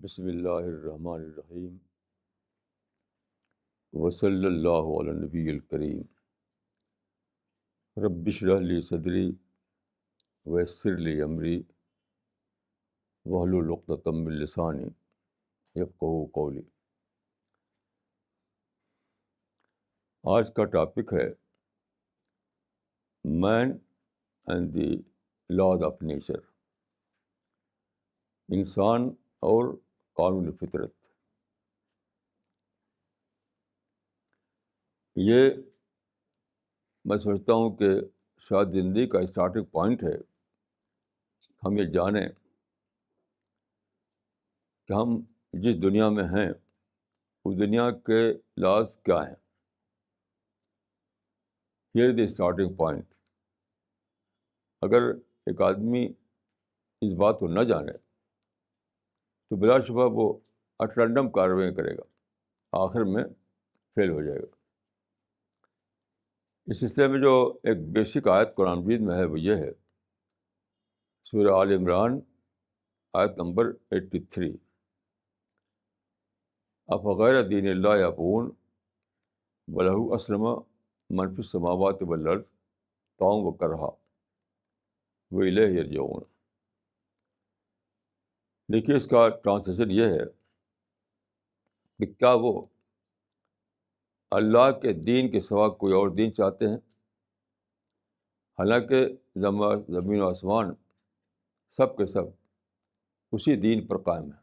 بسم اللہ الرحمن الرحیم وصلی اللہ علی نبی الکریم رب اشرح لی صدری ویسر لی امری واحلل عقدۃ من لسانی یفقہوا قولی۔ آج کا ٹاپک ہے man and the laws of nature, انسان اور قانون فطرت۔ یہ میں سمجھتا ہوں کہ شاید زندگی کا اسٹارٹنگ پوائنٹ ہے، ہم یہ جانیں کہ ہم جس دنیا میں ہیں اس دنیا کے لاز کیا ہیں۔ Here the starting point. اگر ایک آدمی اس بات کو نہ جانے تو بلا شبہ وہ اٹرنڈم کارروائیاں کرے گا، آخر میں فیل ہو جائے گا۔ اس سلسلے میں جو ایک بیسک آیت قرآن مجید میں ہے وہ یہ ہے، سورہ آل عمران آیت نمبر 83، افغیر دین اللہ یبغون ولہ اسلم من فی السماوات والارض طوعا وکرہا والیہ یرجعون۔ دیکھیے اس کا ٹرانسلیشن یہ ہے کہ کیا وہ اللہ کے دین کے سوا کوئی اور دین چاہتے ہیں، حالانکہ زمین و آسمان سب کے سب اسی دین پر قائم ہے۔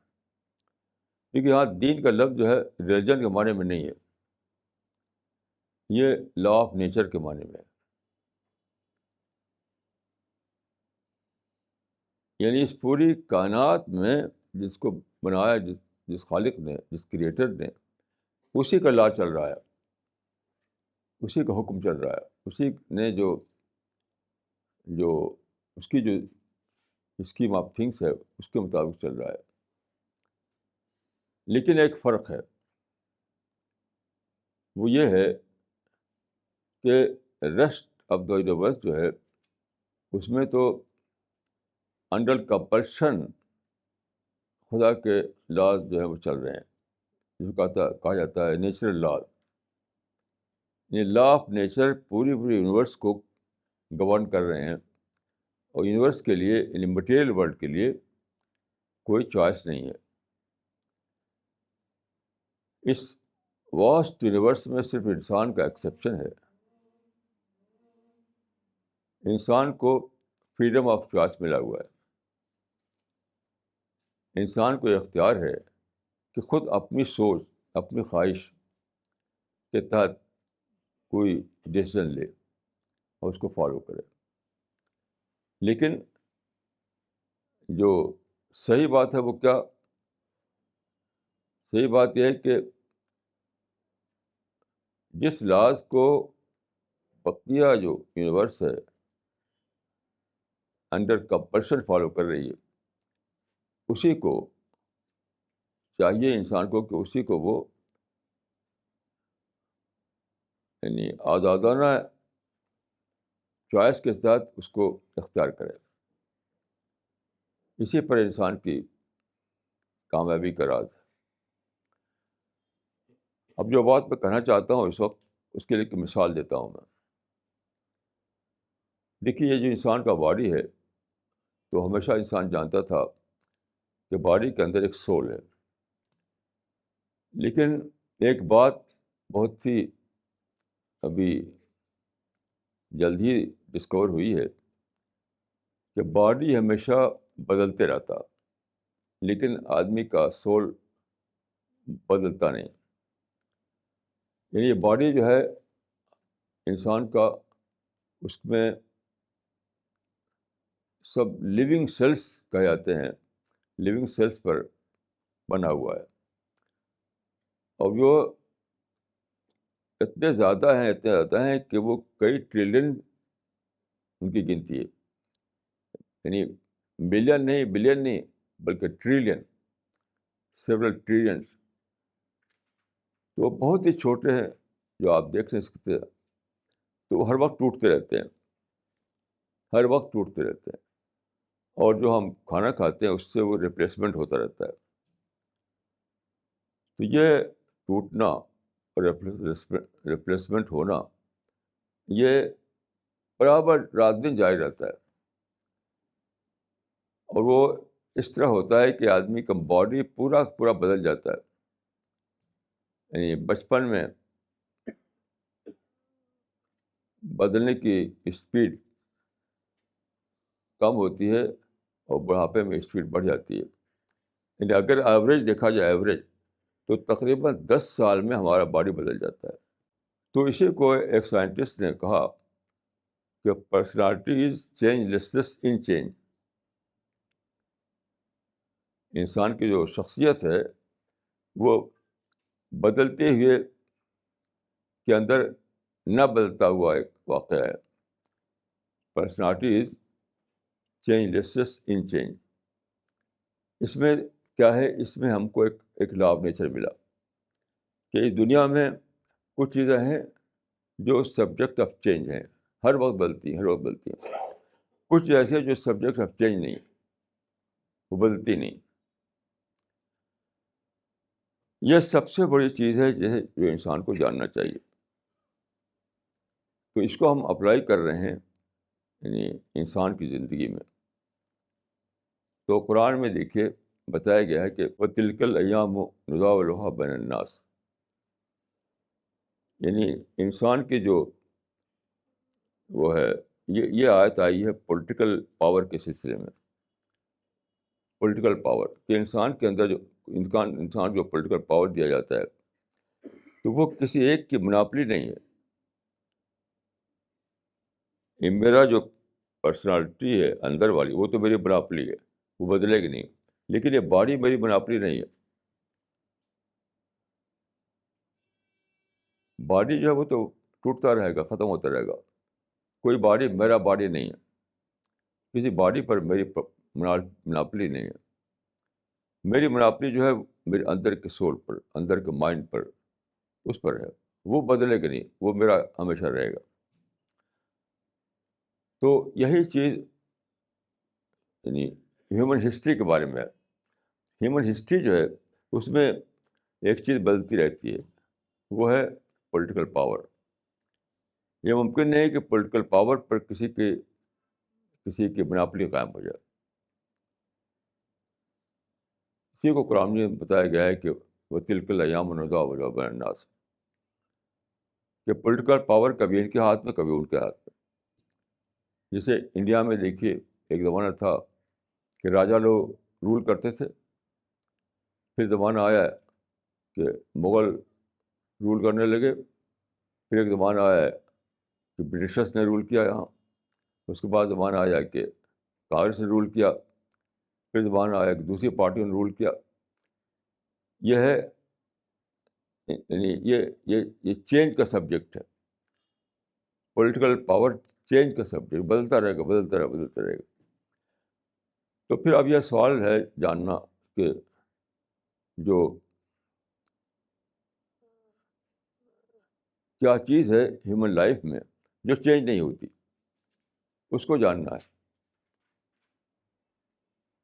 دیکھیے یہاں دین کا لفظ جو ہے ریلیجن کے معنی میں نہیں ہے، یہ لا آف نیچر کے معنی میں ہے۔ یعنی اس پوری کائنات میں جس کو بنایا، جس خالق نے، جس کریٹر نے، اسی کا لا چل رہا ہے، اسی کا حکم چل رہا ہے، اسی نے جو اس کی جو اسکیم آف تھنگس ہے اس کے مطابق چل رہا ہے۔ لیکن ایک فرق ہے، وہ یہ ہے کہ ریسٹ آف دا یونیورس جو ہے اس میں تو انڈر کمپلشن خدا کے لاز جو ہیں وہ چل رہے ہیں، جس کو کہا جاتا ہے نیچرل لاز۔ یہ لا آف نیچر پوری یونیورس کو گورن کر رہے ہیں، اور یونیورس کے لیے، یعنی مٹیریل ورلڈ کے لیے کوئی چوائس نہیں ہے۔ اس واسٹ یونیورس میں صرف انسان کا ایکسیپشن ہے۔ انسان کو فریڈم آف چوائس ملا ہوا ہے۔ انسان کو اختیار ہے کہ خود اپنی سوچ، اپنی خواہش کے تحت کوئی ڈیسیژن لے اور اس کو فالو کرے۔ لیکن جو صحیح بات ہے وہ کیا؟ صحیح بات یہ ہے کہ جس لاز کو بقیہ جو یونیورس ہے انڈر کمپلشن فالو کر رہی ہے، اسی کو چاہیے انسان کو کہ اسی کو وہ یعنی آزادانہ چوائس کے ساتھ اس کو اختیار کرے۔ اسی پر انسان کی کامیابی کا راز ہے۔ اب جو بات میں کہنا چاہتا ہوں اس وقت، اس کے لیے ایک مثال دیتا ہوں میں۔ دیکھیے یہ جو انسان کا باڈی ہے، تو ہمیشہ انسان جانتا تھا کہ باڈی کے اندر ایک سول ہے۔ لیکن ایک بات بہت ہی ابھی جلد ہی ڈسکور ہوئی ہے کہ باڈی ہمیشہ بدلتے رہتا، لیکن آدمی کا سول بدلتا نہیں۔ یعنی یہ باڈی جو ہے انسان کا، اس میں سب لیونگ سیلس کہے جاتے ہیں، لیونگ سیلس پر بنا ہوا ہے، اور وہ اتنے زیادہ ہیں کہ وہ کئی ٹریلین ان کی گنتی ہے۔ یعنی ملین نہیں، بلین نہیں، بلکہ ٹریلین، سیورل ٹریلینس۔ تو وہ بہت ہی چھوٹے ہیں جو آپ دیکھ نہیں سکتے، تو وہ ہر وقت ٹوٹتے رہتے ہیں، ہر وقت ٹوٹتے رہتے ہیں، اور جو ہم کھانا کھاتے ہیں اس سے وہ ریپلیسمنٹ ہوتا رہتا ہے۔ تو یہ ٹوٹنا اور ریپلیسمنٹ ہونا یہ برابر رات دن جاری رہتا ہے. اور وہ اس طرح ہوتا ہے کہ آدمی کا باڈی پورا پورا بدل جاتا ہے. یعنی بچپن میں بدلنے کی اسپیڈ کم ہوتی ہے اور بڑھاپے میں اسپیڈ بڑھ جاتی ہے. یعنی اگر ایوریج دیکھا جائے ایوریج تو تقریباً 10 سال میں ہمارا باڈی بدل جاتا ہے. تو اسی کو ایک سائنٹسٹ نے کہا کہ personality is changelessness in change. انسان کی جو شخصیت ہے وہ بدلتے ہوئے کے اندر نہ بدلتا ہوا ایک واقعہ ہے. Personality is changelessness in change. اس میں کیا ہے؟ اس میں ہم کو ایک لا آف نیچر ملا کہ اس دنیا میں کچھ چیزیں ہیں جو سبجیکٹ آف چینج ہیں، ہر وقت بدلتی ہیں، ہر وقت بدلتی ہیں. کچھ ایسے جو سبجیکٹ آف چینج نہیں، وہ بدلتی نہیں. یہ سب سے بڑی چیز ہے جو انسان کو جاننا چاہیے. تو اس کو ہم اپلائی کر رہے ہیں یعنی انسان کی زندگی میں. تو قرآن میں دیکھیے بتایا گیا ہے کہ وَتِلْكَ الْأَيَّامُ نُدَاوِلُهَا بَيْنَ النَّاسِ. یعنی انسان کی جو وہ ہے یہ آیت آئی ہے پولیٹیکل پاور کے سلسلے میں. پولیٹیکل پاور کہ انسان کے اندر جو انسان جو پولیٹیکل پاور دیا جاتا ہے تو وہ کسی ایک کی مناپلی نہیں ہے. یہ میرا جو پرسنالٹی ہے اندر والی وہ تو میری مناپلی ہے، وہ بدلے گی نہیں. لیکن یہ باڈی میری مناپلی نہیں ہے. باڈی جو ہے وہ تو ٹوٹتا رہے گا، ختم ہوتا رہے گا. کوئی باڈی میرا باڈی نہیں ہے. کسی باڈی پر میری مناپلی نہیں ہے. میری مناپلی جو ہے میرے اندر کے سول پر، اندر کے مائنڈ پر، اس پر ہے. وہ بدلے گا نہیں، وہ میرا ہمیشہ رہے گا. تو یہی چیز یعنی ہیومن ہسٹری کے بارے میں ہے. ہیومن ہسٹری جو ہے اس میں ایک چیز بدلتی رہتی ہے، وہ ہے پولیٹیکل پاور. یہ ممکن نہیں کہ پولیٹیکل پاور پر کسی کی مناپلی قائم ہو جائے. اسی کو قرآن میں بتایا گیا ہے کہ وَتِلْكَ الْأَيَّامُ نُدَاوِلُهَا بَيْنَ النَّاسِ کہ پولیٹیکل پاور کبھی ان کے ہاتھ میں کبھی ان کے ہاتھ میں. جیسے انڈیا میں دیکھیے ایک زمانہ تھا کہ راجا لوگ رول کرتے تھے. پھر زمانہ آیا کہ مغل رول کرنے لگے. پھر ایک زمانہ آیا کہ برٹشرس نے رول کیا یہاں. اس کے بعد زمانہ آیا کہ کانگریس نے رول کیا. پھر زمانہ آیا کہ دوسری پارٹیوں نے رول کیا. یہ ہے یعنی یہ چینج کا سبجیکٹ ہے. پولیٹیکل پاور چینج کا سبجیکٹ بدلتا رہے گا، بدلتا رہے گا، بدلتا رہے گا. تو پھر اب یہ سوال ہے جاننا کہ جو کیا چیز ہے ہیومن لائف میں جو چینج نہیں ہوتی، اس کو جاننا ہے.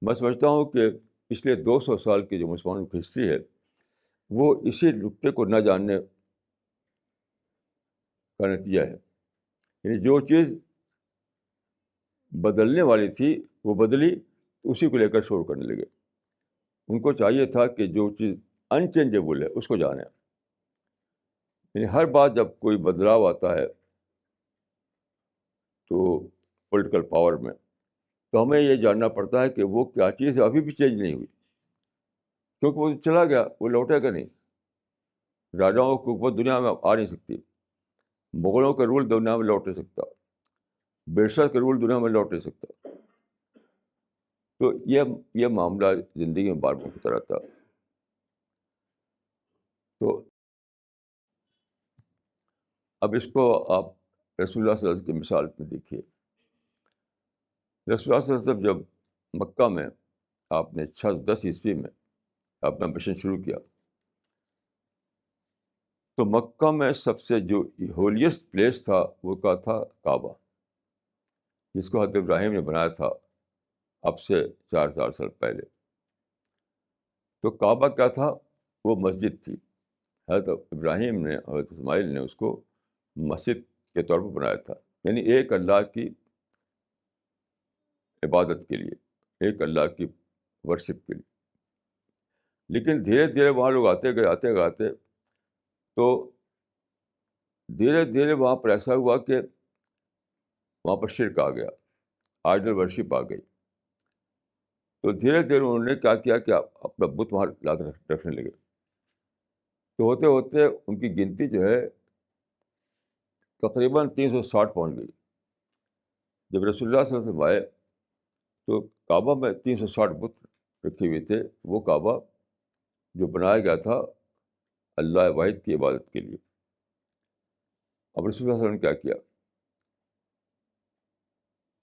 میں سمجھتا ہوں کہ پچھلے 200 سال کی جو مسلمانوں کی ہسٹری ہے وہ اسی نقطے کو نہ جاننے کا نتیجہ ہے. یعنی جو چیز بدلنے والی تھی وہ بدلی، اسی کو لے کر شور کرنے لگے. ان کو چاہیے تھا کہ جو چیز انچینجیبل ہے اس کو جانیں. یعنی ہر بات جب کوئی بدلاؤ آتا ہے تو پولیٹیکل پاور میں تو ہمیں یہ جاننا پڑتا ہے کہ وہ کیا چیز ہے ابھی بھی چینج نہیں ہوئی. کیونکہ وہ چلا گیا، وہ لوٹے گا نہیں. راجاؤں کی حکومت دنیا میں آ نہیں سکتی. مغلوں کا رول دنیا میں لوٹ نہیں سکتا. برٹشر کا رول دنیا میں لوٹ نہیں سکتا. تو یہ معاملہ زندگی میں بار بار ہوتا رہتا. تو اب اس کو آپ رسول اللہ صلی اللہ علیہ وسلم کی مثال میں دیکھیے. رسول اللہ صلی اللہ علیہ وسلم جب مکہ میں آپ نے 610 میں اپنا مشن شروع کیا تو مکہ میں سب سے جو ہولیسٹ پلیس تھا وہ کیا تھا؟ کعبہ، جس کو حضرت ابراہیم نے بنایا تھا اب سے 4000 سال پہلے. تو کعبہ کیا تھا؟ وہ مسجد تھی. حضرت ابراہیم نے، حضرت اسماعیل نے اس کو مسجد کے طور پر بنایا تھا، یعنی ایک اللہ کی عبادت کے لیے، ایک اللہ کی ورشپ کے لیے. لیکن دھیرے دھیرے وہاں لوگ آتے گئے تو دھیرے دھیرے وہاں پر ایسا ہوا کہ وہاں پر شرک آ گیا، آئیڈل ورشپ آ گئی. تو دھیرے دھیرے انہوں نے کیا کیا کہ اپنا بت وہاں لا کر رکھنے لگے. تو ہوتے ہوتے ان کی گنتی جو ہے تقریباً 360 پہنچ گئی. جب رسول اللہ صلی اللہ علیہ وسلم آئے تو کعبہ میں 360 بت رکھے ہوئے تھے. وہ کعبہ جو بنایا گیا تھا اللہ واحد کی عبادت کے لیے. اب رسول اللہ صلی اللہ علیہ وسلم نے کیا کیا؟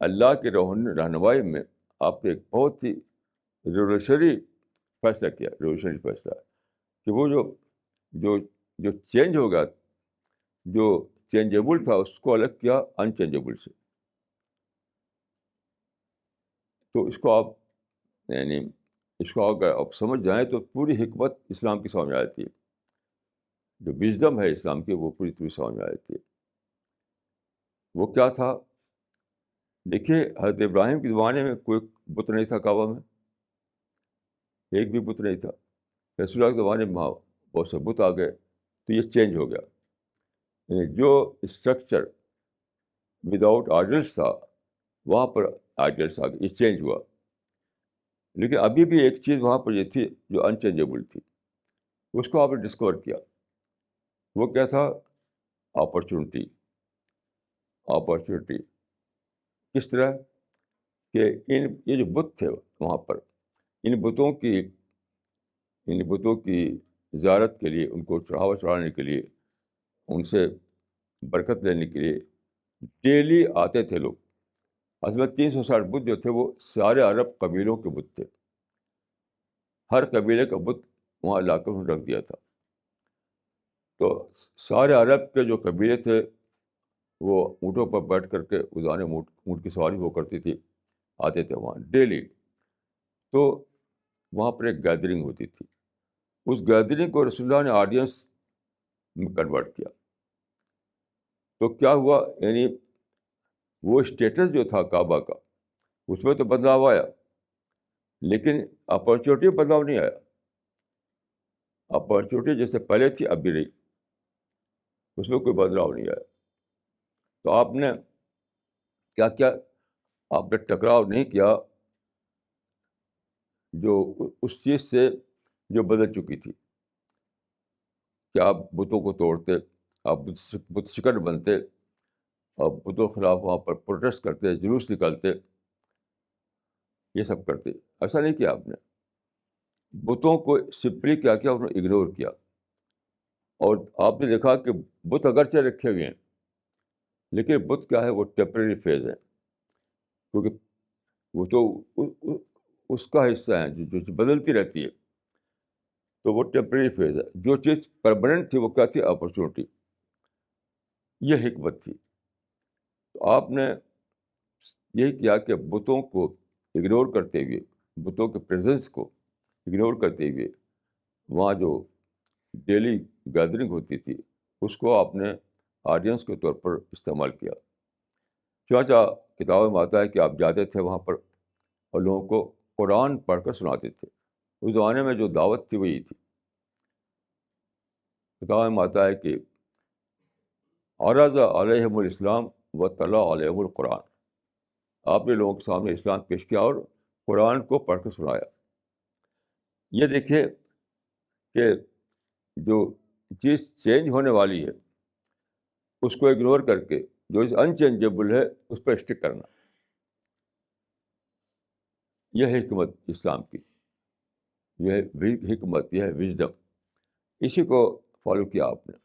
اللہ کی رہنمائی میں آپ نے ایک بہت ہی ریولیوشنری فیصلہ کیا، ریولیوشنری فیصلہ کہ وہ جو جو چینج ہو گیا، جو چینجیبل تھا اس کو الگ کیا انچینجیبل سے. تو اس کو آپ یعنی اس کو اگر آپ سمجھ جائیں تو پوری حکمت اسلام کی سمجھ میں آتی ہے. جو وژڈم ہے اسلام کی وہ پوری سمجھ میں آتی ہے. وہ کیا تھا؟ دیکھیے حضرت ابراہیم کے زمانے میں کوئی بت نہیں تھا کعبہ میں، ایک بھی بت نہیں تھا. رسول اللہ کے زمانے میں وہاں بہت سے بت آ گئے تو یہ چینج ہو گیا. یعنی جو اسٹرکچر وداؤٹ آئیڈلس تھا وہاں پر آئیڈلس آ گئے، یہ چینج ہوا. لیکن ابھی بھی ایک چیز وہاں پر یہ تھی جو انچینجیبل تھی، اس کو آپ نے ڈسکور کیا. وہ کیا تھا؟ اپرچونیٹی. کس طرح کہ یہ جو بت تھے وہاں پر، ان بتوں کی زیارت کے لیے، ان کو چڑھاوا چڑھانے کے لیے، ان سے برکت لینے کے لیے ڈیلی آتے تھے لوگ. اصل میں 360 بت جو تھے وہ سارے عرب قبیلوں کے بت تھے. ہر قبیلے کا بت وہاں لا کر انہوں نے رکھ دیا تھا. تو سارے عرب کے جو قبیلے تھے وہ اونٹوں پر بیٹھ کر کے ادانے اونٹ کی سواری ہو کرتی تھی، آتے تھے وہاں ڈیلی. تو وہاں پر ایک گیدرنگ ہوتی تھی. اس گیدرنگ کو رسول اللہ نے آڈینس میں کنورٹ کیا. تو کیا ہوا؟ یعنی وہ اسٹیٹس جو تھا کعبہ کا اس میں تو بدلاؤ آیا، لیکن اپرچونیٹی میں بدلاؤ نہیں آیا. اپرچونیٹی جیسے پہلے تھی اب بھی رہی، اس میں کوئی بدلاؤ نہیں آیا. تو آپ نے کیا کیا؟ آپ نے ٹکراؤ نہیں کیا جو اس چیز سے جو بدل چکی تھی، کہ آپ بتوں کو توڑتے، آپ بت شکن بنتے، اور بتوں کے خلاف وہاں پر پروٹیسٹ کرتے، جلوس نکالتے، یہ سب کرتے. ایسا نہیں کیا آپ نے. بتوں کو سمپلی کیا کیا؟ انہوں نے اگنور کیا. اور آپ نے دیکھا کہ بت اگرچہ رکھے ہوئے ہیں لیکن بت کیا ہے؟ وہ ٹیمپریری فیز ہے، کیونکہ وہ تو اس کا حصہ ہے جو بدلتی رہتی ہے. تو وہ ٹیمپریری فیز ہے. جو چیز پرماننٹ تھی وہ کیا تھی؟ اپرچونیٹی. یہ حکمت تھی. تو آپ نے یہی کیا کہ بتوں کو اگنور کرتے ہوئے، بتوں کے پریزنس کو اگنور کرتے ہوئے وہاں جو ڈیلی گیدرنگ ہوتی تھی اس کو آپ نے آڈینس کے طور پر استعمال کیا. چاچا کتابوں میں آتا ہے کہ آپ جاتے تھے وہاں پر اور لوگوں کو قرآن پڑھ کر سناتے تھے. اس زمانے میں جو دعوت تھی وہی تھی. کتابوں میں آتا ہے کہ عرض علیہم الاسلام و تلا علیہم القرآن. آپ نے لوگوں کے سامنے اسلام پیش کیا اور قرآن کو پڑھ کر سنایا. یہ دیکھیے کہ جو چیز چینج ہونے والی ہے اس کو اگنور کر کے جو انچینجیبل ہے اس پہ اسٹک کرنا، یہ حکمت اسلام کی، یہ ہے حکمت، یہ ہے وژڈم. اسی کو فالو کیا آپ نے.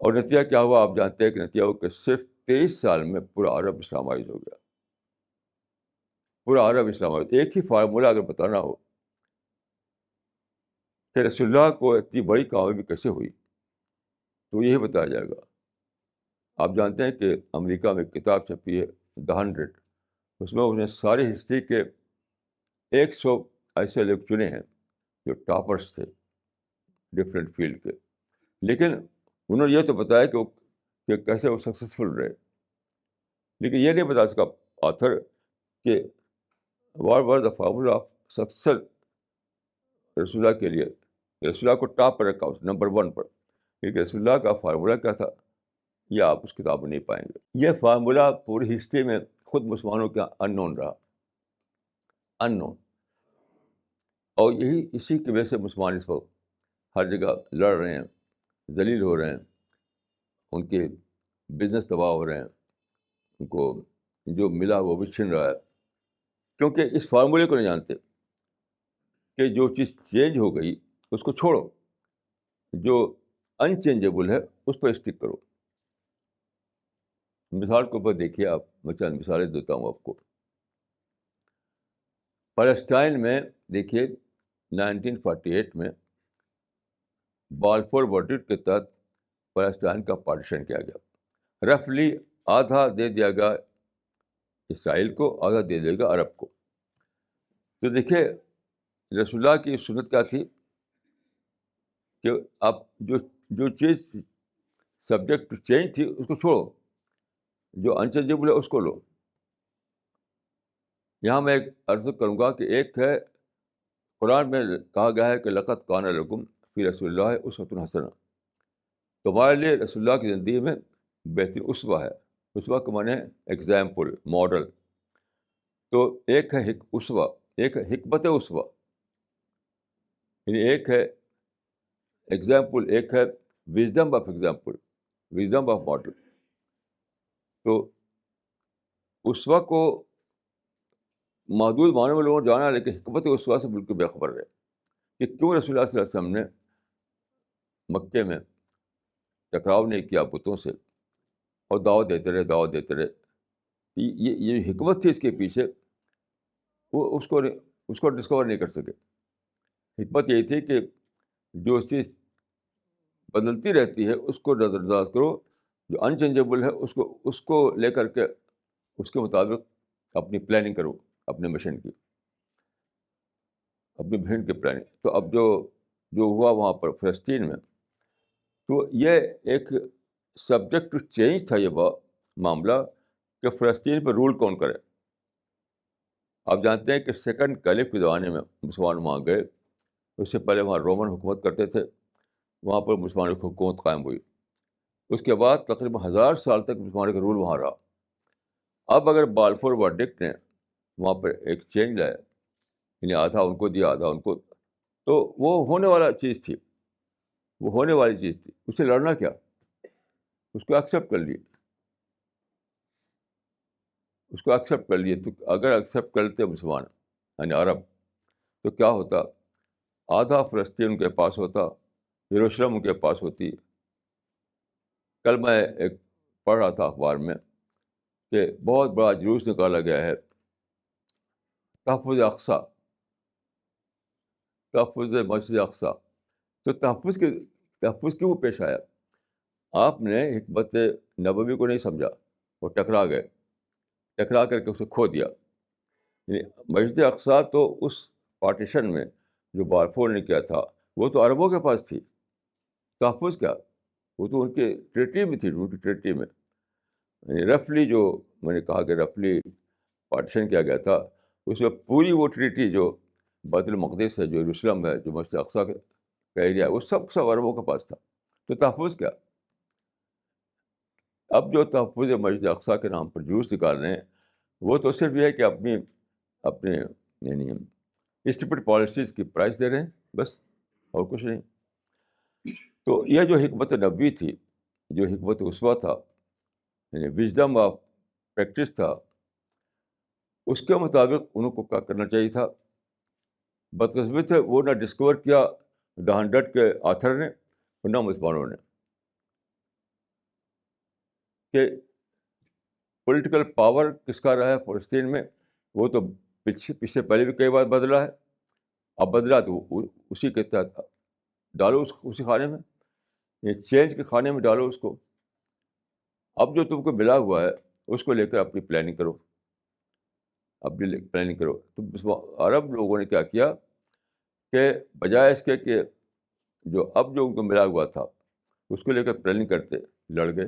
اور نتیجہ کیا ہوا؟ آپ جانتے ہیں کہ نتیجہ ہوا کہ صرف 23 سال میں پورا عرب اسلامائز ہو گیا. پورا عرب اسلامائز. ایک ہی فارمولہ اگر بتانا ہو کہ رسول اللہ کو اتنی بڑی کامیابی کیسے ہوئی تو یہی بتایا جائے گا. آپ جانتے ہیں کہ امریکہ میں کتاب چھپی ہے The 100. اس میں انہیں ساری ہسٹری کے 100 ایسے لوگ چنے ہیں جو ٹاپرس تھے ڈفرینٹ فیلڈ کے. لیکن انہوں نے یہ تو بتایا کہ کیسے وہ سکسیزفل رہے, لیکن یہ نہیں بتا سکا آتھر کہ what was the formula of success رسول اللہ کے لیے. رسول اللہ کو ٹاپ پر رکھا اس نمبر 1 پر, لیکن رسول اللہ کا فارمولا کیا تھا یہ آپ اس کتاب میں نہیں پائیں گے. یہ فارمولا پوری ہسٹری میں خود مسلمانوں کا ان نون رہا, ان نون. اور اسی کی وجہ سے مسلمان اس وقت ہر جگہ لڑ رہے ہیں, ذلیل ہو رہے ہیں, ان کے بزنس تباہ ہو رہے ہیں, ان کو جو ملا وہ بھی چھن رہا ہے, کیونکہ اس فارمولے کو نہیں جانتے کہ جو چیز چینج ہو گئی اس کو چھوڑو, جو انچینجیبل ہے اس پر اسٹک کرو. مثال کے اوپر دیکھیے آپ, میں چند مثالیں دیتا ہوں آپ کو. فلسطین میں دیکھیے 1948 میں بالفور ورڈکٹ کے تحت فلسطین کا پارٹیشن کیا گیا. رفلی آدھا دے دیا گیا اسرائیل کو, آدھا دے دے گا عرب کو. تو دیکھیے رسول اللہ کی سنت کیا تھی کہ آپ جو چیز سبجیکٹ ٹو چینج تھی اس کو چھوڑو, جو انچینجیبل ہے اس کو لو. یہاں میں ایک عرض کروں گا کہ ایک ہے قرآن میں کہا گیا ہے کہ لقد کان لکم فی رسول اللہ اسوۃ حسنہ. تمہارے لیے رسول اللہ کی زندگی میں بہترین اسوہ ہے. اسوہ کا معنی ہے ایگزامپل, ماڈل. تو ایک ہے اسوہ, ایک ہے حکمت اسوہ, یعنی ایک ہے ایگزامپل, ایک ہے wisdom of example, wisdom of model. تو اسوہ کو محدود معنی میں لوگوں نے جانا, لیکن حکمت اسوہ سے بالکل بے خبر رہے کہ کیوں رسول اللہ صلی اللہ علیہ وسلم نے مکے میں ٹکراؤ نہیں کیا بتوں سے, اور دعوت دیتے رہے. یہ حکمت تھی اس کے پیچھے, وہ اس کو ڈسکور نہیں کر سکے. حکمت یہی تھی کہ جو چیز بدلتی رہتی ہے اس کو نظر انداز کرو, جو انچینجیبل ہے اس کو لے کر کے اس کے مطابق اپنی پلاننگ کرو, اپنے مشن کی, اپنی بہن کی پلاننگ. تو اب جو ہوا وہاں پر فلسطین میں, تو یہ ایک سبجیکٹ ٹو چینج تھا یہ معاملہ کہ فلسطین پر رول کون کرے. آپ جانتے ہیں کہ سیکنڈ کیلف کے زمانے میں مسلمان وہاں گئے, اس سے پہلے وہاں رومن حکومت کرتے تھے, وہاں پر مسلمانوں کی حکومت قائم ہوئی. اس کے بعد تقریباً 1000 سال تک مسلمانوں کا رول وہاں رہا. اب اگر بالفور ورڈکٹ نے وہاں پر ایک چینج لایا, یعنی آدھا ان کو دیا آدھا ان کو, تو وہ ہونے والا چیز تھی, وہ ہونے والی چیز تھی. اس سے لڑنا کیا, اس کو ایکسیپٹ کر لیے, اس کو ایکسیپٹ کر لیے. تو اگر ایکسیپٹ کرتے مسلمان یعنی عرب, تو کیا ہوتا, آدھا فلسطین ان کے پاس ہوتا, یروشلم ان کے پاس ہوتی. کل میں ایک پڑھ رہا تھا اخبار میں کہ بہت بڑا جلوس نکالا گیا ہے تحفظ اقصیٰ, تحفظ مسجد اقصیٰ. تو تحفظ کیوں پیش آیا؟ آپ نے حکمت نبوی کو نہیں سمجھا, وہ ٹکرا گئے, ٹکرا کر کے اسے کھو دیا. یعنی مسجد اقصیٰ تو اس پارٹیشن میں جو بالفور نے کیا تھا وہ تو عربوں کے پاس تھی. تحفظ کیا, وہ تو ان کے ٹریٹی میں تھی, ان کی ٹریٹی میں. یعنی رفلی جو میں نے کہا کہ رفلی پارٹیشن کیا گیا تھا, اس میں پوری وہ ٹریٹی جو بیت المقدس ہے, جو یروشلم ہے, جو مسجد اقصیٰ کا ایریا ہے, وہ سب عربوں کے پاس تھا. تو تحفظ کیا؟ اب جو تحفظ مسجد اقصیٰ کے نام پر جلوس نکال رہے ہیں, وہ تو صرف یہ ہے کہ اپنے یعنی اسٹپڈ پالیسیز کی پرائز دے رہے ہیں بس, اور کچھ نہیں. تو یہ جو حکمت نبوی تھی, جو حکمت اسوہ تھا, یعنی وژڈم آف پریکٹس تھا, اس کے مطابق انہوں کو کیا کرنا چاہیے تھا. بدقسمتی سے وہ نہ ڈسکور کیا دا 100 کے آتھر نے, اور نہ مسلمانوں نے, کہ پولیٹیکل پاور کس کا رہا ہے فلسطین میں. وہ تو پیچھے پہلے بھی کئی بار بدلا ہے. اب بدلا تو اسی کے تحت ڈالو, اسی خانے میں, یہ چینج کے خانے میں ڈالو اس کو. اب جو تم کو ملا ہوا ہے اس کو لے کر اپنی پلاننگ کرو, اپنی پلاننگ کرو. تو عرب لوگوں نے کیا کیا کہ بجائے اس کے کہ جو اب جو ان کو ملا ہوا تھا اس کو لے کر پلاننگ کرتے، لڑ گئے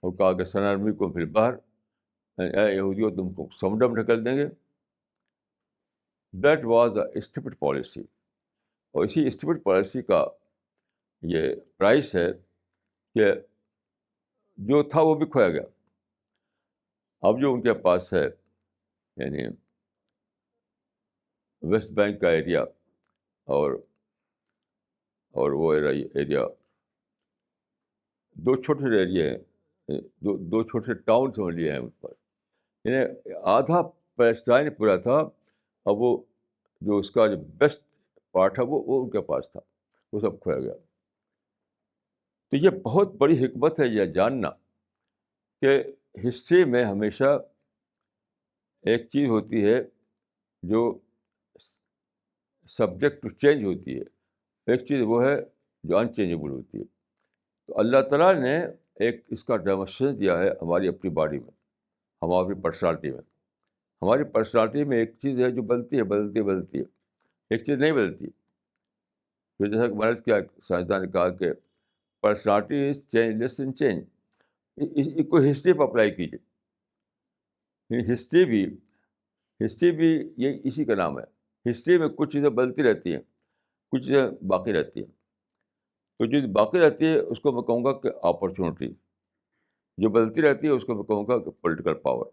اور کہا کہ سن آرمی کو پھر باہر، اے یہودیوں تم کو سمندر میں ڈھکیل دیں گے. That was a stupid policy. اور اسی اسٹوپڈ پالیسی کا یہ پرائس ہے کہ جو تھا وہ بھی کھویا گیا. اب جو ان کے پاس ہے یعنی ویسٹ بینک کا ایریا اور وہ ایریا دو چھوٹے ایریا ہیں، دو چھوٹے ٹاؤن سمجھ لیے ہیں اس پر. یعنی آدھا پیلسٹائن پورا تھا. اب وہ جو اس کا جو بیسٹ پارٹ ہے وہ ان کے پاس تھا، وہ سب کھویا گیا. تو یہ بہت بڑی حکمت ہے یہ جاننا کہ ہسٹری میں ہمیشہ ایک چیز ہوتی ہے جو سبجیکٹ ٹو چینج ہوتی ہے، ایک چیز وہ ہے جو انچینجبل ہوتی ہے. تو اللہ تعالیٰ نے ایک اس کا ڈیمونسٹریشن دیا ہے ہماری اپنی باڈی میں، ہماری پرسنالٹی میں. ہماری پرسنالٹی میں ایک چیز ہے جو بدلتی ہے، ایک چیز نہیں بدلتی. تو جیسا کہ مرض کیا سائنسدان نے کہا کہ personality is changeless in change. اس کو ہسٹری پہ اپلائی کیجیے. ہسٹری بھی یہ اسی کا نام ہے. ہسٹری میں کچھ چیزیں بدلتی رہتی ہیں، کچھ چیزیں باقی رہتی ہیں. تو جو باقی رہتی ہے اس کو میں کہوں گا کہ اپرچونیٹی. جو بدلتی رہتی ہے اس کو میں کہوں گا کہ پولیٹیکل پاور.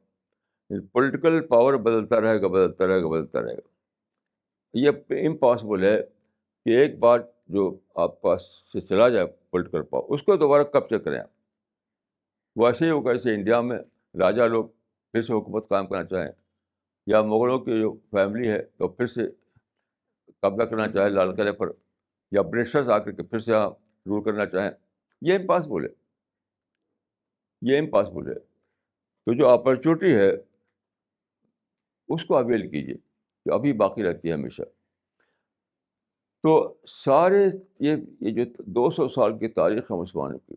پولیٹیکل پاور بدلتا رہے گا. یہ امپاسبل ہے کہ ایک بار جو آپ پاس سے چلا جائے پولیٹیکل پاور، اس کو دوبارہ کب چیک کریں آپ. ویسے ہی ہوگا جیسے انڈیا میں راجا لوگ پھر سے حکومت قائم کرنا چاہیں، یا مغلوں کی جو فیملی ہے تو پھر سے قبضہ کرنا چاہے لال قلعے پر، یا برٹشرز آ کر کے پھر سے یہاں رول کرنا چاہیں. یہ امپاسبل ہے. تو جو اپرچونیٹی ہے اس کو اویل کیجیے، جو ابھی باقی رہتی ہے ہمیشہ. تو سارے یہ جو 200 سال کی تاریخ ہے مسلمانوں کی،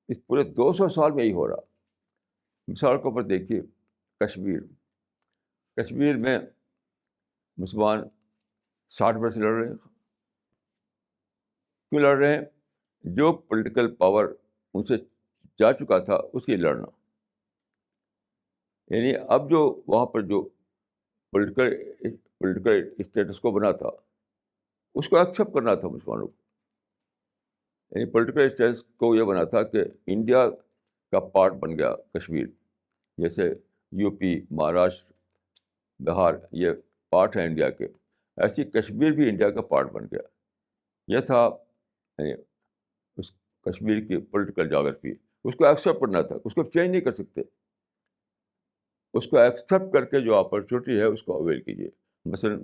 اس پورے 200 سال میں یہی ہو رہا. مثال کے اوپر دیکھیے کشمیر میں مسلمان 60 برس لڑ رہے ہیں. کیوں لڑ رہے ہیں؟ جو پولیٹیکل پاور ان سے جا چکا تھا اس کی لڑنا. یعنی اب جو وہاں پر جو پولیٹیکل اسٹیٹس کو بنا تھا اس کو ایکسیپٹ کرنا تھا مسلمانوں کو. یعنی پولیٹیکل اسٹیٹس کو یہ بنا تھا کہ انڈیا کا پارٹ بن گیا کشمیر، جیسے یو پی، مہاراشٹر، بہار یہ پارٹ ہے انڈیا کے، ایسی کشمیر بھی انڈیا کا پارٹ بن گیا. یہ تھا یعنی اس کشمیر کی پولیٹیکل جغرافی. اس کو ایکسیپٹ کرنا تھا، اس کو چینج نہیں کر سکتے. اس کو ایکسیپٹ کر کے جو اپرچونیٹی ہے اس کو اویل کیجیے. مثلاً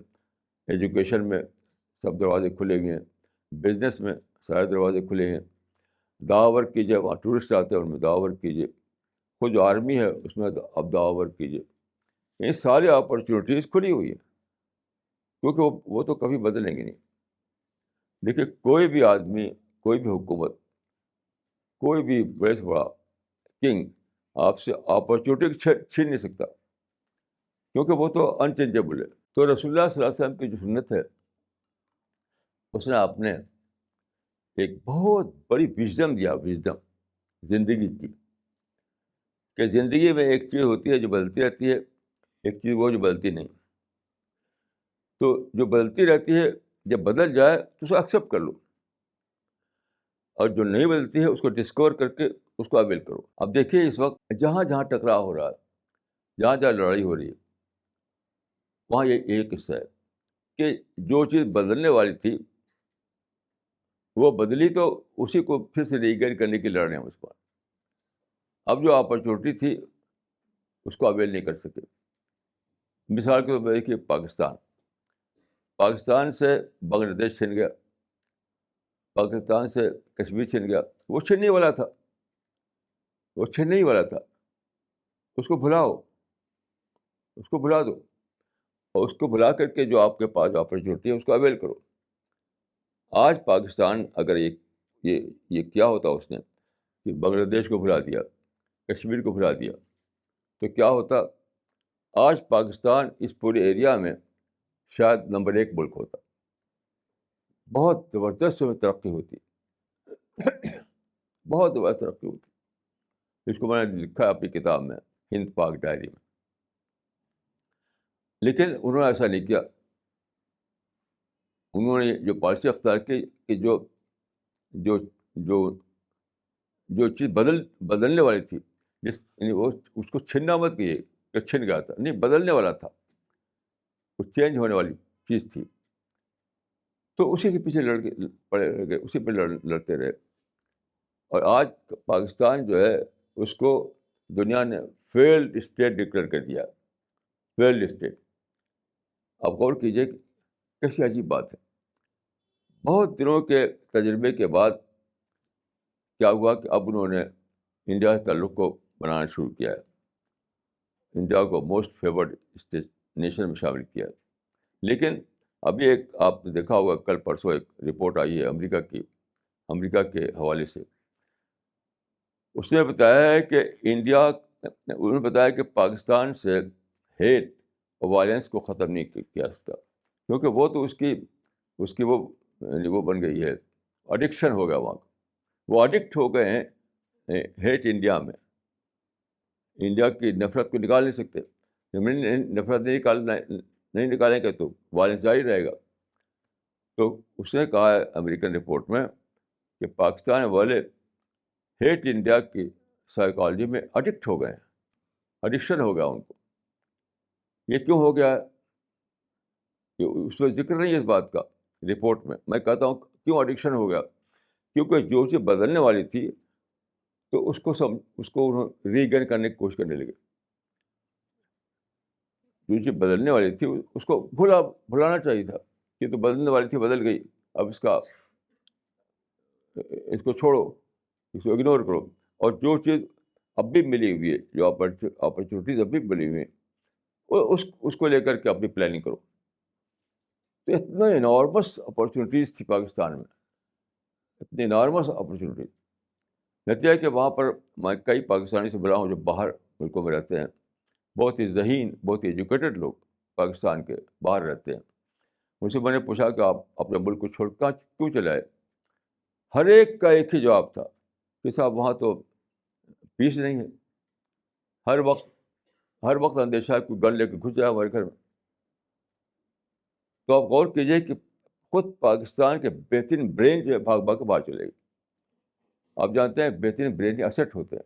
ایجوکیشن میں سب دروازے کھلے ہوئے ہیں، بزنس میں سارے دروازے کھلے ہیں. دعوت کیجیے، وہاں ٹورسٹ آتے ہیں ان میں دعوت کیجیے. خود جو آرمی ہے اس میں اب دعوت کیجیے. یہ ساری اپرچونیٹیز کھلی ہوئی ہیں کیونکہ وہ تو کبھی بدلیں گے نہیں. دیکھیے کوئی بھی آدمی، کوئی بھی حکومت، کوئی بھی بڑے سے بڑا کنگ آپ سے اپرچونیٹی چھین نہیں سکتا کیونکہ وہ تو انچینجبل ہے. تو رسول اللہ صلی اللہ علیہ وسلم کی جو سنت ہے اس نے آپ نے ایک بہت بڑی وژڈم دیا، وژڈم زندگی کی، کہ زندگی میں ایک چیز ہوتی ہے جو بدلتی رہتی ہے، ایک چیز وہ جو بدلتی نہیں. تو جو بدلتی رہتی ہے جب بدل جائے تو اس کو ایکسیپٹ کر لو، اور جو نہیں بدلتی ہے اس کو ڈسکور کر کے اس کو اویل کرو. اب دیکھیے اس وقت جہاں جہاں ٹکراؤ ہو رہا ہے، جہاں جہاں لڑائی ہو رہی ہے، وہاں یہ ایک قصہ ہے کہ جو چیز بدلنے والی تھی وہ بدلی تو اسی کو پھر سے ریگین کرنے کی لڑ رہے ہیں اس پر. اب جو اپرچونیٹی تھی اس کو اویل نہیں کر سکے. مثال کے طور پر دیکھیے پاکستان سے بنگلہ دیش چھن گیا، پاکستان سے کشمیر چھن گیا. وہ چھننے والا تھا، اس کو بھلاؤ، اس کو بھلا دو، اور اس کو بھلا کر کے جو آپ کے پاس اپرچونیٹی ہے اس کو اویل کرو. آج پاکستان اگر یہ کیا ہوتا اس نے کہ بنگلہ دیش کو بھلا دیا، کشمیر کو بھلا دیا، تو کیا ہوتا؟ آج پاکستان اس پورے ایریا میں شاید نمبر 1 ملک ہوتا. بہت زبردست میں ترقی ہوتی، بہت زبردست ترقی ہوتی. اس کو میں نے لکھا ہے اپنی کتاب میں، ہند پاک ڈائری میں. لیکن انہوں نے ایسا نہیں کیا. انہوں نے جو پالیسی اختیار کی کہ جو جو جو جو چیز بدلنے والی تھی، یعنی وہ اس کو چھیننا مت کیے کہ چھن گیا تھا، نہیں، بدلنے والا تھا، وہ چینج ہونے والی چیز تھی. تو اسی کے پیچھے پڑے رہ گئے، اسی پہ لڑتے رہے. اور آج پاکستان جو ہے اس کو دنیا نے فیلڈ اسٹیٹ ڈکلیئر کر دیا. Failed state. آپ غور کیجیے کہ کیسی عجیب بات ہے. بہت دنوں کے تجربے کے بعد کیا ہوا کہ اب انہوں نے انڈیا سے تعلق کو بنانا شروع کیا ہے. انڈیا کو موسٹ فیورڈ اسٹیٹ نیشن میں شامل کیا ہے. لیکن ابھی ایک آپ نے دیکھا ہوگا، کل پرسوں ایک رپورٹ آئی ہے امریکہ کے حوالے سے. اس نے بتایا ہے کہ انہوں نے بتایا کہ پاکستان سے ہیٹ اور وائلنس کو ختم نہیں کیا سکتا، کیونکہ وہ تو اس کی وہ بن گئی ہے، ایڈکشن ہو گیا وہاں کا. وہ ایڈکٹ ہو گئے ہیں ہیٹ انڈیا میں. انڈیا کی نفرت کو نکال نہیں سکتے. نفرت نہیں نکالیں گے تو وائلنس جاری رہے گا. تو اس نے کہا ہے امریکن رپورٹ میں کہ پاکستان والے ہیٹ انڈیا کی سائیکالوجی میں ایڈکٹ ہو گئے ہیں، ایڈکشن ہو گیا ان کو. یہ کیوں ہو گیا ہے؟ اس میں ذکر نہیں ہے اس بات کا رپورٹ میں. میں کہتا ہوں کیوں ایڈکشن ہو گیا؟ کیونکہ جو چیز بدلنے والی تھی تو اس کو ریگین کرنے کی کوشش کرنے لگے. جو چیز بدلنے والی تھی اس کو بھلانا چاہیے تھا. یہ تو بدلنے والی تھی، بدل گئی، اب اس کو چھوڑو، اس کو اگنور کرو. اور جو چیز اب بھی ملی ہوئی ہے، جو اپرچونیٹیز اب بھی ملی ہوئی ہیں، اس کو لے کر کے اپنی پلاننگ کرو. تو اتنا انارمس اپرچونیٹیز تھی پاکستان میں، اتنی انارمس اپرچونیٹیز. نتیجہ کہ وہاں پر میں کئی پاکستانی سے ملا ہوں جو باہر ملکوں میں رہتے ہیں، بہت ہی ذہین، بہت ہی ایجوکیٹڈ لوگ پاکستان کے باہر رہتے ہیں. ان سے میں نے پوچھا کہ آپ اپنے ملک کو چھوڑ کر کیوں چلے آئے؟ ہر ایک کا ایک ہی جواب تھا کہ صاحب وہاں تو پیس نہیں ہے، ہر وقت اندیشہ ہے کوئی گن لے کے گھس جائے ہمارے گھر میں. تو آپ غور کیجیے کہ خود پاکستان کے بہترین برین جو ہے بھاگ بھاگ کے باہر چلے گی. آپ جانتے ہیں بہترین برین ایسٹ ہوتے ہیں،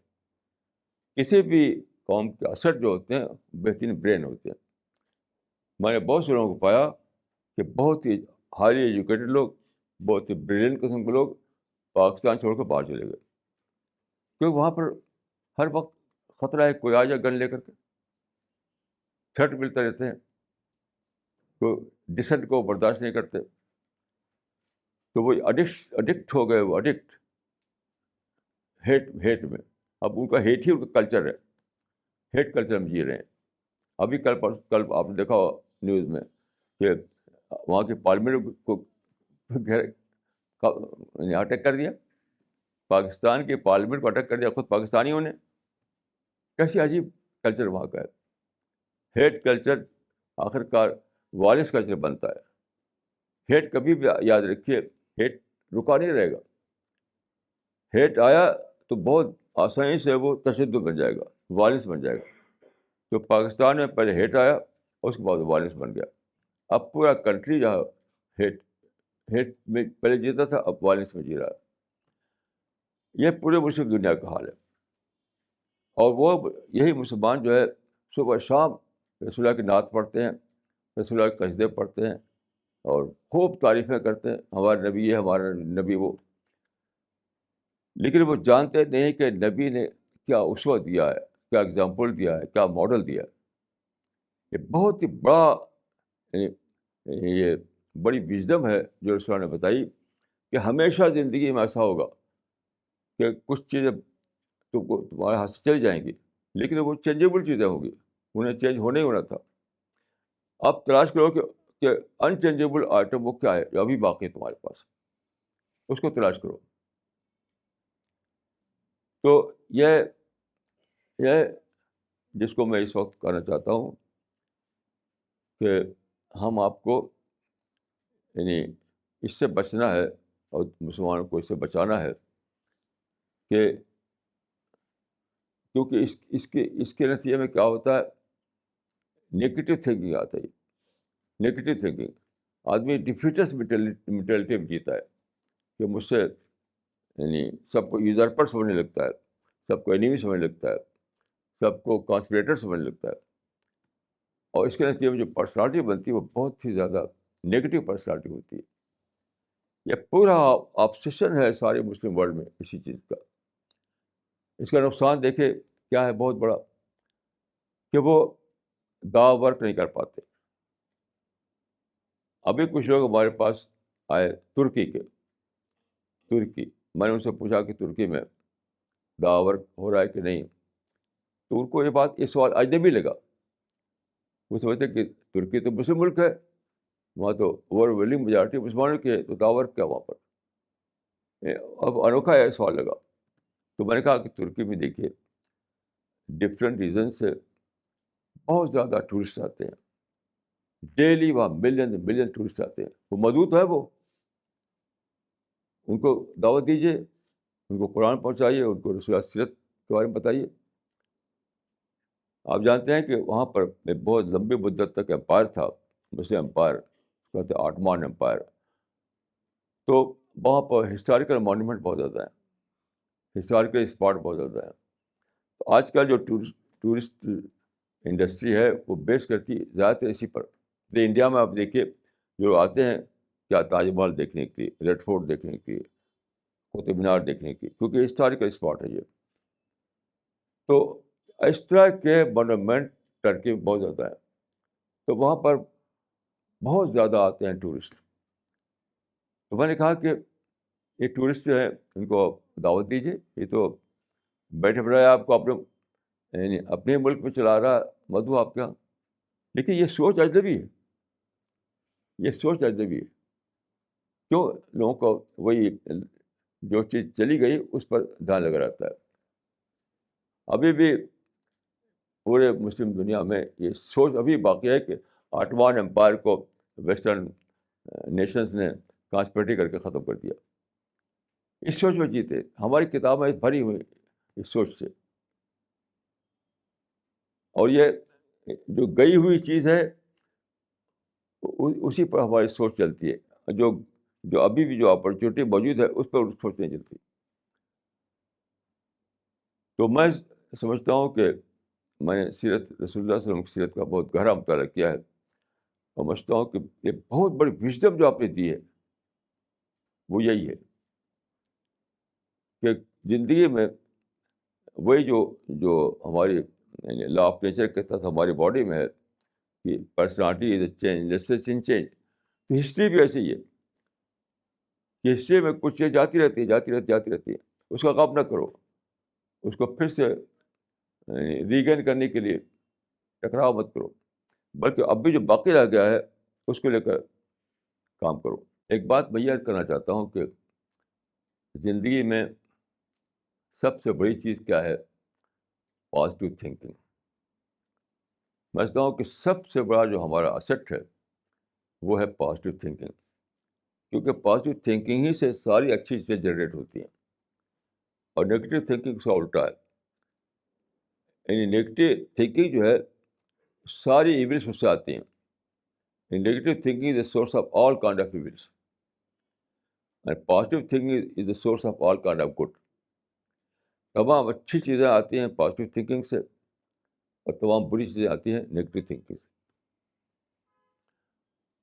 کسی بھی قوم کے ایسٹ جو ہوتے ہیں بہترین برین ہوتے ہیں. میں نے بہت سے لوگوں کو پایا کہ بہت ہی ہائیلی ایجوکیٹڈ لوگ، بہت ہی بریلینٹ قسم کے لوگ پاکستان چھوڑ کر باہر چلے گئے، کیونکہ وہاں پر ہر وقت خطرہ ہے کوئی آ جائے گن لے کر کے، تھریٹ ملتے رہتے ہیں، تو ڈسنٹ کو برداشت نہیں کرتے. تو وہ ایڈکٹ ہو گئے، وہ ایڈکٹ ہیٹ میں. اب ان کا ہیٹ ہی ان کا کلچر ہے، ہیٹ کلچر میں جی رہے ہیں. ابھی کل آپ نے دیکھا ہو نیوز میں کہ وہاں کے پارلیمنٹ کو اٹیک کر دیا، پاکستان کے پارلیمنٹ کو اٹیک کر دیا خود پاکستانیوں نے. کیسی عجیب کلچر وہاں کا ہے. ہیٹ کلچر آخر کار وائلنس کلچر بنتا ہے. ہیٹ کبھی بھی یاد رکھیے، ہیٹ رکا نہیں رہے گا. ہیٹ آیا تو بہت آسانی سے وہ تشدد بن جائے گا، وائلنس بن جائے گا. تو پاکستان میں پہلے ہیٹ آیا اور اس کے بعد وائلنس بن گیا. اب پورا کنٹری جہاں ہیٹ میں پہلے جیتا تھا اب وائلنس میں جی رہا ہے. یہ پورے مسلم دنیا کا حال ہے. اور وہ یہی مسلمان جو ہے صبح شام رسول اللہ کی نعت پڑھتے ہیں، رسول اللہ کے قصیدے پڑھتے ہیں اور خوب تعریفیں کرتے ہیں، ہمارا نبی ہے، ہمارا نبی وہ. لیکن وہ جانتے نہیں کہ نبی نے کیا اسوہ دیا ہے، کیا اگزامپل دیا ہے، کیا ماڈل دیا ہے. یہ بہت ہی یہ بڑی وژڈم ہے جو رسول اللہ نے بتائی کہ ہمیشہ زندگی میں ایسا ہوگا کہ کچھ چیزیں تمہارے ہاتھ سے چلی جائیں گی، لیکن وہ چینجیبل چیزیں ہوں گی، انہیں چینج ہونے ہی ہونا تھا. آپ تلاش کرو کہ انچینجیبل آئٹم وہ کیا ہے جو ابھی باقی ہے تمہارے پاس، اس کو تلاش کرو. تو یہ جس کو میں اس وقت کہنا چاہتا ہوں کہ ہم آپ کو یعنی اس سے بچنا ہے اور مسلمانوں کو اس سے بچانا ہے کہ کیونکہ اس کے نتیجے میں کیا ہوتا ہے، نگیٹو تھنکنگ آتا ہے. نگیٹو تھنکنگ آدمی ڈیفیٹس مینٹلٹی میں جیتا ہے کہ مجھ سے یعنی سب کو یوزرپر سمجھنے لگتا ہے، سب کو اینیمی سمجھنے لگتا ہے، سب کو کانسپریٹر سمجھنے لگتا ہے. اور اس کے نتیجے میں جو پرسنالٹی بنتی ہے وہ بہت ہی زیادہ نگیٹو پرسنالٹی ہوتی ہے. یہ پورا آبسیشن ہے سارے مسلم ورلڈ میں اسی چیز کا. اس کا نقصان دیکھے کیا ہے بہت بڑا، کہ وہ دعوی ورک نہیں کر پاتے. ابھی کچھ لوگ ہمارے پاس آئے ترکی. میں نے ان سے پوچھا کہ ترکی میں دعوی ورک ہو رہا ہے کہ نہیں، تو ان کو یہ سوال اجنبی لگا. وہ سمجھتے کہ ترکی تو مسلم ملک ہے، وہاں تو اوور ویلنگ میجارٹی مسلمانوں کی ہے، تو دعوی ورک کیا وہاں پر. اب انوکھا ہے سوال لگا. تو میں نے کہا کہ ترکی میں دیکھیے ڈفرینٹ ریزن سے بہت زیادہ ٹورسٹ آتے ہیں ڈیلی. وہاں ملین ٹورسٹ آتے ہیں. وہ موجود ہے، وہ ان کو دعوت دیجیے، ان کو قرآن پہنچائیے، ان کو رسول اللہ سیرت کے بارے میں بتائیے. آپ جانتے ہیں کہ وہاں پر ایک بہت لمبی مدت تک امپائر تھا، مسلم امپائر، کہتے ہیں آٹمان امپائر. تو وہاں پر ہسٹوریکل مانومنٹ بہت زیادہ ہیں، ہسٹوریکل اسپاٹ بہت زیادہ ہیں. تو آج کل جو ٹورسٹ انڈسٹری ہے وہ بیس کرتی ہے زیادہ تر اسی پر. تو انڈیا میں آپ دیکھیے جو آتے ہیں کیا تاج محل دیکھنے کے لیے، ریڈ فورٹ دیکھنے کے لیے، قطب مینار دیکھنے کی، کیونکہ ہسٹوریکل اسپاٹ ہے یہ. تو اس طرح کے مونومنٹ ٹرکی میں بہت زیادہ ہیں. تو وہاں پر بہت زیادہ آتے ہیں ٹورسٹ. تو میں نے کہا کہ یہ ٹورسٹ جو ہیں ان کو دعوت دیجیے. یہ تو بیٹھے بٹھائے آپ کو یعنی اپنے ملک میں چلا رہا مدعو آپ کے یہاں. لیکن یہ سوچ اجنبی ہے، یہ سوچ اجنبی ہے. کیوں لوگوں کو وہی جو چیز چلی گئی اس پر دھیان لگا رہتا ہے. ابھی بھی پورے مسلم دنیا میں یہ سوچ ابھی باقی ہے کہ آٹمان امپائر کو ویسٹرن نیشنز نے کانسپریٹی کر کے ختم کر دیا. اس سوچ میں جیتے. ہماری کتابیں بھری ہوئی اس سوچ سے. اور یہ جو گئی ہوئی چیز ہے اسی پر ہماری سوچ چلتی ہے. جو ابھی بھی جو اپرچونیٹی موجود ہے اس پر سوچ نہیں چلتی. تو میں سمجھتا ہوں کہ میں نے سیرت رسول اللہ صلی اللہ علیہ وسلم کی سیرت کا بہت گہرا مطالعہ کیا ہے، اور سمجھتا ہوں کہ یہ بہت بڑی وژڈم جو آپ نے دی ہے وہ یہی ہے کہ زندگی میں وہی جو ہماری لا آف نیچر کے تحت ہماری باڈی میں ہے کہ personality is a change let's in change. تو ہسٹری بھی ایسی ہی ہے کہ ہسٹری میں کچھ چیز جاتی رہتی ہے. اس کا غم نہ کرو، اس کو پھر سے ریگین کرنے کے لیے ٹکراؤ مت کرو، بلکہ اب بھی جو باقی رہ گیا ہے اس کو لے کر کام کرو. ایک بات میں یہ کرنا چاہتا ہوں کہ زندگی میں سب سے بڑی چیز کیا ہے؟ Positive thinking. میں سمجھتا ہوں کہ سب سے بڑا جو ہمارا ایسٹ ہے وہ ہے پازیٹیو تھنکنگ. کیونکہ پازیٹیو تھنکنگ ہی سے ساری اچھی چیزیں جنریٹ ہوتی ہیں، اور نگیٹیو تھنکنگ سے الٹا ہے. یعنی نگیٹیو تھنکنگ جو ہے ساری ایونٹس اس سے آتی ہیں. Negative thinking is a source of all kind of events and positive thinking is a source of all kind of good. تمام اچھی چیزیں آتی ہیں پازیٹیو تھنکنگ سے، اور تمام بری چیزیں آتی ہیں نیگیٹو تھنکنگ سے.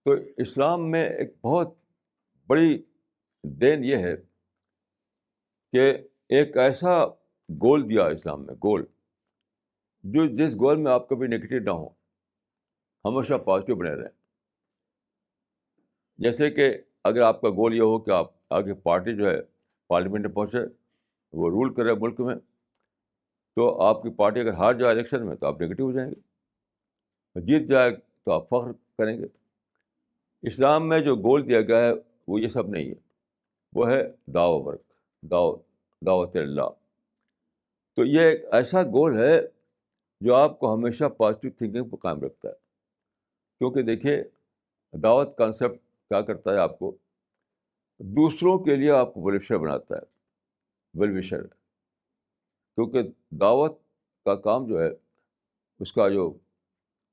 تو اسلام میں ایک بہت بڑی دین یہ ہے کہ ایک ایسا گول دیا اسلام میں، گول جس گول میں آپ کبھی نگیٹو نہ ہو، ہمیشہ پازیٹیو بنے رہیں. جیسے کہ اگر آپ کا گول یہ ہو کہ آپ آگے پارٹی جو ہے پارلیمنٹ میں پہنچے، وہ رول کرے ملک میں، تو آپ کی پارٹی اگر ہار جائے الیکشن میں تو آپ نگیٹو ہو جائیں گے، جیت جائے تو آپ فخر کریں گے. اسلام میں جو گول دیا گیا ہے وہ یہ سب نہیں ہے، وہ ہے دعوت دعوت اللہ. تو یہ ایک ایسا گول ہے جو آپ کو ہمیشہ پازیٹیو تھنکنگ پر قائم رکھتا ہے. کیونکہ دیکھیے دعوت کانسیپٹ کیا کرتا ہے آپ کو دوسروں کے لیے آپ کو ویل وشر بناتا ہے، ویل وشر. کیونکہ دعوت کا کام جو ہے، اس کا جو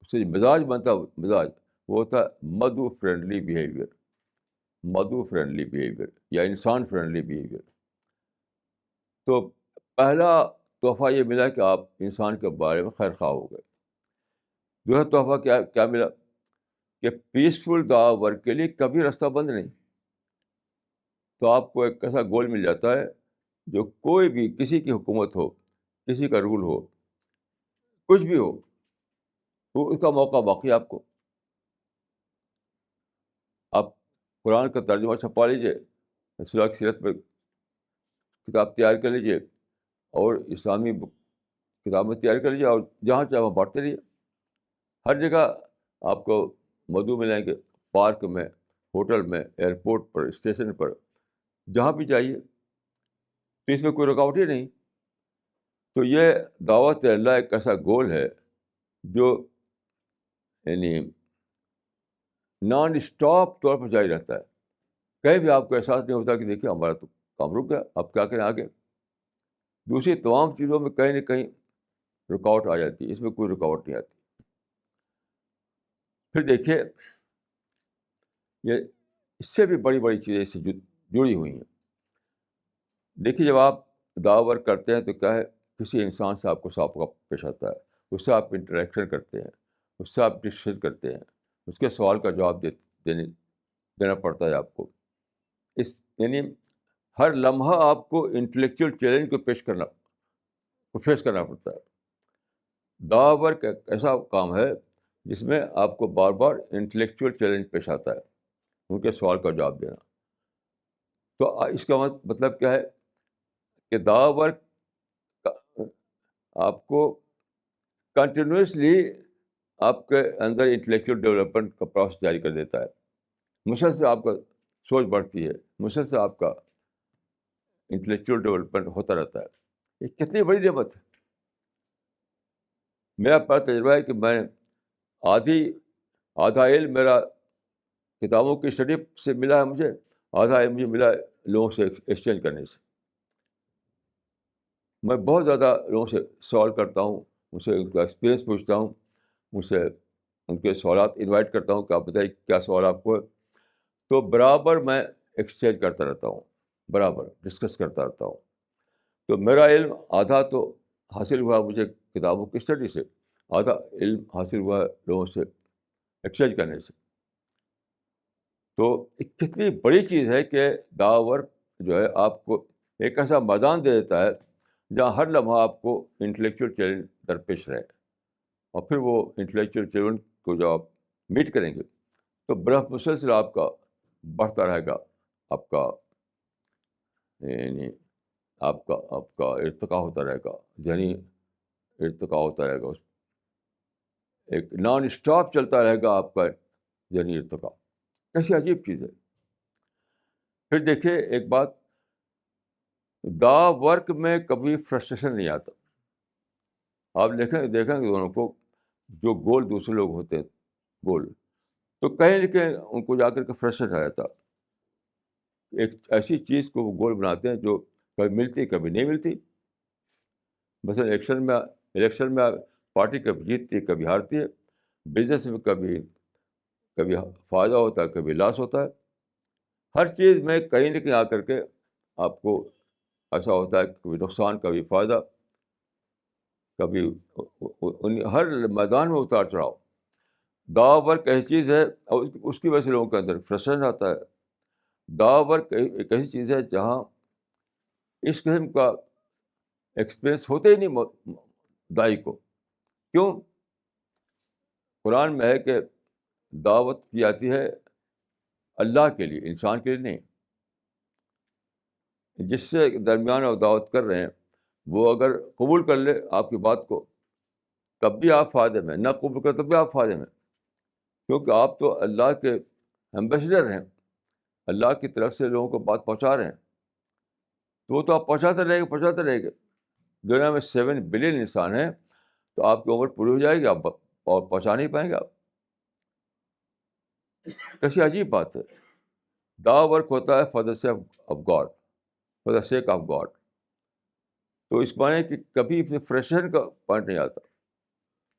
اس سے مزاج بنتا ہے، مزاج وہ ہوتا ہے مدو فرینڈلی بیہیویئر. مدو فرینڈلی بیہیویئر یا انسان فرینڈلی بیہیویئر. تو پہلا تحفہ یہ ملا کہ آپ انسان کے بارے میں خیر خواہ ہو گئے. دوسرا تحفہ کیا ملا کہ پیسفل دعا ورک کے لیے کبھی راستہ بند نہیں. تو آپ کو ایک ایسا گول مل جاتا ہے جو کوئی بھی، کسی کی حکومت ہو، کسی کا رول ہو، کچھ بھی ہو، تو اس کا موقع باقی آپ کو. آپ قرآن کا ترجمہ چھپا لیجیے، رسول اللہ کی سیرت پہ کتاب تیار کر لیجیے، اور اسلامی کتابیں تیار کر لیجیے، اور جہاں چاہے وہاں بانٹتے رہیے. ہر جگہ آپ کو مدعو ملیں گے، پارک میں، ہوٹل میں، ایئرپورٹ پر، اسٹیشن پر، جہاں بھی جائیے. تو اس میں کوئی رکاوٹ ہی نہیں. تو یہ دعوت اللہ ایک ایسا گول ہے جو یعنی نان اسٹاپ طور پر جاری رہتا ہے. کہیں بھی آپ کو احساس نہیں ہوتا کہ دیکھیے ہمارا تو کام رک گیا، اب کیا کریں آگے. دوسری تمام چیزوں میں کہیں نہ کہیں رکاوٹ آ جاتی ہے، اس میں کوئی رکاوٹ نہیں آتی. پھر دیکھیے، یہ اس سے بھی بڑی بڑی چیزیں اس سے جڑی ہوئی ہیں. دیکھیے، جب آپ دعوت ورک کرتے ہیں تو کیا ہے، کسی انسان سے آپ کو سابقہ پیش آتا ہے، اس سے آپ انٹریکشن کرتے ہیں، اس سے آپ ڈسکس کرتے ہیں، اس کے سوال کا جواب دینا پڑتا ہے آپ کو. یعنی ہر لمحہ آپ کو انٹلیکچوئل چیلنج کو فیس کرنا پڑتا ہے. دعوت ورک ایک ایسا کام ہے جس میں آپ کو بار بار انٹلیکچوئل چیلنج پیش آتا ہے، ان کے سوال کا جواب دینا. تو اس کا مطلب کیا ہے کہ دعوت ورک آپ کو کنٹینیوسلی آپ کے اندر انٹلیکچوئل ڈیولپمنٹ کا پروسیس جاری کر دیتا ہے. مسلسل آپ کا سوچ بڑھتی ہے، مسلسل آپ کا انٹلیکچوئل ڈیولپمنٹ ہوتا رہتا ہے. یہ کتنی بڑی نعمت ہے. میرا پہلا تجربہ ہے کہ میں آدھا علم میرا کتابوں کی اسٹڈی سے ملا ہے مجھے، آدھا علم مجھے ملا لوگوں سے ایکسچینج کرنے سے. میں بہت زیادہ لوگوں سے سوال کرتا ہوں، ان سے ان کا ایکسپیرئنس پوچھتا ہوں، ان سے ان کے سوالات انوائٹ کرتا ہوں کہ آپ بتائیے کیا سوال آپ کو ہے. تو برابر میں ایکسچینج کرتا رہتا ہوں، برابر ڈسکس کرتا رہتا ہوں. تو میرا علم آدھا تو حاصل ہوا مجھے کتابوں کی اسٹڈی سے، آدھا علم حاصل ہوا لوگوں سے ایکسچینج کرنے سے. تو ایک کتنی بڑی چیز ہے کہ دعوت ورک جو ہے آپ کو ایک ایسا میدان دے دیتا ہے جہاں ہر لمحہ آپ کو انٹلیکچوئل چیلنج درپیش رہے. اور پھر وہ انٹلیکچوئل چیلنج کو جب آپ میٹ کریں گے تو برف مسلسل آپ کا بڑھتا رہے گا، آپ کا یعنی آپ کا ارتقا ہوتا رہے گا، ذہنی ارتقا ہوتا رہے گا. ایک نان اسٹاپ چلتا رہے گا آپ کا ذہنی ارتقا. کیسی عجیب چیز ہے. پھر دیکھیے ایک بات، دعوت ورک میں کبھی فرسٹریشن نہیں آتا. آپ دیکھیں گے دونوں کو، جو گول دوسرے لوگ ہوتے ہیں گول، تو کہیں نہ کہیں ان کو جا کر کے فرسٹریشن آ جاتا. ایک ایسی چیز کو وہ گول بناتے ہیں جو کبھی ملتی کبھی نہیں ملتی. مثلا الیکشن میں پارٹی کبھی جیتتی ہے کبھی ہارتی ہے. بزنس میں کبھی فائدہ ہوتا ہے کبھی لاس ہوتا ہے. ہر چیز میں کہیں نہ کہیں آ کر کے آپ کو ایسا ہوتا ہے کبھی نقصان کبھی فائدہ، کبھی ہر میدان میں اتار چڑھاؤ. دعوت ورک ایسی چیز ہے اور اس کی وجہ سے لوگوں کے اندر فرسٹریشن آتا ہے. دعوت ورک ایک ایسی چیز ہے جہاں اس قسم کا ایکسپیرئنس ہوتے ہی نہیں دائی کو. کیوں؟ قرآن میں ہے کہ دعوت کی جاتی ہے اللہ کے لیے، انسان کے لیے نہیں. جس سے درمیان آپ دعوت کر رہے ہیں وہ اگر قبول کر لے آپ کی بات کو تب بھی آپ فائدے میں، نہ قبول کر تب بھی آپ فائدے میں. کیونکہ آپ تو اللہ کے ایمبیسڈر ہیں، اللہ کی طرف سے لوگوں کو بات پہنچا رہے ہیں. تو وہ تو آپ پہنچاتے رہے گے. دنیا میں 7 بلین انسان ہیں، تو آپ کی عمر پوری ہو جائے گی، آپ اور پہنچا نہیں پائیں گے آپ. کیسی عجیب بات ہے. دعوی ورک ہوتا ہے for the sake of God, for the sake of God. تو اس معنی کہ کبھی فرسٹریشن کا پوائنٹ نہیں آتا.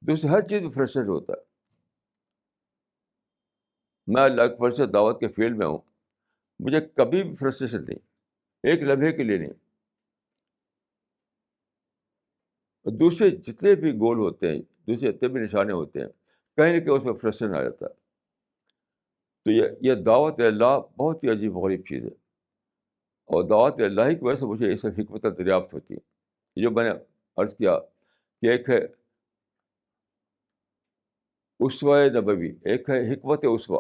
دوسری ہر چیز میں فرسٹریشن ہوتا ہے. میں اللہ کے فضل سے دعوت کے فیلڈ میں ہوں، مجھے کبھی بھی فرسٹریشن نہیں، ایک لمحے کے لیے نہیں. دوسرے جتنے بھی گول ہوتے ہیں، دوسرے جتنے بھی نشانے ہوتے ہیں، کہیں نہ کہیں اس میں فرسٹریشن آ جاتا ہے. تو یہ دعوت اللہ بہت ہی عجیب و غریب چیز ہے، اور دعوت اللہ ہی کی وجہ سے مجھے یہ سب حکمت دریافت ہوتی ہے. جو میں نے عرض کیا کہ ایک ہے اسوہ نبوی، ایک ہے حکمت اسوہ،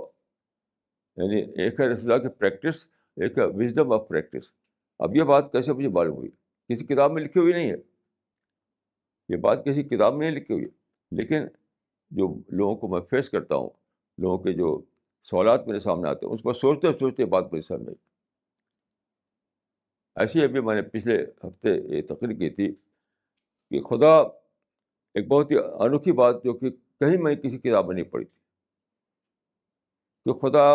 یعنی ایک ہے رسول اللہ کی پریکٹس، ایک ہے وژڈم آف پریکٹس. اب یہ بات کیسے مجھے معلوم ہوئی؟ کسی کتاب میں لکھی ہوئی نہیں ہے، یہ بات کسی کتاب میں نہیں لکھی ہوئی، لیکن جو لوگوں کو میں فیس کرتا ہوں، لوگوں کے جو سوالات میرے سامنے آتے ہیں، اس پر سوچتے سوچتے بات میرے سامنے آئی. ایسے ابھی میں نے پچھلے ہفتے یہ تقریر کی تھی کہ خدا ایک بہت ہی انوکھی بات جو کہ کہیں میں کسی کتاب میں نہیں پڑھی تھی، کہ خدا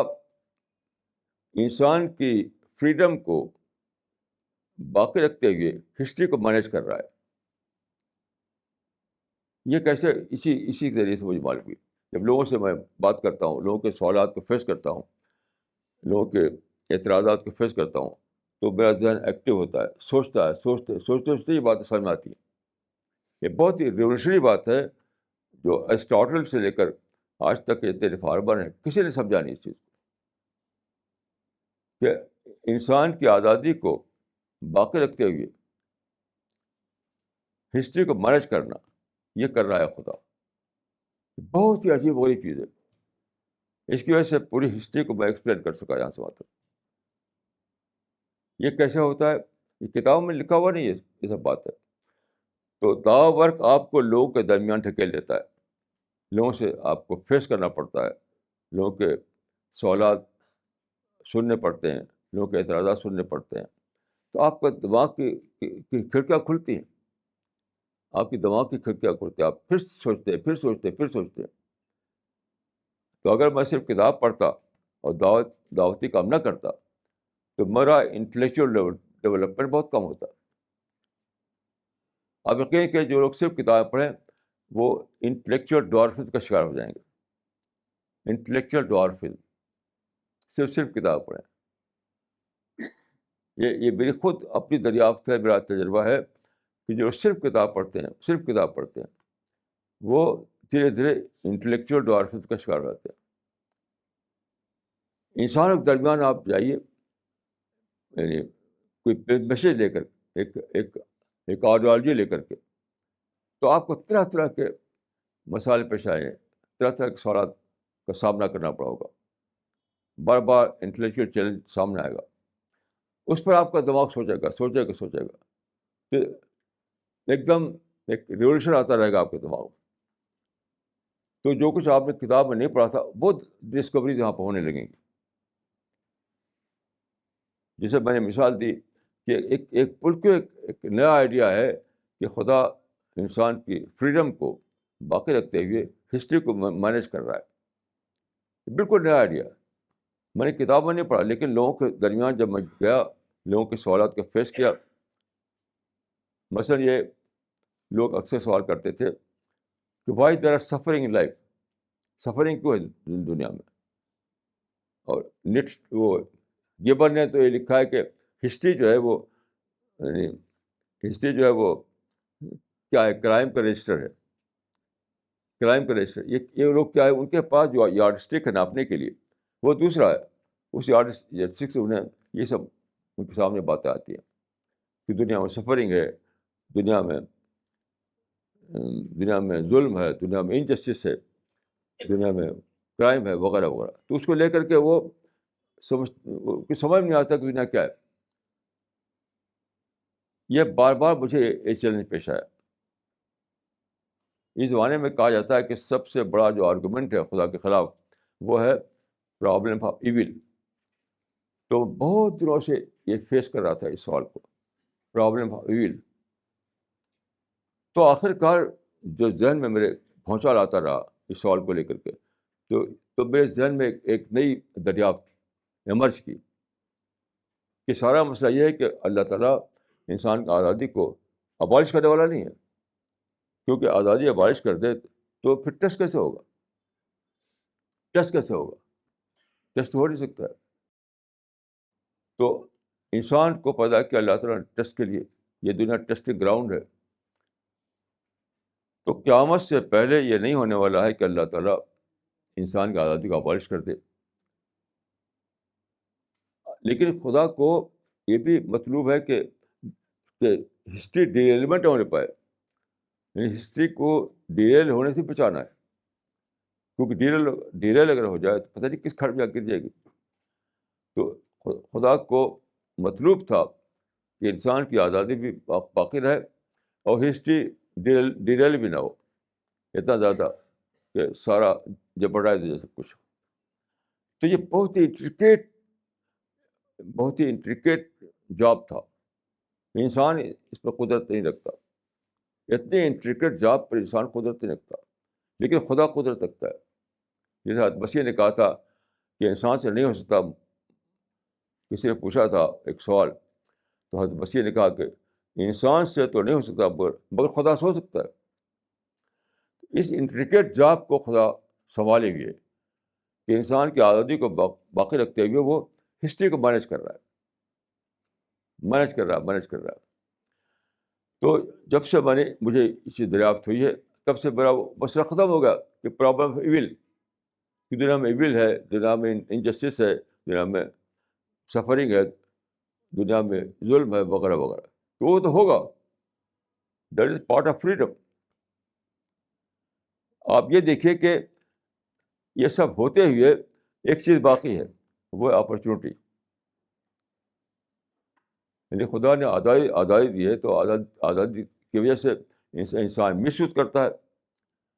انسان کی فریڈم کو باقی رکھتے ہوئے ہسٹری کو مینیج کر رہا ہے. یہ کیسے؟ اسی کے ذریعے سے مجھے معلوم ہوئی. جب لوگوں سے میں بات کرتا ہوں، لوگوں کے سوالات کو فیس کرتا ہوں، لوگوں کے اعتراضات کو فیس کرتا ہوں، تو میرا ذہن ایکٹیو ہوتا ہے، سوچتا ہے، سوچتے سوچتے یہ باتیں سمجھ میں آتی ہیں. یہ بہت ہی ریولیوشنری بات ہے جو ایرسٹاٹل سے لے کر آج تک جتنے ریفارمر ہیں کسی نے سمجھا نہیں اس چیز کو، کہ انسان کی آزادی کو باقی رکھتے ہوئے ہسٹری کو مینیج کرنا، یہ کر رہا ہے خدا. بہت ہی عجیب وہی چیز ہے. اس کی وجہ سے پوری ہسٹری کو میں ایکسپلین کر سکا یہاں سے وہاں تک. یہ کیسے ہوتا ہے؟ یہ کتابوں میں لکھا ہوا نہیں ہے، یہ سب بات ہے. تو دعوی ورک آپ کو لوگوں کے درمیان ڈھکیل دیتا ہے، لوگوں سے آپ کو فیس کرنا پڑتا ہے، لوگوں کے سوالات سننے پڑتے ہیں، لوگوں کے اعتراضات سننے پڑتے ہیں. تو آپ کا دماغ کی کھڑکیاں کھلتی ہیں، آپ کی دماغ کی کھڑکیاں کھلتی ہیں، آپ پھر سوچتے ہیں، پھر سوچتے ہیں، پھر سوچتے ہیں. تو اگر میں صرف کتاب پڑھتا اور دعوتی کام نہ کرتا تو میرا انٹلیکچوئل ڈیولپمنٹ بہت کم ہوتا. آپ یقین کہ جو لوگ صرف کتابیں پڑھیں وہ انٹلیکچوئل ڈوارفزم کا شکار ہو جائیں گے. انٹلیکچوئل ڈوارفزم، صرف کتاب پڑھیں. یہ میری خود اپنی دریافت ہے، میرا تجربہ ہے کہ جو صرف کتاب پڑھتے ہیں وہ دھیرے دھیرے انٹلیکچوئل ڈوارفزم کا شکار ہو جاتے ہیں. انسانوں کے درمیان آپ جائیے، یعنی کوئی میسیج لے کر، ایک آئیڈیالوجی لے کر کے، تو آپ کو طرح طرح کے مسائل پیش آئے ہیں، طرح طرح کے سوالات کا سامنا کرنا پڑا ہوگا، بار بار انٹلیکچوئل چیلنج سامنے آئے گا. اس پر آپ کا دماغ سوچے گا. تو ایک دم ایک ریولیوشن آتا رہے گا آپ کے دماغ میں. تو جو کچھ آپ نے کتاب میں نہیں پڑھا تھا بہت ڈسکوریز یہاں پہ ہونے لگیں گی. جیسے میں نے مثال دی کہ ایک بالکل ایک نیا آئیڈیا ہے کہ خدا انسان کی فریڈم کو باقی رکھتے ہوئے ہسٹری کو مینیج کر رہا ہے. بالکل نیا آئیڈیا ہے. میں نے کتاب میں نہیں پڑھا، لیکن لوگوں کے درمیان جب میں گیا، لوگوں کے سوالات کو فیس کیا. مثلاً یہ لوگ اکثر سوال کرتے تھے کہ why there are suffering in life, suffering کیوں ہے دنیا میں. اور وہ گیبر نے تو یہ لکھا ہے کہ ہسٹری جو ہے وہ کیا ہے؟ کرائم کا رجسٹر ہے. یہ لوگ کیا ہے، ان کے پاس جو یارڈ اسٹک ہے ناپنے کے لیے وہ دوسرا ہے. اس یارڈ اسٹک سے انہیں یہ سب ان کے سامنے باتیں آتی ہیں کہ دنیا میں سفرنگ ہے، دنیا میں ظلم ہے، دنیا میں انجسٹس ہے، دنیا میں کرائم ہے، وغیرہ وغیرہ. تو اس کو لے کر کے وہ سمجھ نہیں آتا کہ دنیا کیا ہے. یہ بار بار مجھے یہ چیلنج پیش آیا. اس زمانے میں کہا جاتا ہے کہ سب سے بڑا جو آرگومنٹ ہے خدا کے خلاف وہ ہے پرابلم آف ایول. تو بہت دنوں سے یہ فیس کر رہا تھا اس سوال کو، پرابلم آف ایول. تو آخر کار جو ذہن میں میرے بھونچال آتا رہا اس سوال کو لے کر کے، تو میرے ذہن میں ایک نئی دریافت ایمرج کی کہ سارا مسئلہ یہ ہے کہ اللہ تعالیٰ انسان کی آزادی کو ابالش کرنے والا نہیں ہے، کیونکہ آزادی ابالش کر دے تو پھر ٹیسٹ کیسے ہوگا؟ ٹیسٹ کیسے ہوگا؟ ٹیسٹ ہو نہیں سکتا ہے. تو انسان کو پیدا کیا اللہ تعالیٰ نے ٹیسٹ کے لیے، یہ دنیا ٹیسٹنگ گراؤنڈ ہے. تو قیامت سے پہلے یہ نہیں ہونے والا ہے کہ اللہ تعالیٰ انسان کی آزادی کو ابالش کر دے. لیکن خدا کو یہ بھی مطلوب ہے کہ ہسٹری ڈیریلمنٹ نہ ہونے پائے، یعنی ہسٹری کو ڈیریل ہونے سے بچانا ہے، کیونکہ ڈیریل اگر ہو جائے تو پتہ نہیں کس کھڑ میں گر جائے گی. تو خدا کو مطلوب تھا کہ انسان کی آزادی بھی باقی رہے اور ہسٹری ڈیریل بھی نہ ہو اتنا زیادہ کہ سارا جبرائز ہو جائے سب کچھ. تو یہ بہت ہی انٹریکیٹ جاب تھا. انسان اس پر قدرت نہیں رکھتا، اتنے انٹریکیٹ جاب پر انسان قدرت نہیں رکھتا، لیکن خدا قدرت رکھتا ہے. جیسے حضرت مسیح نے کہا تھا کہ انسان سے نہیں ہو سکتا. کسی نے پوچھا تھا ایک سوال، تو حضرت مسیح نے کہا کہ انسان سے تو نہیں ہو سکتا مگر خدا سے ہو سکتا ہے. اس انٹریکیٹ جاب کو خدا سنبھالے ہوئے کہ انسان کی آزادی کو باقی رکھتے ہوئے وہ ہسٹری کو مینیج کر رہا ہے. تو جب سے مجھے اسی دریافت ہوئی ہے تب سے میرا مسئلہ ختم ہو گیا کہ پرابلم آف ایول، کہ دنیا میں ایول ہے، دنیا میں انجسٹس ہے، دنیا میں سفرنگ ہے، دنیا میں ظلم ہے وغیرہ وغیرہ. تو وہ تو ہوگا، that is part of freedom. آپ یہ دیکھیے کہ یہ سب ہوتے ہوئے ایک چیز باقی ہے، وہ اپرچونیٹی. یعنی خدا نے آزادی دی ہے تو آزادی کی وجہ سے انسان مس یوز کرتا ہے.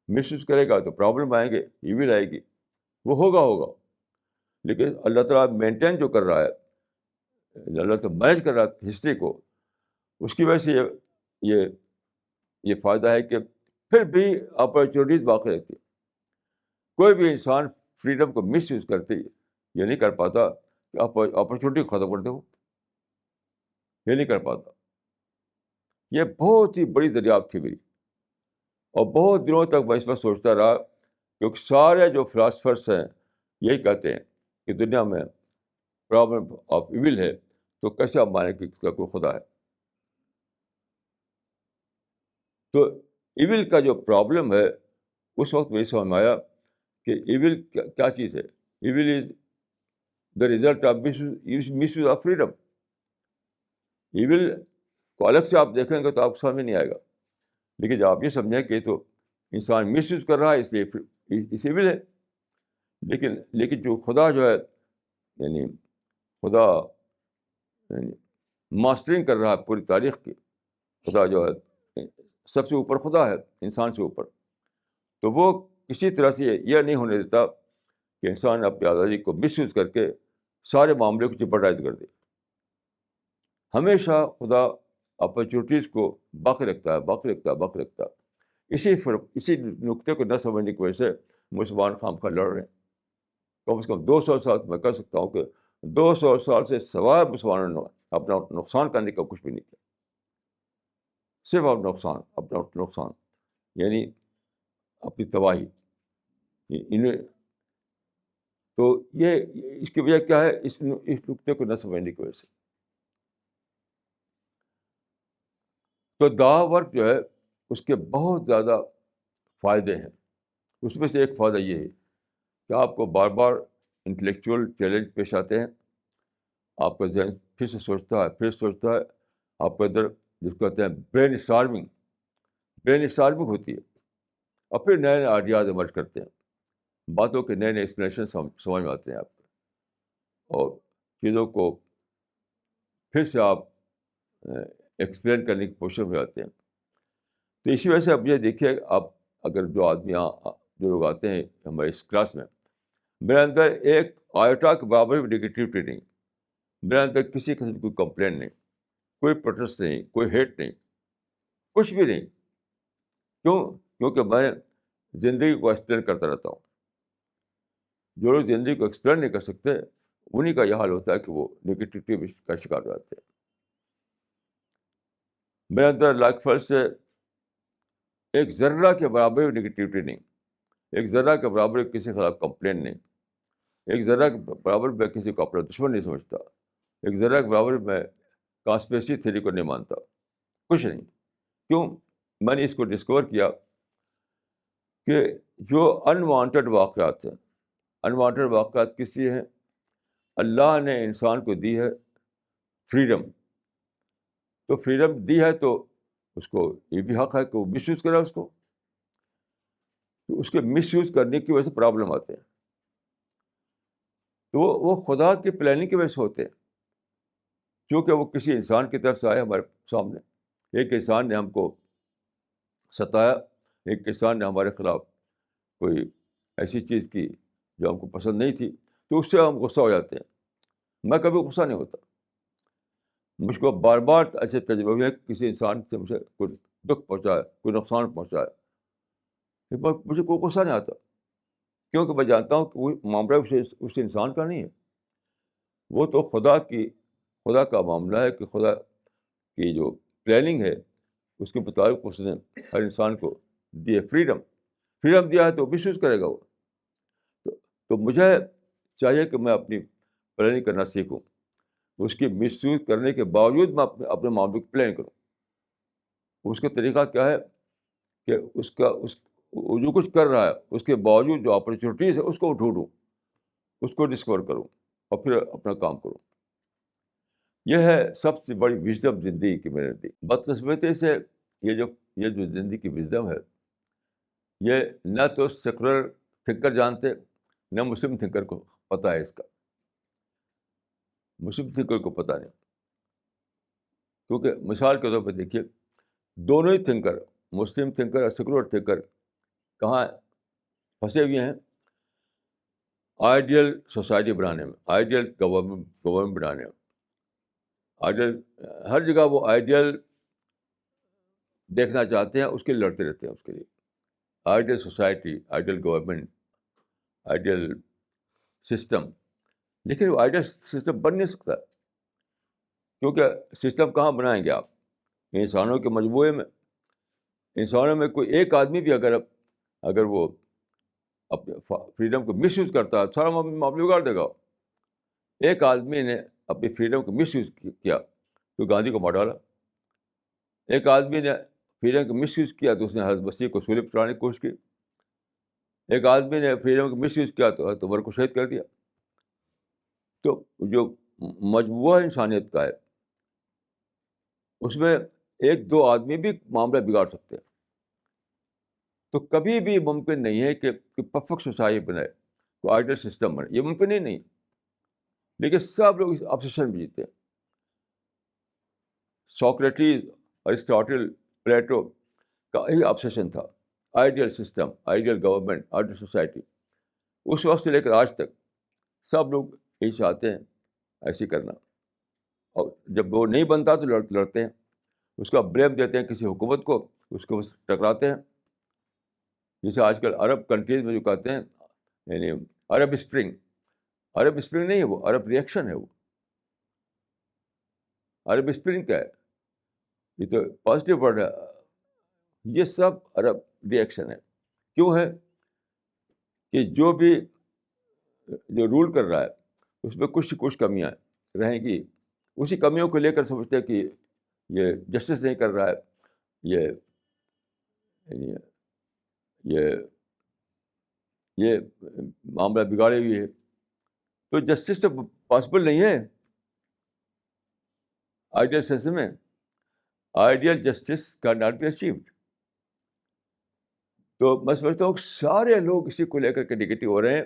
مس یوز کرے گا تو پرابلم آئیں گے، ایول آئے گی، وہ ہوگا. لیکن اللہ تعالیٰ مینٹین جو کر رہا ہے، اللہ تعالیٰ مینیج کر رہا ہے ہسٹری کو، اس کی وجہ سے یہ فائدہ ہے کہ پھر بھی اپرچونیٹیز باقی رہتی ہے. کوئی بھی انسان فریڈم کو مس یوز کرتے یہ نہیں کر پاتا کہ اپرچونیٹی ختم کر دے، یہ نہیں کر پاتا. یہ بہت ہی بڑی دریافت تھی میری، اور بہت دنوں تک میں اس پر سوچتا رہا، کیونکہ سارے جو فلاسفرس ہیں یہی کہتے ہیں کہ دنیا میں پرابلم آف ایول ہے، تو کیسے آپ مانیں کہ اس کا کوئی خدا ہے؟ تو ایول کا جو پرابلم ہے اس وقت میری سمجھ میں آیا کہ ایول کیا چیز ہے. Evil is the result of misuse of freedom. Evil کو الگ سے آپ دیکھیں گے تو آپ کو سمجھ نہیں آئے گا، لیکن جب آپ یہ سمجھیں کہ تو انسان مس یوز کر رہا ہے اس لیے اس ایول ہے. لیکن جو خدا جو ہے، یعنی خدا یعنی ماسٹرنگ کر رہا ہے پوری تاریخ کی، خدا جو ہے سب سے اوپر خدا ہے انسان سے اوپر. تو وہ کسی طرح سے یہ نہیں ہونے دیتا کہ انسان اپنی آزادی کو مس یوز کر کے سارے معاملے کو جبرائز کر دے. ہمیشہ خدا اپرچونیٹیز کو باقی رکھتا ہے. اسی نقطے کو نہ سمجھنے کی وجہ سے مسلمان خواہ لڑ رہے ہیں. کم سے کم 200 سال میں کہہ سکتا ہوں کہ 200 سال سے سوائے مسلمانوں نے اپنا نقصان کرنے کا کچھ بھی نہیں کیا، صرف اپنا نقصان یعنی اپنی تباہی. تو یہ اس کی وجہ کیا ہے؟ اس نقطے کو نہ سمجھنے کی وجہ سے. تو دعوی ورک جو ہے اس کے بہت زیادہ فائدے ہیں. اس میں سے ایک فائدہ یہ ہے کہ آپ کو بار بار انٹلیکچوئل چیلنج پیش آتے ہیں. آپ کا ذہن پھر سے سوچتا ہے. آپ کے اندر جس کو کہتے ہیں برین اسٹارمنگ ہوتی ہے، اور پھر نئے آئیڈیاز ایمرج کرتے ہیں، باتوں کے نئے ایکسپلینیشن سمجھ میں آتے ہیں آپ کو، اور چیزوں کو پھر سے آپ ایکسپلین کرنے کی کوشش میں آتے ہیں. تو اسی وجہ سے اب یہ دیکھیے، آپ اگر جو لوگ آتے ہیں ہمارے اس کلاس میں، میرے اندر ایک آیوٹا کے برابر بھی نگیٹیوٹی نہیں، میرے اندر کسی قسم کی کوئی کمپلین نہیں، کوئی پروٹیسٹ نہیں، کوئی ہیٹ نہیں، کچھ بھی نہیں. کیونکہ میں زندگی کو ایکسپلین کرتا رہتا ہوں. جو لوگ زندگی کو ایکسپلین نہیں کر سکتے انہیں کا یہ حال ہوتا ہے کہ وہ نگیٹیوٹی کا شکار ہو جاتے ہیں. میرے اندر لائک فرض سے ایک ذرہ کے برابر نگیٹیوٹی نہیں, ایک ذرہ کے برابر کسی کے خلاف کمپلین نہیں, ایک ذرہ کے برابر میں کسی کو اپنا دشمن نہیں سمجھتا, ایک ذرہ کے برابر میں کانسپریسی تھیوری کو نہیں مانتا, کچھ نہیں. کیوں؟ میں نے اس کو ڈسکور کیا کہ جو انوانٹیڈ واقعات ہیں, انوانٹیڈ واقعات کس لیے ہیں؟ اللہ نے انسان کو دی ہے فریڈم, تو فریڈم دی ہے تو اس کو یہ بھی حق ہے کہ وہ مس یوز کرے اس کو. تو اس کے مس یوز کرنے کی وجہ سے پرابلم آتے ہیں, تو وہ خدا کی پلاننگ کی وجہ سے ہوتے ہیں, کیونکہ وہ کسی انسان کی طرف سے آئے ہمارے سامنے. ایک انسان نے ہم کو ستایا, ایک انسان نے ہمارے خلاف کوئی ایسی چیز کی جو ہم کو پسند نہیں تھی, تو اس سے ہم غصہ ہو جاتے ہیں. میں کبھی غصہ نہیں ہوتا, مجھ کو بار بار ایسے تجربے ہوئے کسی انسان سے مجھے کوئی دکھ پہنچایا, کوئی نقصان پہنچایا, مجھے کوئی غصہ نہیں آتا, کیونکہ میں جانتا ہوں کہ وہ معاملہ اس انسان کا نہیں ہے, وہ تو خدا کا معاملہ ہے کہ خدا کی جو پلاننگ ہے اس کے مطابق اس نے ہر انسان کو دی ہے فریڈم دیا ہے تو مس یوز کرے گا وہ. تو مجھے چاہیے کہ میں اپنی پلاننگ کرنا سیکھوں, اس کی مس یوز کرنے کے باوجود میں اپنے معاملے کی پلان کروں. اس کا طریقہ کیا ہے کہ وہ جو کچھ کر رہا ہے اس کے باوجود جو اپرچونیٹیز ہے اس کو ڈھونڈوں, اس کو ڈسکور کروں اور پھر اپنا کام کروں. یہ ہے سب سے بڑی وژڈم زندگی کی میرے نزدیک. بدقسمتی سے یہ جو زندگی کی وژڈم ہے, یہ نہ تو سیکولر تھنکر جانتے, نہ مسلم تھنکر کو پتہ ہے. اس کا مسلم تھنکر کو پتہ نہیں, کیونکہ مثال کے طور پہ دیکھیے دونوں ہی تھنکر, مسلم تھنکر اور سیکولر تھنکر کہاں پھنسے ہوئے ہیں؟ آئیڈیل سوسائٹی بنانے میں, آئیڈیل گورنمنٹ بنانے میں. آئیڈیل ہر جگہ وہ آئیڈیل دیکھنا چاہتے ہیں, اس کے لیے لڑتے رہتے ہیں. اس کے لیے ideal society, ideal government, ideal system. لیکن وہ آئیڈیل سسٹم بن نہیں سکتا, کیونکہ سسٹم کہاں بنائیں گے آپ؟ انسانوں کے مجموعے میں. انسانوں میں کوئی ایک آدمی بھی اگر وہ اپنے فریڈم کو مس یوز کرتا ہے, سارا معاملہ بگاڑ دے گا. ایک آدمی نے اپنی فریڈم کو مس یوز کیا تو گاندھی کو مار ڈالا. ایک آدمی نے فریڈم کو مس یوز کیا تو اس نے حضرت مسیح کو سولی پہ چڑھانے کی کوشش کی. ایک آدمی نے فریڈم کو مس یوز کیا تو حضرت عمر کو شہید کر دیا. تو جو مجموعہ انسانیت کا ہے اس میں ایک دو آدمی بھی معاملہ بگاڑ سکتے ہیں. تو کبھی بھی ممکن نہیں ہے کہ پرفیکٹ سوسائٹی بنائے, کوئی آئیڈیل سسٹم بنے, یہ ممکن ہی نہیں. لیکن سب لوگ اس آبسیشن میں جیتے ہیں. سوکریٹیز, ارسطاٹل, پلیٹو کا یہی آبسیشن تھا, ideal system, ideal government, ideal society. اس وقت سے لے کر آج تک سب لوگ یہی چاہتے ہیں ایسے کرنا, اور جب وہ نہیں بنتا تو لڑتے ہیں, اس کا بلیم دیتے ہیں کسی حکومت کو, اس کو ٹکراتے ہیں. جیسے آج کل عرب کنٹریز میں جو کہتے ہیں, یعنی عرب اسپرنگ نہیں ہے, وہ عرب ریئیکشن ہے. وہ عرب اسپرنگ کیا ہے؟ یہ تو پازیٹیو ورڈ ہے. یہ سب عرب ریئیکشن ہے. کیوں ہے؟ کہ جو رول کر رہا ہے اس میں کچھ کمیاں رہیں گی, اسی کمیوں کو لے کر سمجھتے ہیں کہ یہ جسٹس نہیں کر رہا ہے, یہ معاملہ بگاڑے ہوئے ہے. تو جسٹس تو پاسبل نہیں ہے آئیڈیل سسٹم میں. Ideal justice can not be achieved. تو میں سمجھتا ہوں کہ سارے لوگ اسی کو لے کر کے نگیٹو ہو رہے ہیں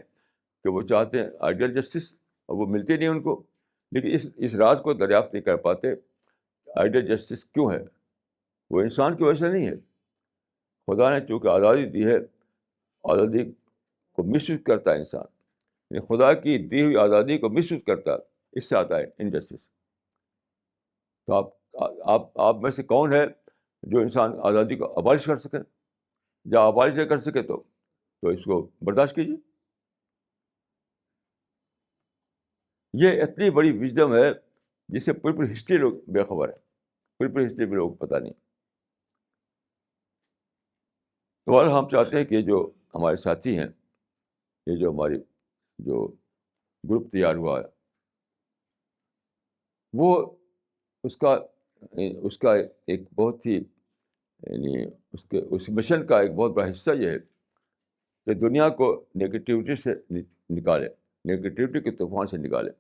کہ وہ چاہتے ہیں آئیڈیل جسٹس, اور وہ ملتی نہیں ان کو. لیکن اس راز کو دریافت نہیں کر پاتے آئیڈیل جسٹس کیوں ہے. وہ انسان کی وجہ سے نہیں ہے. خدا نے چونکہ آزادی دی ہے, آزادی کو مس یوز کرتا ہے انسان, یعنی خدا کی دی ہوئی آزادی کو مس یوز کرتا ہے, اس سے آتا ہے انجسٹس. تو آپ میں سے کون ہے جو انسان آزادی کو ابالش کر سکے؟ جب ابالش نہیں کر سکے تو اس کو برداشت کیجیے. یہ اتنی بڑی وژڈم ہے جسے پوری پوری ہسٹری لوگ بے خبر ہے، پوری پوری ہسٹری میں لوگ پتہ نہیں. تو اور ہم چاہتے ہیں کہ جو ہمارے ساتھی ہیں، یہ جو ہماری جو گروپ تیار ہوا ہے، وہ اس کا اس کا ایک بہت ہی یعنی اس مشن کا ایک بہت بڑا حصہ یہ ہے کہ دنیا کو نگیٹیوٹی سے نکالے، نگیٹیوٹی کے طوفان سے نکالے.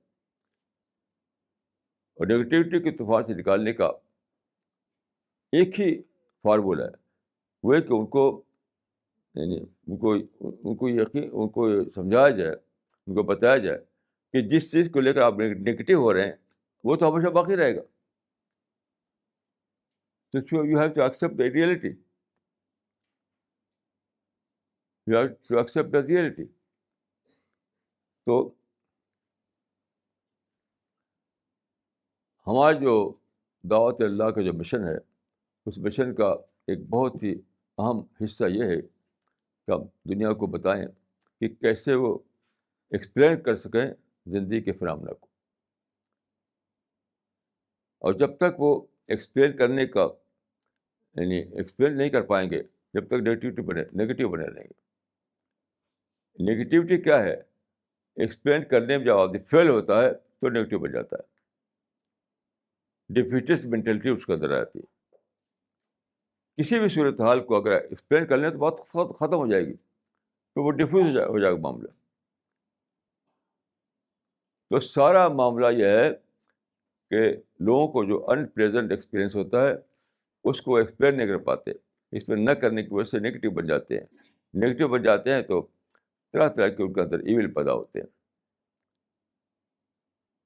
اور نگیٹیوٹی کے طوفان سے نکالنے کا ایک ہی فارمولا ہے، وہ ہے کہ ان کو یعنی ان کو یقین، ان کو سمجھایا جائے، ان کو بتایا جائے کہ جس چیز کو لے کر آپ نگیٹو ہو رہے ہیں وہ تو ہمیشہ باقی رہے گا. تو you have to accept the reality, you have to accept the reality. تو ہمارا جو دعوت اللہ کا جو مشن ہے، اس مشن کا ایک بہت ہی اہم حصہ یہ ہے کہ ہم دنیا کو بتائیں کہ کیسے وہ ایکسپلین کر سکیں زندگی کے فنامنا کو. اور جب تک وہ ایکسپلین کرنے کا یعنی ایکسپلین نہیں کر پائیں گے، جب تک نگیٹیو بنے رہیں گے. نگیٹیوٹی کیا ہے؟ ایکسپلین کرنے میں جب آدمی فیل ہوتا ہے تو نگیٹو بن جاتا ہے، ڈیفیٹسٹ مینٹلٹی اس کے اندر آتی ہے. کسی بھی صورتحال کو اگر ایکسپلین کر لیں تو بات ختم ہو جائے گی، تو وہ ڈیفیوز ہو جائے گا معاملہ. تو سارا معاملہ یہ ہے کہ لوگوں کو جو ان پلیزنٹ ایکسپیرئنس ہوتا ہے اس کو ایکسپلین نہیں کر پاتے، ایکسپلین نہ کرنے کی وجہ سے نگیٹو بن جاتے ہیں. نگیٹو بن جاتے ہیں تو طرح طرح کے ان کے اندر ایول پیدا ہوتے ہیں.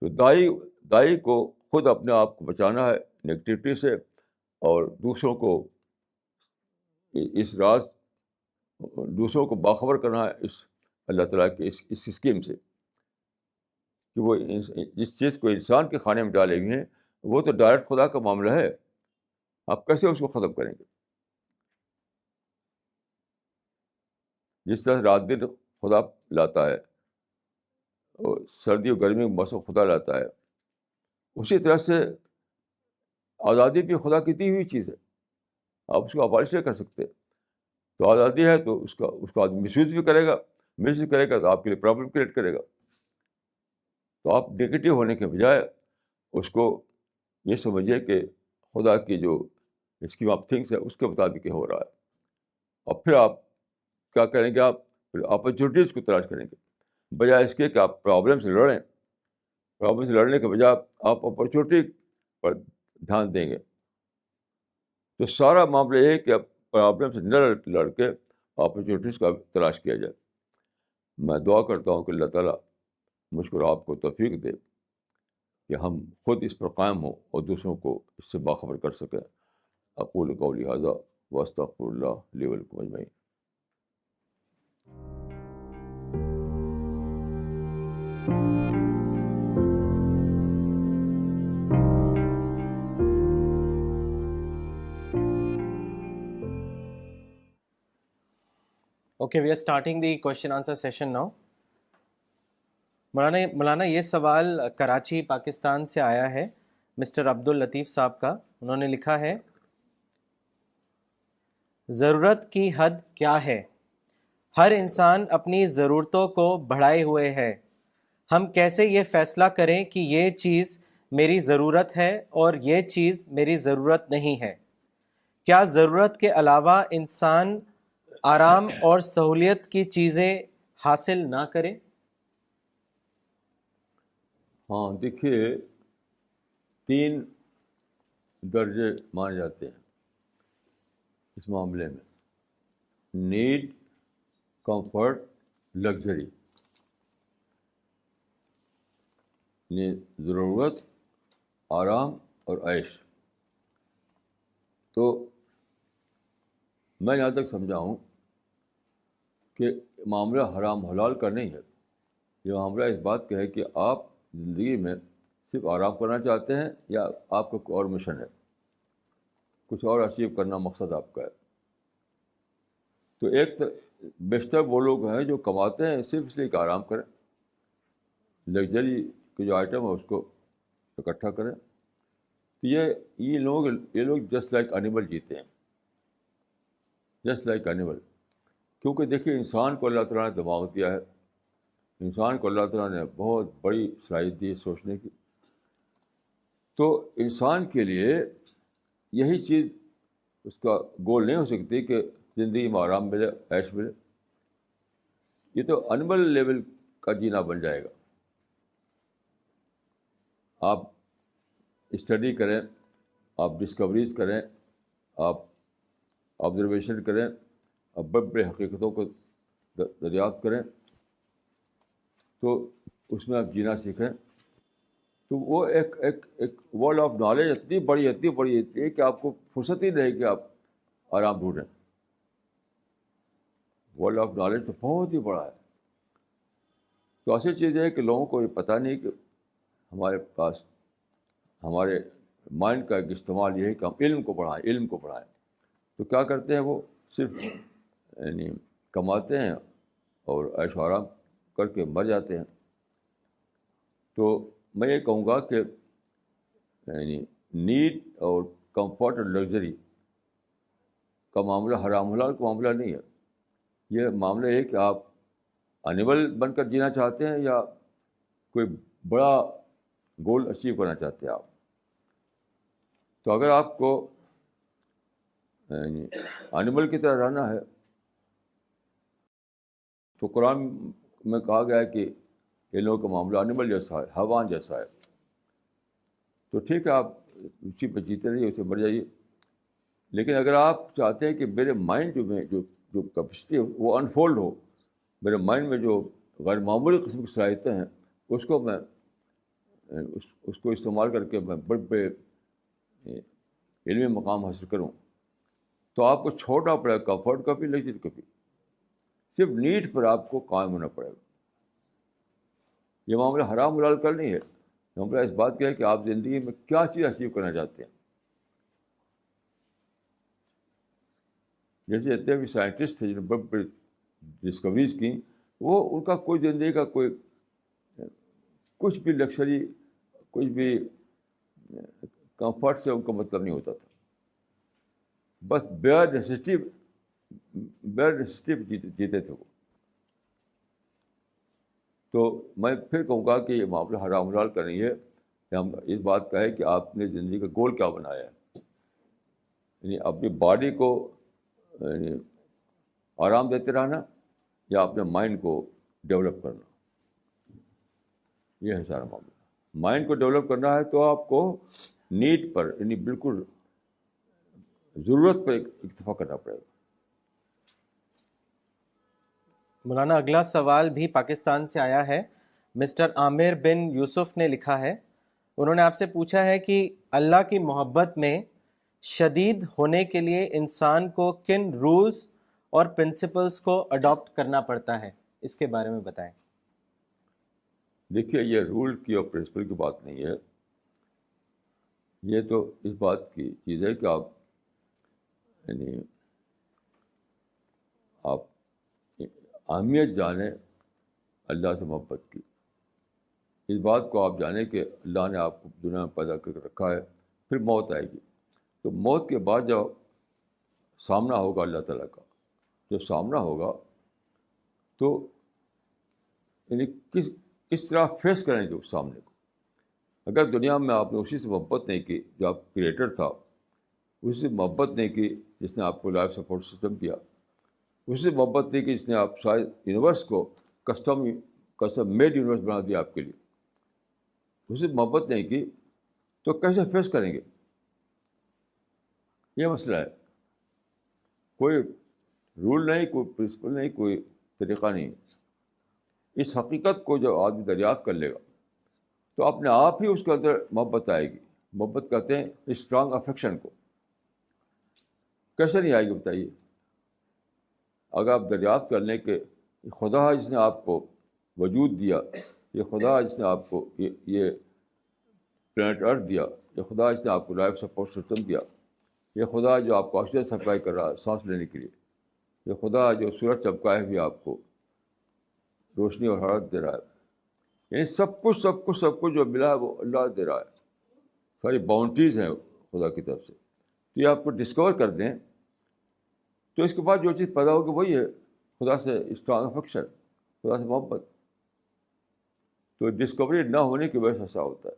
تو دائی کو خود اپنے آپ کو بچانا ہے نگیٹیوٹی سے، اور دوسروں کو اس راز دوسروں کو باخبر کرنا ہے اس اللہ تعالیٰ کی اس اسکیم سے کہ وہ جس چیز کو انسان کے کھانے میں ڈالے ہوئے ہیں وہ تو ڈائریکٹ خدا کا معاملہ ہے، آپ کیسے اس کو ختم کریں گے؟ جس طرح رات دن خدا لاتا ہے اور سردی اور گرمی میں موسم خدا لاتا ہے، اسی طرح سے آزادی بھی خدا کی دی ہوئی چیز ہے، آپ اس کو ابالش نہیں کر سکتے. تو آزادی ہے تو اس کا آدمی مس یوز بھی کرے گا، مس یوز کرے گا تو آپ کے لیے پرابلم کریٹ کرے گا. تو آپ نگیٹو ہونے کے بجائے اس کو یہ سمجھیے کہ خدا کی جو اسکیم آف تھنگس ہے اس کے مطابق یہ ہو رہا ہے. اور پھر آپ کیا کریں گے؟ آپ پھر اپرچونیٹیز کو تلاش کریں گے، بجائے اس کے کہ آپ پرابلم سے لڑیں. پرابلم سے لڑنے کے بجائے آپ اپرچونیٹی پر دھیان دیں گے. تو سارا معاملہ یہ ہے کہ آپ پرابلم سے نہ لڑ کے اپرچونیٹیز کا تلاش کیا جائے. میں دعا کرتا ہوں کہ اللہ تعالیٰ مجھ کو اور آپ کو توفیق دے کہ ہم خود اس پر قائم ہوں اور دوسروں کو اس سے باخبر کر سکیں. اقول قولی ھذا واستغفر اللہ لی ولکم اجمعین. Okay, we are starting the question answer session now. مولانا یہ سوال کراچی پاکستان سے آیا ہے مسٹر عبد اللطیف صاحب کا. انہوں نے لکھا ہے، ضرورت کی حد کیا ہے؟ ہر انسان اپنی ضرورتوں کو بڑھائے ہوئے ہے. ہم کیسے یہ فیصلہ کریں کہ یہ چیز میری ضرورت ہے اور یہ چیز میری ضرورت نہیں ہے؟ کیا ضرورت کے علاوہ انسان آرام اور سہولیت کی چیزیں حاصل نہ کرے؟ ہاں دیکھیے، 3 درجے مانے جاتے ہیں اس معاملے میں: نیڈ، کمفرٹ، لگژری. ضرورت، آرام اور عیش. تو میں یہاں تک سمجھا ہوں کہ معاملہ حرام حلال کا نہیں ہے. یہ معاملہ اس بات کا ہے کہ آپ زندگی میں صرف آرام کرنا چاہتے ہیں یا آپ کا کوئی اور مشن ہے، کچھ اور اچیو کرنا مقصد آپ کا ہے. تو ایک بیشتر وہ لوگ ہیں جو کماتے ہیں صرف اس لیے کہ آرام کریں، لگژری کے جو آئٹم ہے اس کو اکٹھا کریں. تو یہ لوگ جسٹ لائک اینیمل جیتے ہیں, جسٹ لائک اینیمل. کیونکہ دیکھیے انسان کو اللہ تعالیٰ نے دماغ دیا ہے, انسان کو اللہ تعالیٰ نے بہت بڑی صلاحیت دی ہے سوچنے کی. تو انسان کے لیے یہی چیز اس کا گول نہیں ہو سکتی کہ زندگی میں آرام ملے, عیش ملے. یہ تو اینیمل لیول کا جینا بن جائے گا. آپ اسٹڈی کریں, آپ ڈسکوریز کریں, آپ آبزرویشن کریں, آپ بڑے بڑے حقیقتوں کو دریافت کریں, تو اس میں آپ جینا سیکھیں. تو وہ ایک ورلڈ آف نالج اتنی بڑی ہے کہ آپ کو فرصت ہی نہیں کہ آپ آرام ڈھونڈیں. ورلڈ آف نالج تو بہت ہی بڑا ہے. تو ایسی چیز ہے کہ لوگوں کو یہ پتہ نہیں کہ ہمارے پاس ہمارے مائنڈ کا ایک استعمال یہ ہے کہ ہم علم کو پڑھائیں. تو کیا کرتے ہیں وہ صرف یعنی کماتے ہیں اور عیش و آرام کر کے مر جاتے ہیں. تو میں یہ کہوں گا کہ یعنی نیڈ اور کمفرٹ اور لگژری کا معاملہ حرام حلال کا معاملہ نہیں ہے. یہ معاملہ یہ ہے کہ آپ اینیمل بن کر جینا چاہتے ہیں یا کوئی بڑا گول اچیو کرنا چاہتے ہیں آپ. تو اگر آپ کو یعنی اینیمل کی طرح رہنا ہے تو قرآن میں کہا گیا ہے کہ یہ لوگوں کا معاملہ اینیمل جیسا ہے, حیوان جیسا ہے. تو ٹھیک ہے, آپ اسی پہ جیتے رہیے, اسے مر جائیے. لیکن اگر آپ چاہتے ہیں کہ میرے مائنڈ میں جو کیپیسٹی ہے وہ انفولڈ ہو, میرے مائنڈ میں جو غیر معمولی قسم کی صلاحیتیں ہیں اس کو میں اس کو استعمال کر کے میں بڑے بڑے علمی مقام حاصل کروں, تو آپ کو چھوڑنا پڑے گا کمفرٹ کا بھی, لیکن کبھی صرف نیڈ پر آپ کو قائم ہونا پڑے گا. یہ معاملہ حرام حلال کا نہیں ہے, معاملہ اس بات کا ہے کہ آپ زندگی میں کیا چیز اچیو کرنا چاہتے ہیں. جیسے جتنے بھی سائنٹسٹ تھے جنہوں نے بڑی بڑی ڈسکوریز کی, وہ ان کا کوئی زندگی کا کوئی کچھ بھی لگژری, کچھ بھی کمفرٹ سے ان کا مطلب نہیں ہوتا تھا. بس بیئر نیسیسٹی جیتے تھے وہ. تو میں پھر کہوں گا کہ یہ معاملہ حرام حلال کا نہیں ہے, ہم اس بات کا ہے کہ آپ نے زندگی کا گول کیا بنایا ہے. یعنی اپنی باڈی کو یعنی آرام دیتے رہنا یا اپنے مائنڈ کو ڈیولپ کرنا, یہ ہے سارا معاملہ. مائنڈ کو ڈیولپ کرنا ہے تو آپ کو نیڈ پر یعنی بالکل ضرورت پر اکتفا کرنا پڑے گا. مولانا اگلا سوال بھی پاکستان سے آیا ہے. مسٹر عامر بن یوسف نے لکھا ہے, انہوں نے آپ سے پوچھا ہے کہ اللہ کی محبت میں شدید ہونے کے لیے انسان کو کن رولز اور پرنسپلز کو اڈاپٹ کرنا پڑتا ہے, اس کے بارے میں بتائیں. دیکھیے یہ رول کی اور پرنسپل کی بات نہیں ہے, یہ تو اس بات کی چیز ہے کہ آپ یعنی آپ اہمیت جانیں اللہ سے محبت کی. اس بات کو آپ جانیں کہ اللہ نے آپ کو دنیا میں پیدا کر کے رکھا ہے, پھر موت آئے گی. تو موت کے بعد جب سامنا ہوگا اللہ تعالیٰ کا, جب سامنا ہوگا تو یعنی کس طرح فیس کریں گے اس سامنے کو. اگر دنیا میں آپ نے اسی سے محبت نہیں کی جو آپ کریٹر تھا, اسی سے محبت نہیں کی جس نے آپ کو لائف سپورٹ سسٹم دیا, اسی سے محبت نہیں کی جس نے آپ سارے یونیورس کو کسٹم میڈ یونیورس بنا دیا آپ کے لیے, اسی سے محبت نہیں کی تو کیسے فیس کریں گے؟ یہ مسئلہ ہے. کوئی رول نہیں, کوئی پرنسپل نہیں, کوئی طریقہ نہیں. اس حقیقت کو جو آدمی دریافت کر لے گا تو اپنے آپ ہی اس کے اندر محبت آئے گی. محبت کہتے ہیں اسٹرانگ افیکشن کو. کیسے نہیں آئے گی بتائیے؟ اگر آپ دریافت کر لیں کہ خدا جس نے آپ کو وجود دیا, یہ خدا جس نے آپ کو یہ پلانٹ ارتھ دیا, یہ خدا جس نے آپ کو لائف سپورٹ سسٹم دیا, یہ خدا جو آپ کو آکسیجن سپلائی کر رہا ہے سانس لینے کے لیے, یہ خدا جو سورج چمکائے ہوئے آپ کو روشنی اور حرارت دے رہا ہے, یعنی سب کچھ جو ملا ہے وہ اللہ دے رہا ہے، ساری باؤنڈریز ہیں خدا کی طرف سے. تو یہ آپ کو ڈسکور کر دیں تو اس کے بعد جو چیز پیدا ہوگی وہی ہے خدا سے اسٹرانگ افیکشن، خدا سے محبت. تو ڈسکوری نہ ہونے کی وجہ سے ایسا ہوتا ہے.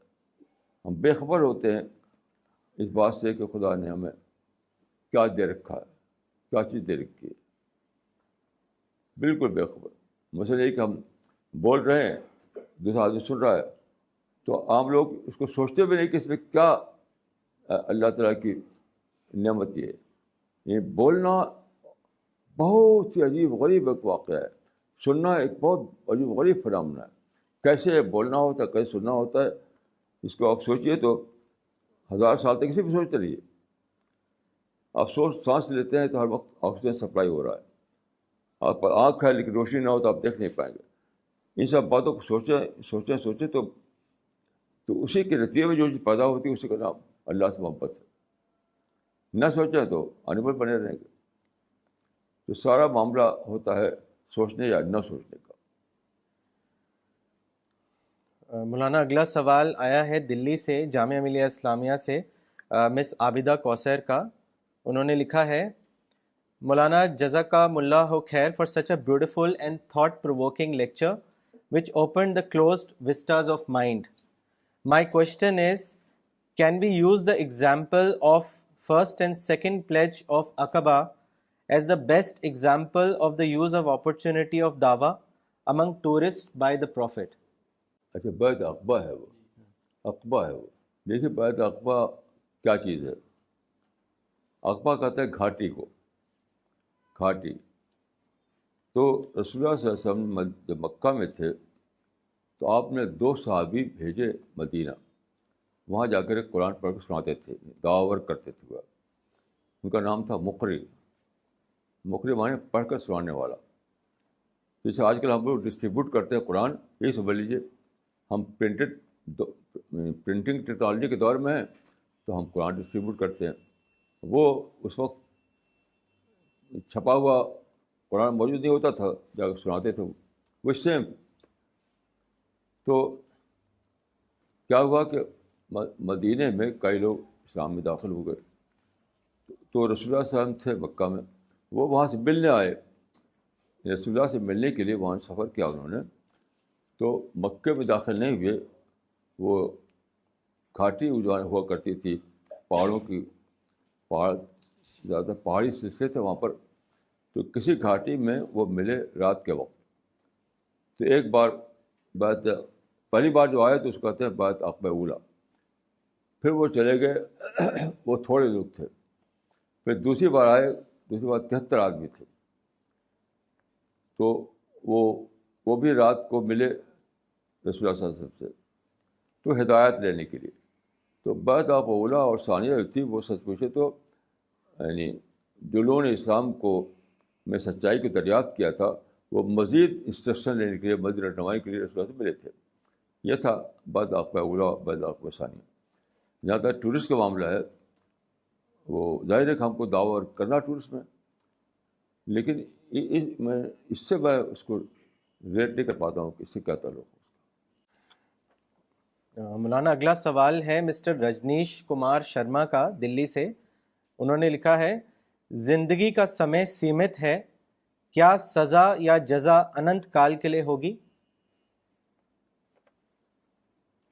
ہم بے خبر ہوتے ہیں اس بات سے کہ خدا نے ہمیں کیا دے رکھا ہے، کیا چیز دے رکھی ہے، بالکل بے خبر. مثلا یہ کہ ہم بول رہے ہیں، دوسرا آدمی سن رہا ہے، تو عام لوگ اس کو سوچتے بھی نہیں کہ اس میں کیا اللہ تعالیٰ کی نعمت یہ ہے. یہ بولنا بہت ہی عجیب غریب ایک واقعہ ہے، سننا ایک بہت عجیب غریب فنامنا ہے. کیسے بولنا ہوتا ہے، کیسے سننا ہوتا ہے، اس کو آپ سوچیے تو 1000 سال تک کسی بھی سوچتے رہیے. آپ سانس لیتے ہیں تو ہر وقت آکسیجن سپلائی ہو رہا ہے. آپ پر آنکھ ہے لیکن روشنی نہ ہو تو آپ دیکھ نہیں پائیں گے. ان سب باتوں کو سوچیں تو اسی کے نتیجے میں جو چیز پیدا ہوتی ہے اسی کا نام اللہ سے محبت ہے. نہ سوچیں تو انبل بنے رہیں گے. تو سارا معاملہ ہوتا ہے سوچنے یا نہ سوچنے کا. مولانا اگلا سوال آیا ہے دلی سے، جامعہ ملیہ اسلامیہ سے، مس عابدہ کوثر کا. انہوں نے لکھا ہے، مولانا جزاکم اللہ خیر for such a beautiful and thought provoking lecture which opened the closed vistas of mind. My question is, can we use the example of first and second pledge of Aqaba as the best example of the use of opportunity of dawah among tourists by the Prophet? اچھا، بیت عقبہ ہے، وہ عقبہ ہے. وہ دیکھیے بیت عقبہ کیا چیز ہے. عقبہ کہتے ہیں گھاٹی کو، گھاٹی. تو رسول اللہ صلی اللہ علیہ وسلم جب مکہ میں تھے تو آپ نے 2 صحابی بھیجے مدینہ، وہاں جا کر قرآن پڑھ کے سناتے تھے، دعوت کرتے تھے. وہ ان کا نام تھا مقری. مقری معنی پڑھ کر سنانے والا. جیسے آج کل ہم لوگ ڈسٹریبیوٹ کرتے ہیں قرآن، یہی سمجھ لیجیے ہم پرنٹنگ ٹیکنالوجی کے دور میں ہیں تو ہم قرآن ڈسٹریبیوٹ کرتے ہیں. وہ اس وقت چھپا ہوا قرآن موجود نہیں ہوتا تھا، جا کے سناتے تھے وہ سیم. تو کیا ہوا کہ مدینے میں کئی لوگ اسلام میں داخل ہو گئے. تو رسول اللہ صلی اللہ علیہ وسلم تھے مکہ میں، وہ وہاں سے ملنے آئے، رسول اللہ سے ملنے کے لیے وہاں سفر کیا انہوں نے. تو مکے میں داخل نہیں ہوئے. وہ گھاٹی ہوا کرتی تھی پہاڑوں کی، پہاڑ زیادہ پہاڑی سلسلے تھے وہاں پر. تو کسی گھاٹی میں وہ ملے رات کے وقت. تو ایک بار پہلی بار جو آئے تو اس کو کہتے ہیں بیت عقبہ اولا. پھر وہ چلے گئے، وہ تھوڑے لوگ تھے. پھر دوسری بار آئے، دوسری بار 73 آدمی تھے. تو وہ بھی رات کو ملے رسول اللہ صلی اللہ علیہ وسلم سے، تو ہدایت لینے کے لیے. تو بیت عقبہ اولا اور ثانیہ جو تھی وہ سچ پوچھے تو یعنی جو لوگوں نے اسلام کو میں سچائی کو دریافت کیا تھا وہ مزید انسٹرکشن لینے کے لیے، مزید رہنمائی کے لیے رسول اللہ سے ملے تھے. یہ تھا بیت عقبہ اولا، بیت عقبہ ثانیہ. جہاں تک ٹورسٹ کا معاملہ ہے، وہ ظاہر ہے کہ ہم کو دعوت کرنا ٹورسٹ میں، لیکن اس سے میں اس کو ریٹ نہیں کر پاتا ہوں کہ اس سے کیا تعلق ہو. مولانا اگلا سوال ہے مسٹر رجنیش کمار شرما کا دلی سے. انہوں نے لکھا ہے، زندگی کا سمے سیمت ہے، کیا سزا یا جزا اننت کال کے لیے ہوگی؟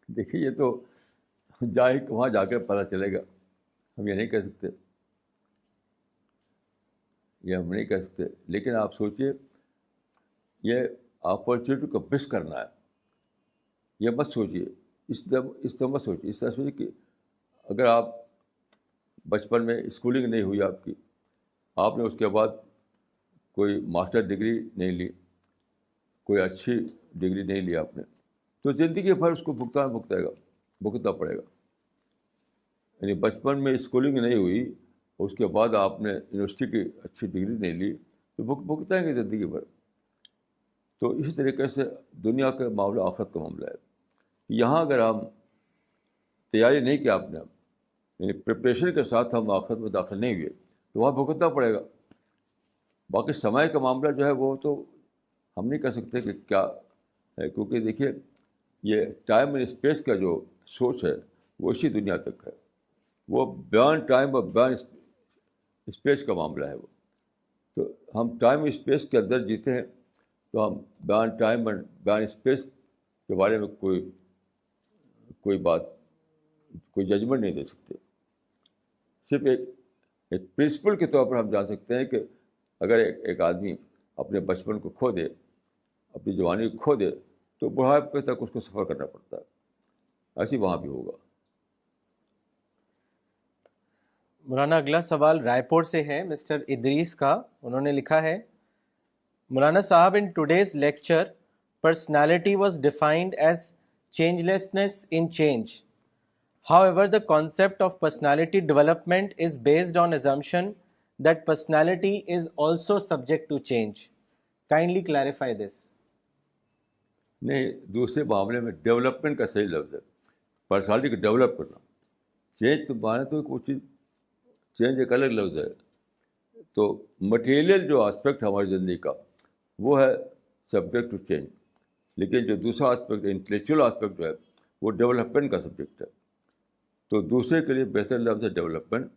دیکھیے یہ تو وہاں جا کے پتہ چلے گا. ہم یہ نہیں کہہ سکتے، لیکن آپ سوچئے یہ اپرچونیٹی کو مس کرنا ہے. یہ مت سوچیے، اس طرح مت سوچیے. اس طرح سوچیے کہ اگر آپ بچپن میں اسکولنگ نہیں ہوئی آپ نے اس کے بعد کوئی ماسٹر ڈگری نہیں لی، کوئی اچھی ڈگری نہیں لی آپ نے، تو زندگی بھر اس کو بھگتنا پڑے گا. یعنی بچپن میں اسکولنگ نہیں ہوئی، اس کے بعد آپ نے یونیورسٹی کی اچھی ڈگری نہیں لی تو بھگتائیں گے زندگی بھر. تو اسی طریقے سے دنیا کا معاملہ آخرت کا معاملہ ہے. یہاں اگر ہم تیاری نہیں کی آپ نے، یعنی پریپریشن کے ساتھ ہم آخرت میں داخل نہیں ہوئے تو وہاں بھگتنا پڑے گا. باقی سمے کا معاملہ جو ہے وہ تو ہم نہیں کہہ سکتے کہ کیا ہے، کیونکہ دیکھیے یہ ٹائم اینڈ اسپیس کا جو سوچ ہے وہ اسی دنیا تک ہے. وہ بیان ٹائم اور بیان اسپیس کا معاملہ ہے. وہ تو ہم ٹائم اسپیس کے اندر جیتے ہیں تو ہم بیان ٹائم اور بیان اسپیس کے بارے میں کوئی بات کوئی ججمنٹ نہیں دے سکتے. صرف ایک پرنسپل کے طور پر ہم جان سکتے ہیں کہ اگر ایک آدمی اپنے بچپن کو کھو دے, اپنی جوانی کو کھو دے, تو بڑھاپے تک اس کو سفر کرنا پڑتا ہے. ایسے وہاں بھی ہوگا. مولانا اگلا سوال رائے پور سے ہے, مسٹر ادریس کا. انہوں نے لکھا ہے, مولانا صاحب, in today's lecture personality was defined as changelessness in change. However, the concept of personality development is based on assumption that personality is also subject to change. Kindly clarify this. نہیں, دوسرے معاملے میں ڈیولپمنٹ کا صحیح لفظ ہے. Personality کو develop کرنا. چینج تو مانے تو کچھ چیز, چینج ایک الگ لفظ ہے. تو مٹیریل جو آسپیکٹ ہے ہماری زندگی کا وہ ہے سبجیکٹ ٹو چینج, لیکن جو دوسرا آسپیکٹ انٹلیکچوئل آسپیکٹ جو ہے وہ ڈیولپمنٹ کا سبجیکٹ ہے. تو دوسرے کے لیے بہتر لفظ ہے ڈیولپمنٹ,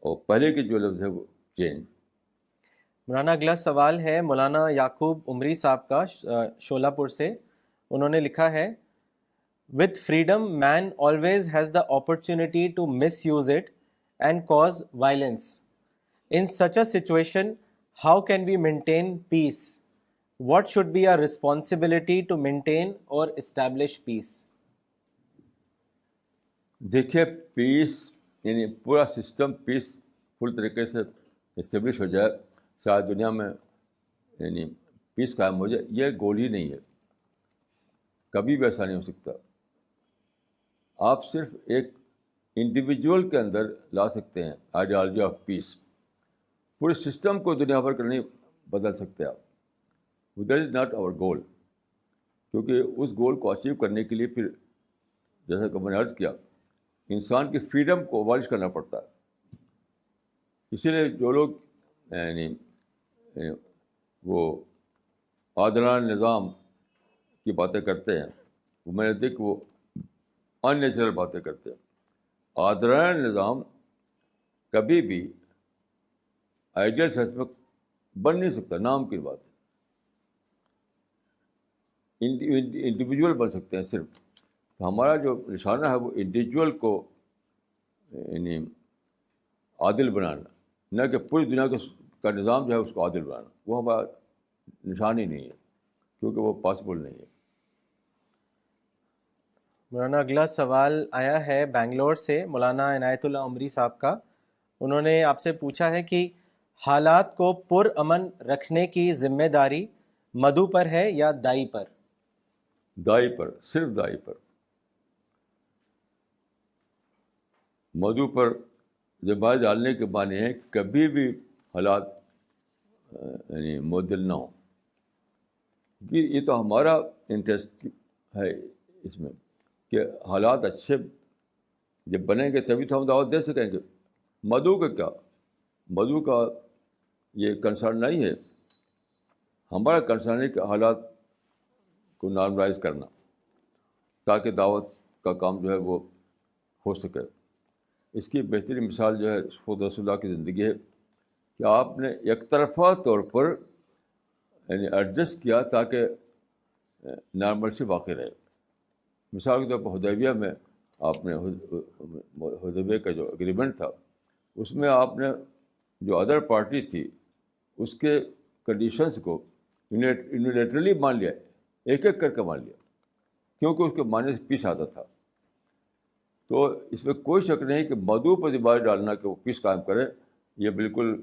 اور پہلے کے جو لفظ ہے وہ چینج. مولانا اگلا سوال ہے مولانا یعقوب عمری صاحب کا, شولہ پور سے. انہوں نے لکھا ہے, with freedom man always has the opportunity to misuse it and cause violence. In such a situation, how can we maintain peace? What should be our responsibility to maintain or establish peace? دیکھیے, پیس یعنی پورا system پیس فل طریقے سے establish ہو جائے, شاید دنیا میں یعنی پیس قائم ہو جائے, یہ گول ہی نہیں ہے. کبھی بھی ایسا نہیں ہو سکتا. آپ صرف ایک انڈیویجول کے اندر لا سکتے ہیں آئیڈیالوجی آف پیس. پورے سسٹم کو دنیا بھر کر نہیں بدل سکتے آپ. دیٹ از ناٹ آور گول. کیونکہ اس گول کو اچیو کرنے کے لیے پھر جیسا کہ میں نے عرض کیا, انسان کی فریڈم کو ابالش کرنا پڑتا ہے. اسی لیے جو لوگ یعنی وہ عادلانہ نظام کی باتیں کرتے ہیں, وہ میں نے دیکھ وہ ان نیچرل باتیں کرتے ہیں. عادلانہ نظام کبھی بھی آئیڈیل سینس میں بن نہیں سکتا, نام کی بات ہے. انڈیویجول بن سکتے ہیں صرف. ہمارا جو نشانہ ہے وہ انڈیویجول کو یعنی عادل بنانا, نہ کہ پوری دنیا کا نظام جو ہے اس کو عادل بنانا. وہ ہمارا نشان ہی نہیں ہے, کیونکہ وہ پاسبل نہیں ہے. مولانا اگلا سوال آیا ہے بنگلور سے, مولانا عنایت اللہ عمری صاحب کا. انہوں نے آپ سے پوچھا ہے کہ حالات کو پرامن رکھنے کی ذمہ داری مدعو پر ہے یا دائی پر؟ دائی پر, صرف دائی پر. مدعو پر ذمہ ڈالنے کے معنی ہے کہ کبھی بھی حالات یعنی معدل نہ ہوں. یہ تو ہمارا انٹرسٹ ہے اس میں کہ حالات اچھے جب بنیں گے تبھی تو ہم دعوت دے سکیں گے. مدعو کا کیا, مدعو کا یہ کنسرن نہیں ہے. ہمارا کنسرن ہے کہ حالات کو نارملائز کرنا تاکہ دعوت کا کام جو ہے وہ ہو سکے. اس کی بہترین مثال جو ہے خود رسول اللہ کی زندگی ہے کہ آپ نے یک طرفہ طور پر یعنی ایڈجسٹ کیا تاکہ نارملسی باقی رہے. مثال کے طور پر حدیبیہ میں آپ نے حدیبیہ کا جو اگریمنٹ تھا اس میں آپ نے جو ادر پارٹی تھی اس کے کنڈیشنز کو یونیلیٹرلی مان لیا, ایک ایک کر کے مان لیا, کیونکہ اس کے معنی سے پیس آتا تھا. تو اس میں کوئی شک نہیں کہ مدعو پر ذمہ داری ڈالنا کہ وہ پیس قائم کرے, یہ بالکل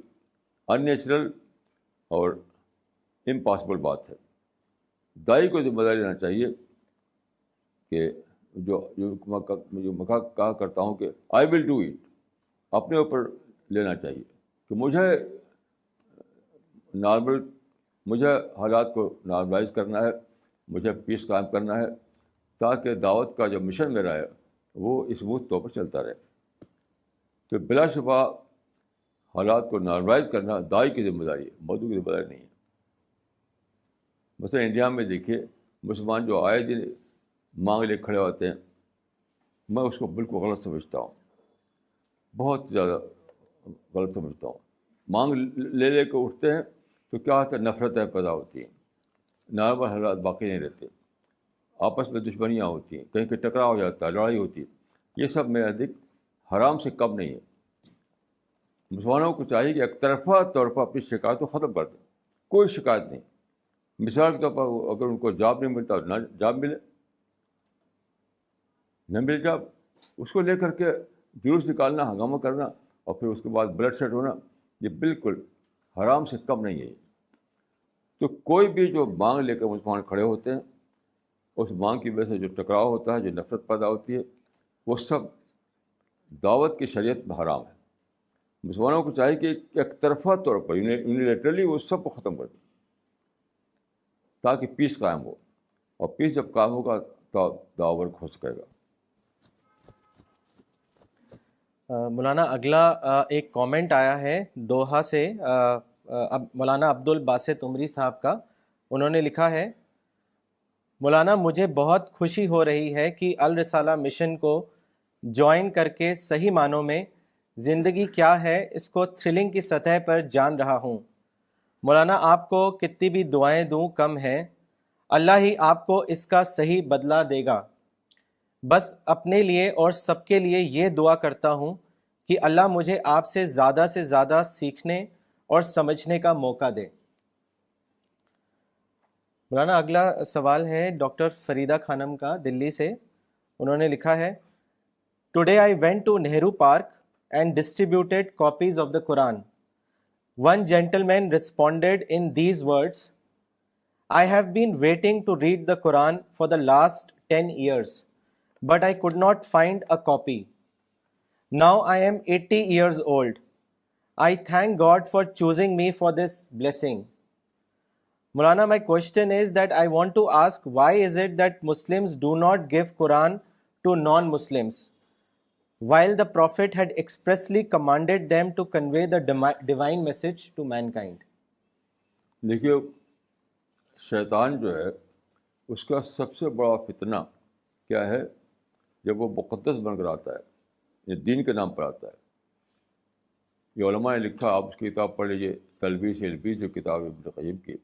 ان نیچرل اور امپاسبل بات ہے. دائی کو ذمہ داری لینا چاہیے کہ جو میں کہا کرتا ہوں کہ آئی ول ڈو اٹ, اپنے اوپر لینا چاہیے کہ مجھے حالات کو نارملائز کرنا ہے, مجھے پیس قائم کرنا ہے تاکہ دعوت کا جو مشن میرا ہے وہ اسموتھ طور پر چلتا رہے. تو بلا شبہ حالات کو نارملائز کرنا دائی کی ذمہ داری ہے, مدعو کی ذمہ داری نہیں ہے. مثلا انڈیا میں دیکھیے مسلمان جو آئے دن مانگ لے کھڑے ہوتے ہیں، میں اس کو بالکل غلط سمجھتا ہوں، بہت زیادہ غلط سمجھتا ہوں. مانگ لے لے کے اٹھتے ہیں تو کیا ہوتا ہے، نفرتیں پیدا ہوتی ہیں، نارمل حالات باقی نہیں رہتے، آپس میں دشمنیاں ہوتی ہیں، کہیں کہیں ٹکراؤ ہو جاتا ہے، لڑائی ہوتی ہے. یہ سب میرے نزدیک حرام سے کم نہیں ہے. مسلمانوں کو چاہیے کہ ایک طرفہ طور پر اپنی شکایت کو ختم کر دیں، کوئی شکایت نہیں. مثال کے طور پر اگر ان کو جاب نہیں ملتا نہ جاب ملے، نہ ملے جاب، اس کو لے کر کے جلوس نکالنا، ہنگامہ کرنا اور پھر اس کے بعد بلڈ سیٹ ہونا، یہ بالکل حرام سے کم نہیں ہے. تو کوئی بھی جو مانگ لے کر مسلمان کھڑے ہوتے ہیں، اس مانگ کی وجہ سے جو ٹکراؤ ہوتا ہے، جو نفرت پیدا ہوتی ہے، وہ سب دعوت کی شریعت میں حرام ہے. مسلمانوں کو چاہیے کہ ایک طرفہ طور پر یونیلیٹرلی وہ سب کو ختم کر دیں تاکہ پیس قائم ہو، اور پیس جب قائم ہوگا تو دعوت ہو سکے گا. مولانا اگلا ایک کامنٹ آیا ہے دوحہ سے، مولانا عبد الباسط عمری صاحب کا. انہوں نے لکھا ہے، مولانا مجھے بہت خوشی ہو رہی ہے کہ الرسالہ مشن کو جوائن کر کے صحیح معنوں میں زندگی کیا ہے اس کو تھرلنگ کی سطح پر جان رہا ہوں. مولانا آپ کو کتنی بھی دعائیں دوں کم ہیں، اللہ ہی آپ کو اس کا صحیح بدلہ دے گا. بس اپنے لیے اور سب کے لیے یہ دعا کرتا ہوں کہ اللہ مجھے آپ سے زیادہ سیکھنے اور سمجھنے کا موقع دے. مولانا اگلا سوال ہے ڈاکٹر فریدہ خانم کا دلی سے. انہوں نے لکھا ہے، today I went to Nehru park and distributed copies of the Quran. One gentleman responded in these words, I have been waiting to read the Quran for the last 10 years, but I could not find a copy. Now I am 80 years old. I thank God for choosing me for this blessing. Maulana, my question is that I want to ask, why is it that Muslims do not give Quran to non-Muslims, while the Prophet had expressly commanded them to convey the divine message to mankind? دیکھیے، شیطان جو ہے اس کا سب سے بڑا فتنہ کیا ہے، جب وہ مقدس بن کر آتا ہے، یہ دین کے نام پر آتا ہے. یہ علماء نے لکھا، آپ اس کی کتاب پڑھ لیجیے، تلبیس البیس جو کتاب ابن قیم کی،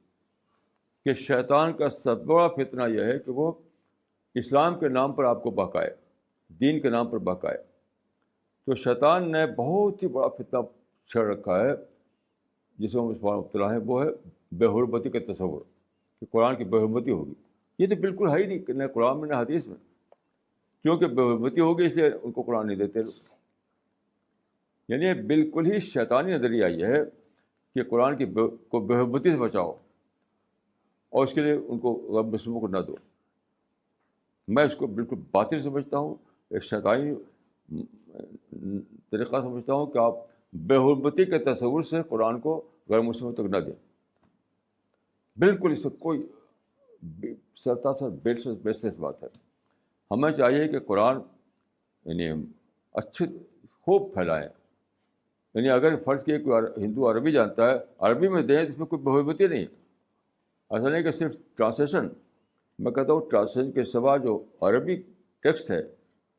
کہ شیطان کا سب بڑا فتنہ یہ ہے کہ وہ اسلام کے نام پر آپ کو بہکائے، دین کے نام پر بہکائے. تو شیطان نے بہت ہی بڑا فتنہ چھڑ رکھا ہے جس میں مسلمان مبتلا ہے، وہ ہے بے حرمتی کا تصور، کہ قرآن کی بے حرمتی ہوگی. یہ تو بالکل ہے ہی نہیں، نہ قرآن میں نہ حدیث میں. کیونکہ بے حرمتی ہوگی اس لیے ان کو قرآن نہیں دیتے. یعنی بالکل ہی شیطانی نظریہ یہ ہے کہ قرآن کی کو بے حرمتی سے بچاؤ اور اس کے لیے ان کو غیر مسلموں کو نہ دو. میں اس کو بالکل باطل سمجھتا ہوں، ایک شیطانی طریقہ سمجھتا ہوں کہ آپ بے حرمتی کے تصور سے قرآن کو غیر مسلموں تک نہ دیں. بالکل اس سے کوئی سرتاسر بیس لیس بات ہے. ہمیں چاہیے کہ قرآن یعنی اچھے خوب پھیلائیں. یعنی اگر فرض کیے کوئی ہندو عربی جانتا ہے، عربی میں دیں، اس میں کوئی بہوبتی نہیں. ایسا نہیں کہ صرف ٹرانسلیشن، میں کہتا ہوں ٹرانسلیشن کے سوا جو عربی ٹیکسٹ ہے،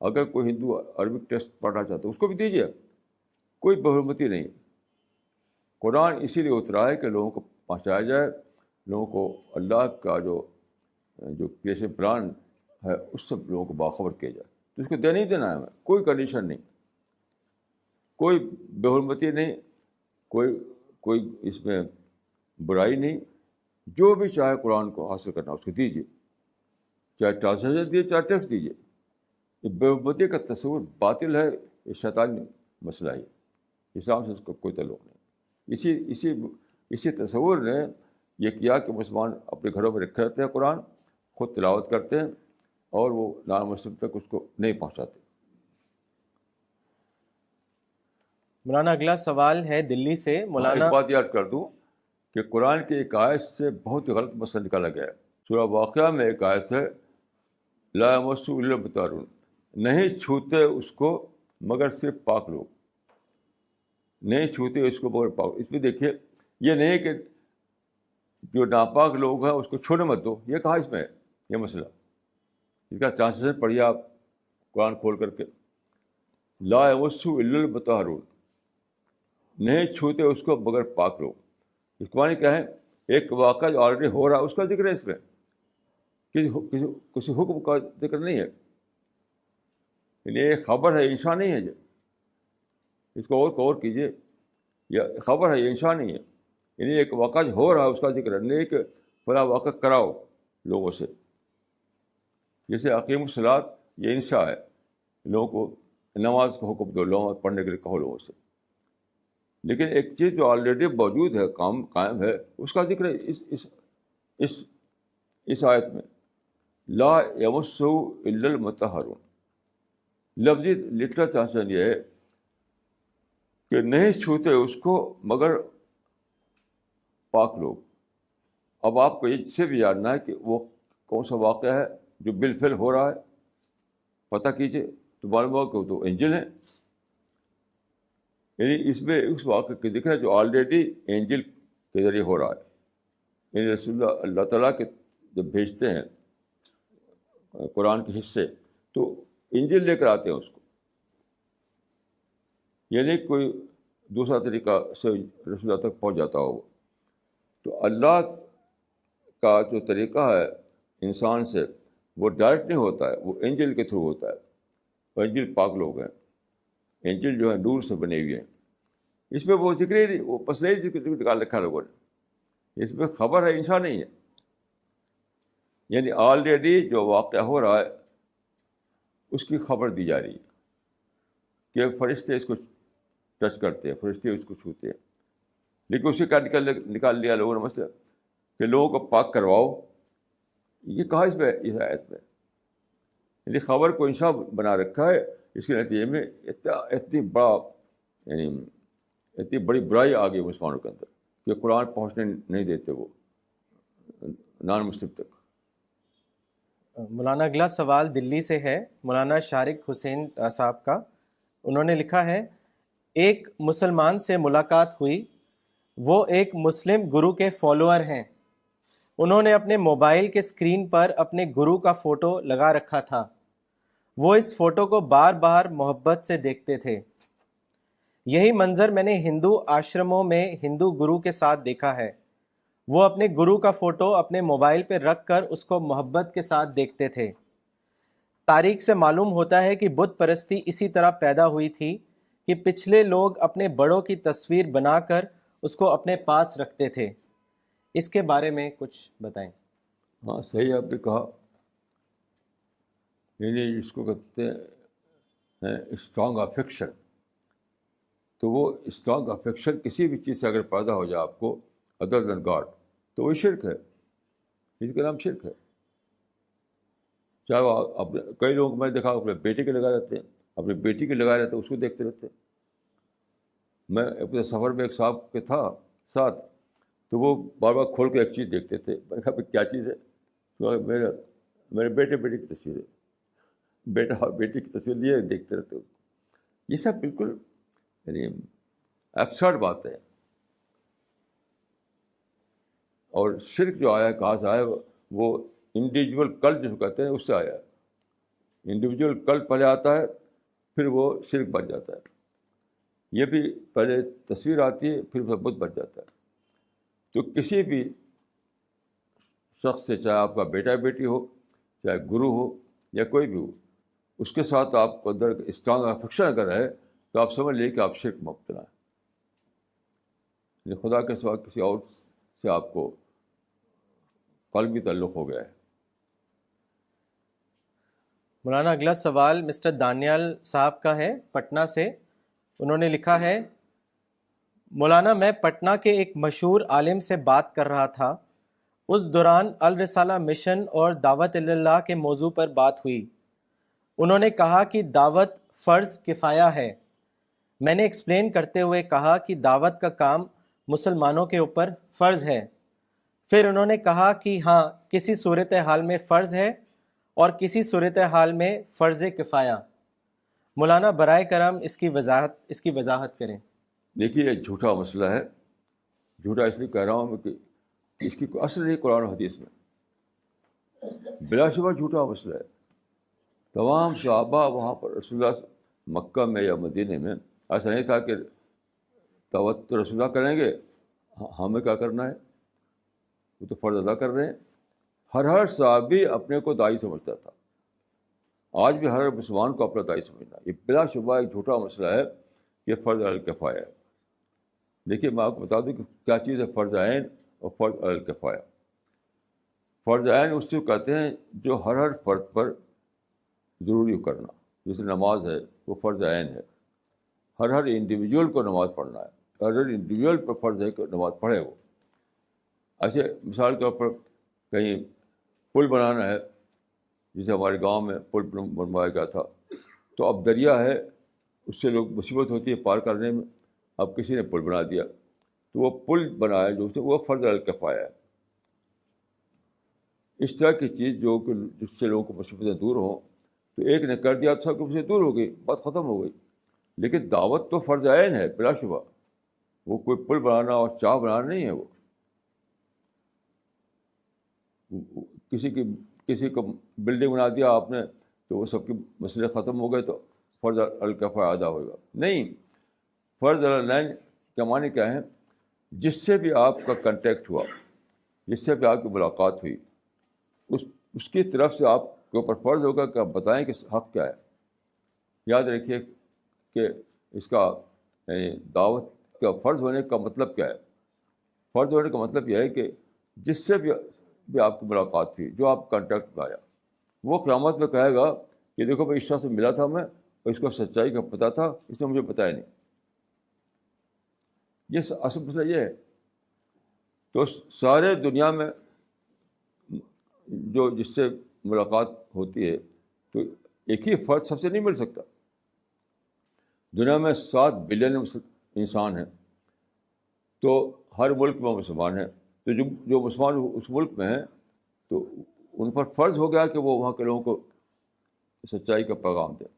اگر کوئی ہندو عربک ٹیکسٹ پڑھنا چاہتا ہے اس کو بھی دیجیے، کوئی بہوبتی نہیں. قرآن اسی لیے اترا ہے کہ لوگوں کو پہنچایا جائے، لوگوں کو اللہ کا جو کریشن پلان ہے اس سب لوگوں کو باخبر کیا جائے. تو اس کو دینا ہی دینا ہے ہمیں، کوئی کنڈیشن نہیں، کوئی بے حرمتی نہیں، کوئی اس میں برائی نہیں. جو بھی چاہے قرآن کو حاصل کرنا اس کو دیجیے، چاہے ٹرانسلیشن دیجیے چاہے ٹیکسٹ دیجیے. یہ بے حرمتی کا تصور باطل ہے، یہ شیطانی مسئلہ ہے، اسلام سے اس کا کوئی تعلق نہیں. اسی تصور نے یہ کیا کہ مسلمان اپنے گھروں میں رکھے رہتے ہیں، قرآن خود تلاوت کرتے ہیں اور وہ نان مسلم تک اس کو نہیں پہنچاتے. مولانا اگلا سوال ہے دلی سے. مولانا ایک بات یاد کر دوں کہ قرآن کی ایک آیت سے بہت ہی غلط مسئلہ نکالا گیا ہے. سورہ واقعہ میں ایک آیت ہے، لا یمسہ الا المطہرون، نہیں چھوتے اس کو مگر صرف پاک لوگ، نہیں چھوتے اس کو مگر پاک. اس میں دیکھیے، یہ نہیں کہ جو ناپاک لوگ ہیں اس کو چھونے مت دو، یہ کہا اس میں یہ مسئلہ. اس کا ٹرانسلیشن پڑھیے آپ قرآن کھول کر کے. لا یمسہ الا المطہرون، نہیں چھوتے اس کو مگر پاک لوگ. اس کو معنی کیا ہے؟ ایک واقعہ جو آلریڈی ہو رہا ہے اس کا ذکر ہے اس میں، کسی حکم کا ذکر نہیں ہے. یعنی یہ خبر ہے، انشاء نہیں ہے. اس کو اور کیجیے، یہ خبر ہے، یہ انشاء نہیں ہے. یعنی ایک واقعہ جو ہو رہا ہے اس کا ذکر ہے، نہیں کہ فلاں واقعہ کراؤ لوگوں سے. جیسے اقیم الصلاۃ، یہ انشاء ہے، لوگوں کو نماز کا حکم دو، نماز پڑھنے کے لیے کہو لوگوں سے. لیکن ایک چیز جو آلریڈی موجود ہے، قائم ہے، اس کا ذکر ہے اس آیت میں. لا یمسہ الا المطہرون. لفظی لٹرل ٹرانسلیشن یہ ہے کہ نہیں چھوتے اس کو مگر پاک لوگ. اب آپ کو یہ سے بھی جاننا ہے کہ وہ کون سا واقعہ ہے جو بالفعل ہو رہا ہے، پتہ کیجیے تو معلوم ہوگا کہ وہ تو انجل ہے. یعنی اس میں اس واقعے کا ذکر ہے جو آلریڈی انجل کے ذریعے ہو رہا ہے. یعنی رسول اللہ تعالیٰ کے جب بھیجتے ہیں قرآن کے حصے تو انجل لے کر آتے ہیں اس کو. یعنی کوئی دوسرا طریقہ سے رسول اللہ تک پہنچ جاتا ہو. تو اللہ کا جو طریقہ ہے انسان سے وہ ڈائریکٹ نہیں ہوتا ہے، وہ انجل کے تھرو ہوتا ہے. اور انجل پاک لوگ ہیں، انجل جو ہے نور سے بنے ہوئے ہیں. اس میں وہ ذکر ہی نہیں، وہ بس نہیں ذکر نکال رکھا لوگوں نے. اس میں خبر ہے، انشاء نہیں ہے. یعنی آلریڈی جو واقعہ ہو رہا ہے اس کی خبر دی جا رہی ہے کہ فرشتے اس کو ٹچ کرتے ہیں، فرشتے اس کو چھوتے ہیں. لیکن اسی کا نکال لیا لوگوں نے مسئلہ کہ لوگوں کو پاک کرواؤ. یہ کہا اس میں، اس آیت میں. یعنی خبر کو انشاء بنا رکھا ہے. اس کے نتیجے میں اتنی بڑی برائی آ گئی مسلمانوں کے اندر کہ قرآن پہنچنے نہیں دیتے وہ نان مسلم تک. مولانا اگلا سوال دلی سے ہے، مولانا شارق حسین صاحب کا. انہوں نے لکھا ہے، ایک مسلمان سے ملاقات ہوئی، وہ ایک مسلم گرو کے فالوور ہیں. انہوں نے اپنے موبائل کے اسکرین پر اپنے گرو کا فوٹو لگا رکھا تھا. وہ اس فوٹو کو بار بار محبت سے دیکھتے تھے. یہی منظر میں نے ہندو آشرموں میں ہندو گرو کے ساتھ دیکھا ہے. وہ اپنے گرو کا فوٹو اپنے موبائل پہ رکھ کر اس کو محبت کے ساتھ دیکھتے تھے. تاریخ سے معلوم ہوتا ہے کہ بت پرستی اسی طرح پیدا ہوئی تھی کہ پچھلے لوگ اپنے بڑوں کی تصویر بنا کر اس کو اپنے پاس رکھتے تھے. اس کے بارے میں کچھ بتائیں. ہاں صحیح آپ نے کہا. یعنی جس کو کہتے ہیں اسٹرانگ افیکشن، تو وہ اسٹرانگ افیکشن کسی بھی چیز سے اگر پیدا ہو جائے آپ کو ادر دین گاڈ تو وہ شرک ہے. اس کا نام شرک ہے. چاہے وہ اپنے کئی لوگ میں نے دیکھا اپنے بیٹے کے لگا رہتے ہیں، اپنی بیٹی کے لگا رہتے ہیں، اس کو دیکھتے رہتے ہیں. میں اپنے سفر میں ایک صاحب کے تھا ساتھ، تو وہ بار بار کھول کے ایک چیز دیکھتے تھے. میں نے کہا کیا چیز ہے؟ تو میرے بیٹے کی تصویر ہے، بیٹا اور بیٹی کی تصویر لیے دیکھتے رہتے ہو. یہ سب بالکل یعنی ایبسرڈ بات ہے. اور شرک جو آیا کہاں سے آیا؟ وہ انڈیویجول کلٹ جو کہتے ہیں اس سے آیا. انڈیویجول کلٹ پہلے آتا ہے، پھر وہ شرک بن جاتا ہے. یہ بھی پہلے تصویر آتی ہے، پھر بت بن جاتا ہے. تو کسی بھی شخص سے، چاہے آپ کا بیٹا بیٹی ہو، چاہے گرو ہو یا کوئی بھی ہو، اس کے ساتھ آپ کو اندر اسٹرانگ افیکشن اگر ہے تو آپ سمجھ لیجیے کہ آپ شرک میں مبتلا ہیں. خدا کے سوا کسی اور سے آپ کو قلبی تعلق ہو گیا ہے. مولانا اگلا سوال مسٹر دانیال صاحب کا ہے پٹنہ سے. انہوں نے لکھا ہے، مولانا میں پٹنہ کے ایک مشہور عالم سے بات کر رہا تھا. اس دوران الرسالہ مشن اور دعوت اللہ کے موضوع پر بات ہوئی. انہوں نے کہا کہ دعوت فرض کفایہ ہے. میں نے ایکسپلین کرتے ہوئے کہا کہ دعوت کا کام مسلمانوں کے اوپر فرض ہے. پھر انہوں نے کہا کہ ہاں کسی صورتحال میں فرض ہے اور کسی صورتحال میں فرض کفایہ. مولانا برائے کرم اس کی وضاحت کریں. دیکھیے یہ جھوٹا مسئلہ ہے. جھوٹا اس لیے کہہ رہا ہوں کہ اس کی کوئی اصل نہیں قرآن و حدیث میں. بلا شبہ جھوٹا مسئلہ ہے. تمام صحابہ وہاں پر رسول اللہ مکہ میں یا مدینے میں ایسا نہیں تھا کہ دعوت تو رسول اللہ کریں گے، ہمیں کیا کرنا ہے، وہ تو فرض ادا کر رہے ہیں۔ ہر صحابی اپنے کو داعی سمجھتا تھا۔ آج بھی ہر مسلمان کو اپنا داعی سمجھنا، یہ بلا شبہ ایک جھوٹا مسئلہ ہے، یہ فرض علی الکفایہ ہے۔ دیکھیے میں آپ کو بتا دوں کہ کیا چیز ہے فرض عین اور فرض علی الکفایہ۔ فرض عین اس کو کہتے ہیں جو ہر فرد پر ضروری کرنا، جیسے نماز ہے وہ فرض عین ہے، ہر انڈیویجول کو نماز پڑھنا ہے، ہر انڈیویجول پر فرض ہے کہ نماز پڑھے وہ۔ ایسے مثال کے طور پر کہیں پل بنانا ہے، جیسے ہمارے گاؤں میں پل بنوایا گیا تھا، تو اب دریا ہے، اس سے لوگ مصیبت ہوتی ہے پار کرنے میں، اب کسی نے پل بنا دیا تو وہ پل بنایا جو وہ فرض علی الکفایہ ہے۔ اس طرح کی چیز جو کہ جس سے لوگوں کو مصیبتیں دور ہوں، تو ایک نے کر دیا تو سب سے دور ہو گئی، بات ختم ہو گئی۔ لیکن دعوت تو فرض عین ہے بلا شبہ، وہ کوئی پل بنانا اور چاہ بنانا نہیں ہے۔ وہ کسی کو بلڈنگ بنا دیا آپ نے تو وہ سب کے مسئلے ختم ہو گئے تو فرض علی الکفایہ ادا ہوگا؟ نہیں، فرض علی العین کے معنی کیا ہے؟ جس سے بھی آپ کا کنٹیکٹ ہوا، جس سے بھی آپ کی ملاقات ہوئی، اس کی طرف سے آپ کے اوپر فرض ہوگا کہ آپ بتائیں کہ حق کیا ہے۔ یاد رکھیے کہ اس کا یعنی دعوت کا فرض ہونے کا مطلب کیا ہے۔ فرض ہونے کا مطلب یہ ہے کہ جس سے بھی آپ کی ملاقات تھی، جو آپ کانٹیکٹ میں آیا، وہ قیامت میں کہے گا کہ دیکھو بھائی اس شخص سے ملا تھا میں اور اس کو سچائی کا پتہ تھا، اس نے مجھے بتایا نہیں۔ یہ اصل مسئلہ یہ ہے۔ تو سارے دنیا میں جو جس سے ملاقات ہوتی ہے تو ایک ہی فرد سب سے نہیں مل سکتا۔ دنیا میں 7 بلین انسان ہیں، تو ہر ملک میں مسلمان ہیں، تو جو مسلمان اس ملک میں ہیں تو ان پر فرض ہو گیا کہ وہ وہاں کے لوگوں کو سچائی کا پیغام دیں،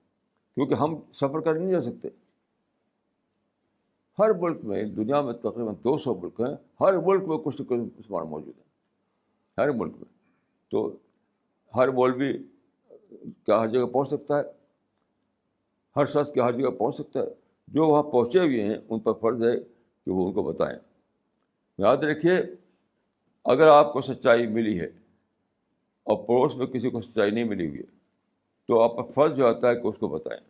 کیونکہ ہم سفر کر نہیں جا سکتے۔ ہر ملک میں، دنیا میں تقریباً 200 ملک ہیں، ہر ملک میں کچھ نہ کچھ مسلمان موجود ہیں، ہر ملک میں۔ تو ہر مولوی کیا ہر جگہ پہنچ سکتا ہے؟ ہر شخص کیا ہر جگہ پہنچ سکتا ہے؟ جو وہاں پہنچے ہوئے ہیں ان پر فرض ہے کہ وہ ان کو بتائیں۔ یاد رکھیے، اگر آپ کو سچائی ملی ہے اور پڑوس میں کسی کو سچائی نہیں ملی ہوئی ہے تو آپ پر فرض جو آتا ہے کہ اس کو بتائیں۔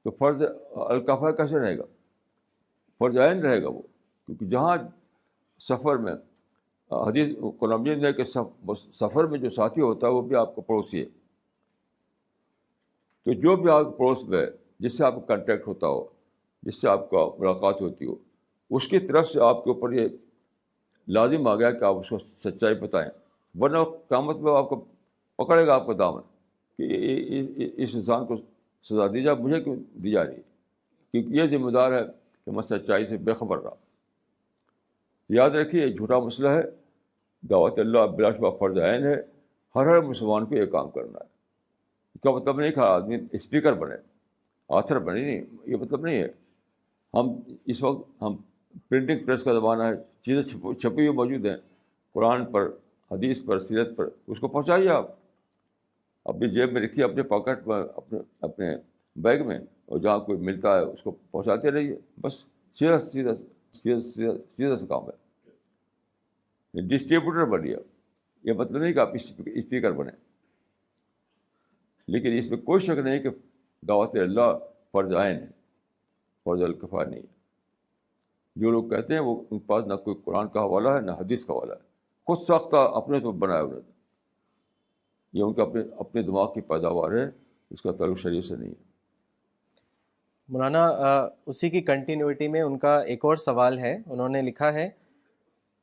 تو فرض الکفایہ کیسے رہے گا؟ فرض عین رہے گا وہ، کیونکہ جہاں سفر میں حدیث قرآن مجید نے کہ سفر میں جو ساتھی ہوتا ہے وہ بھی آپ کا پڑوسی ہے۔ تو جو بھی آپ کے پڑوس میں جس سے آپ کا کانٹیکٹ ہوتا ہو، جس سے آپ کا ملاقات ہوتی ہو، اس کی طرف سے آپ کے اوپر یہ لازم آ گیا کہ آپ اس کو سچائی بتائیں، ورنہ قیامت میں آپ کو پکڑے گا آپ کا دامن کہ اس انسان کو سزا دی جائے، مجھے کیوں دی جا رہی ہے، کیونکہ یہ ذمہ دار ہے کہ میں سچائی سے بے خبر رہا۔ یاد رکھیے یہ جھوٹا مسئلہ ہے۔ دعوت اللہ بلا شبہ فرض عین ہے، ہر مسلمان کو یہ کام کرنا ہے۔ اس کا مطلب نہیں کہ آدمی اسپیکر بنے، آتھر بنے، نہیں، یہ مطلب نہیں ہے۔ اس وقت ہم پرنٹنگ پریس کا زمانہ ہے، چیزیں چھپی ہوئی موجود ہیں، قرآن پر، حدیث پر، سیرت پر، اس کو پہنچائیے آپ اپنی جیب میں رکھیے، اپنے پاکٹ میں، اپنے بیگ میں، اور جہاں کوئی ملتا ہے اس کو پہنچاتے رہیے، بس سیدھا سیدھا سیدھا سیدھا سیدھا سا کام ہے۔ ڈسٹریبیوٹر بنیے، یہ مطلب نہیں کہ آپ اسپیکر بنیں، لیکن اس میں کوئی شک نہیں کہ دعوت اللہ فرض عین ہے، فرض الکفایہ نہیں ہے۔ جو لوگ کہتے ہیں وہ ان کے پاس نہ کوئی قرآن کا حوالہ ہے نہ حدیث کا حوالہ ہے، خود ساختہ اپنے تو بنایا انہوں نے، یہ ان کا اپنے دماغ کی پیداوار ہے، اس کا تعلق شریعت سے نہیں ہے۔ مولانا اسی کی کنٹینیوٹی میں ان کا ایک اور سوال ہے، انہوں نے لکھا ہے،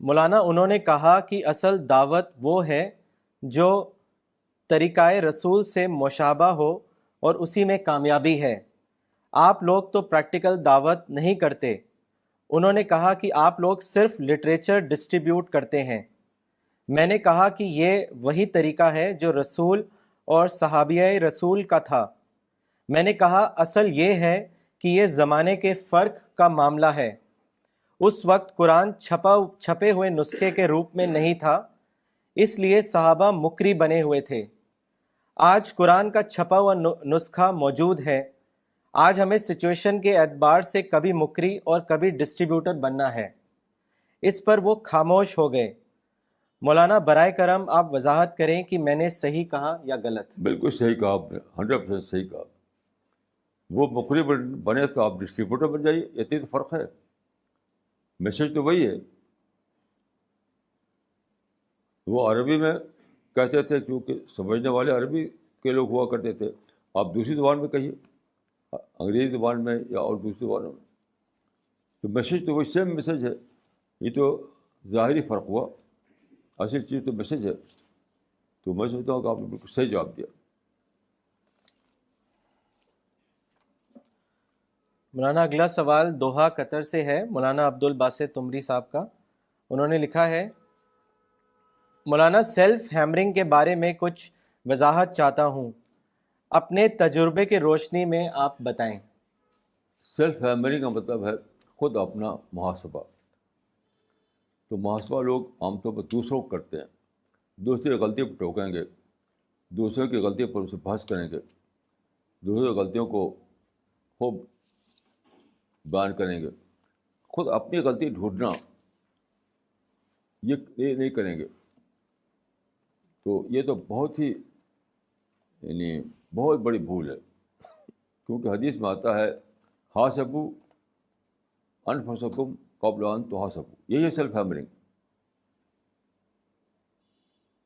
مولانا انہوں نے کہا کہ اصل دعوت وہ ہے جو طریقہ رسول سے مشابہ ہو اور اسی میں کامیابی ہے۔ آپ لوگ تو پریکٹیکل دعوت نہیں کرتے۔ انہوں نے کہا کہ آپ لوگ صرف لٹریچر ڈسٹریبیوٹ کرتے ہیں۔ میں نے کہا کہ یہ وہی طریقہ ہے جو رسول اور صحابیہ رسول کا تھا۔ میں نے کہا اصل یہ ہے کہ یہ زمانے کے فرق کا معاملہ ہے۔ اس وقت قرآن چھپے ہوئے نسخے کے روپ میں نہیں تھا، اس لیے صحابہ مکری بنے ہوئے تھے۔ آج قرآن کا چھپا ہوا نسخہ موجود ہے. آج ہمیں سچویشن کے اعتبار سے کبھی مکری اور کبھی ڈسٹریبیوٹر بننا ہے. اس پر وہ خاموش ہو گئے. مولانا برائے کرم آپ وضاحت کریں کہ میں نے صحیح کہا یا غلط. بالکل صحیح کہا آپ نے, 100% صحیح کہا. وہ مقری بنے تو آپ ڈسٹریبیوٹر بن جائیے, اتنی تو فرق ہے. میسج تو وہی ہے. وہ عربی میں کہتے تھے کیونکہ سمجھنے والے عربی کے لوگ ہوا کرتے تھے. آپ دوسری زبان میں کہیے, انگریزی زبان میں یا اور دوسری زبانوں میں, تو میسج تو وہی سیم میسج ہے. یہ تو ظاہری فرق ہوا, اصل چیز تو میسج ہے. تو میں سمجھتا ہوں کہ آپ نے بالکل صحیح جواب دیا. مولانا اگلا سوال دوحہ قطر سے ہے, مولانا عبد الباسط تمری صاحب کا. انہوں نے لکھا ہے, مولانا سیلف ہیمرنگ کے بارے میں کچھ وضاحت چاہتا ہوں, اپنے تجربے کے روشنی میں آپ بتائیں. سیلف ہیمرنگ کا مطلب ہے خود اپنا محاسبہ. تو محاسبہ لوگ عام طور پر دوسروں کو کرتے ہیں. دوسرے کی غلطی پر ٹوکیں گے, دوسروں کی غلطی پر اسے بحث کریں گے, دوسروں کی غلطیوں کو خوب بیان کریں گے. خود اپنی غلطی ڈھونڈنا یہ نہیں کریں گے. تو یہ تو بہت ہی یعنی بہت بڑی بھول ہے. کیونکہ حدیث میں آتا ہے حاسبوا انفسکم قبل ان تحاسبوا. یہی ہے سیلف ہیمرنگ.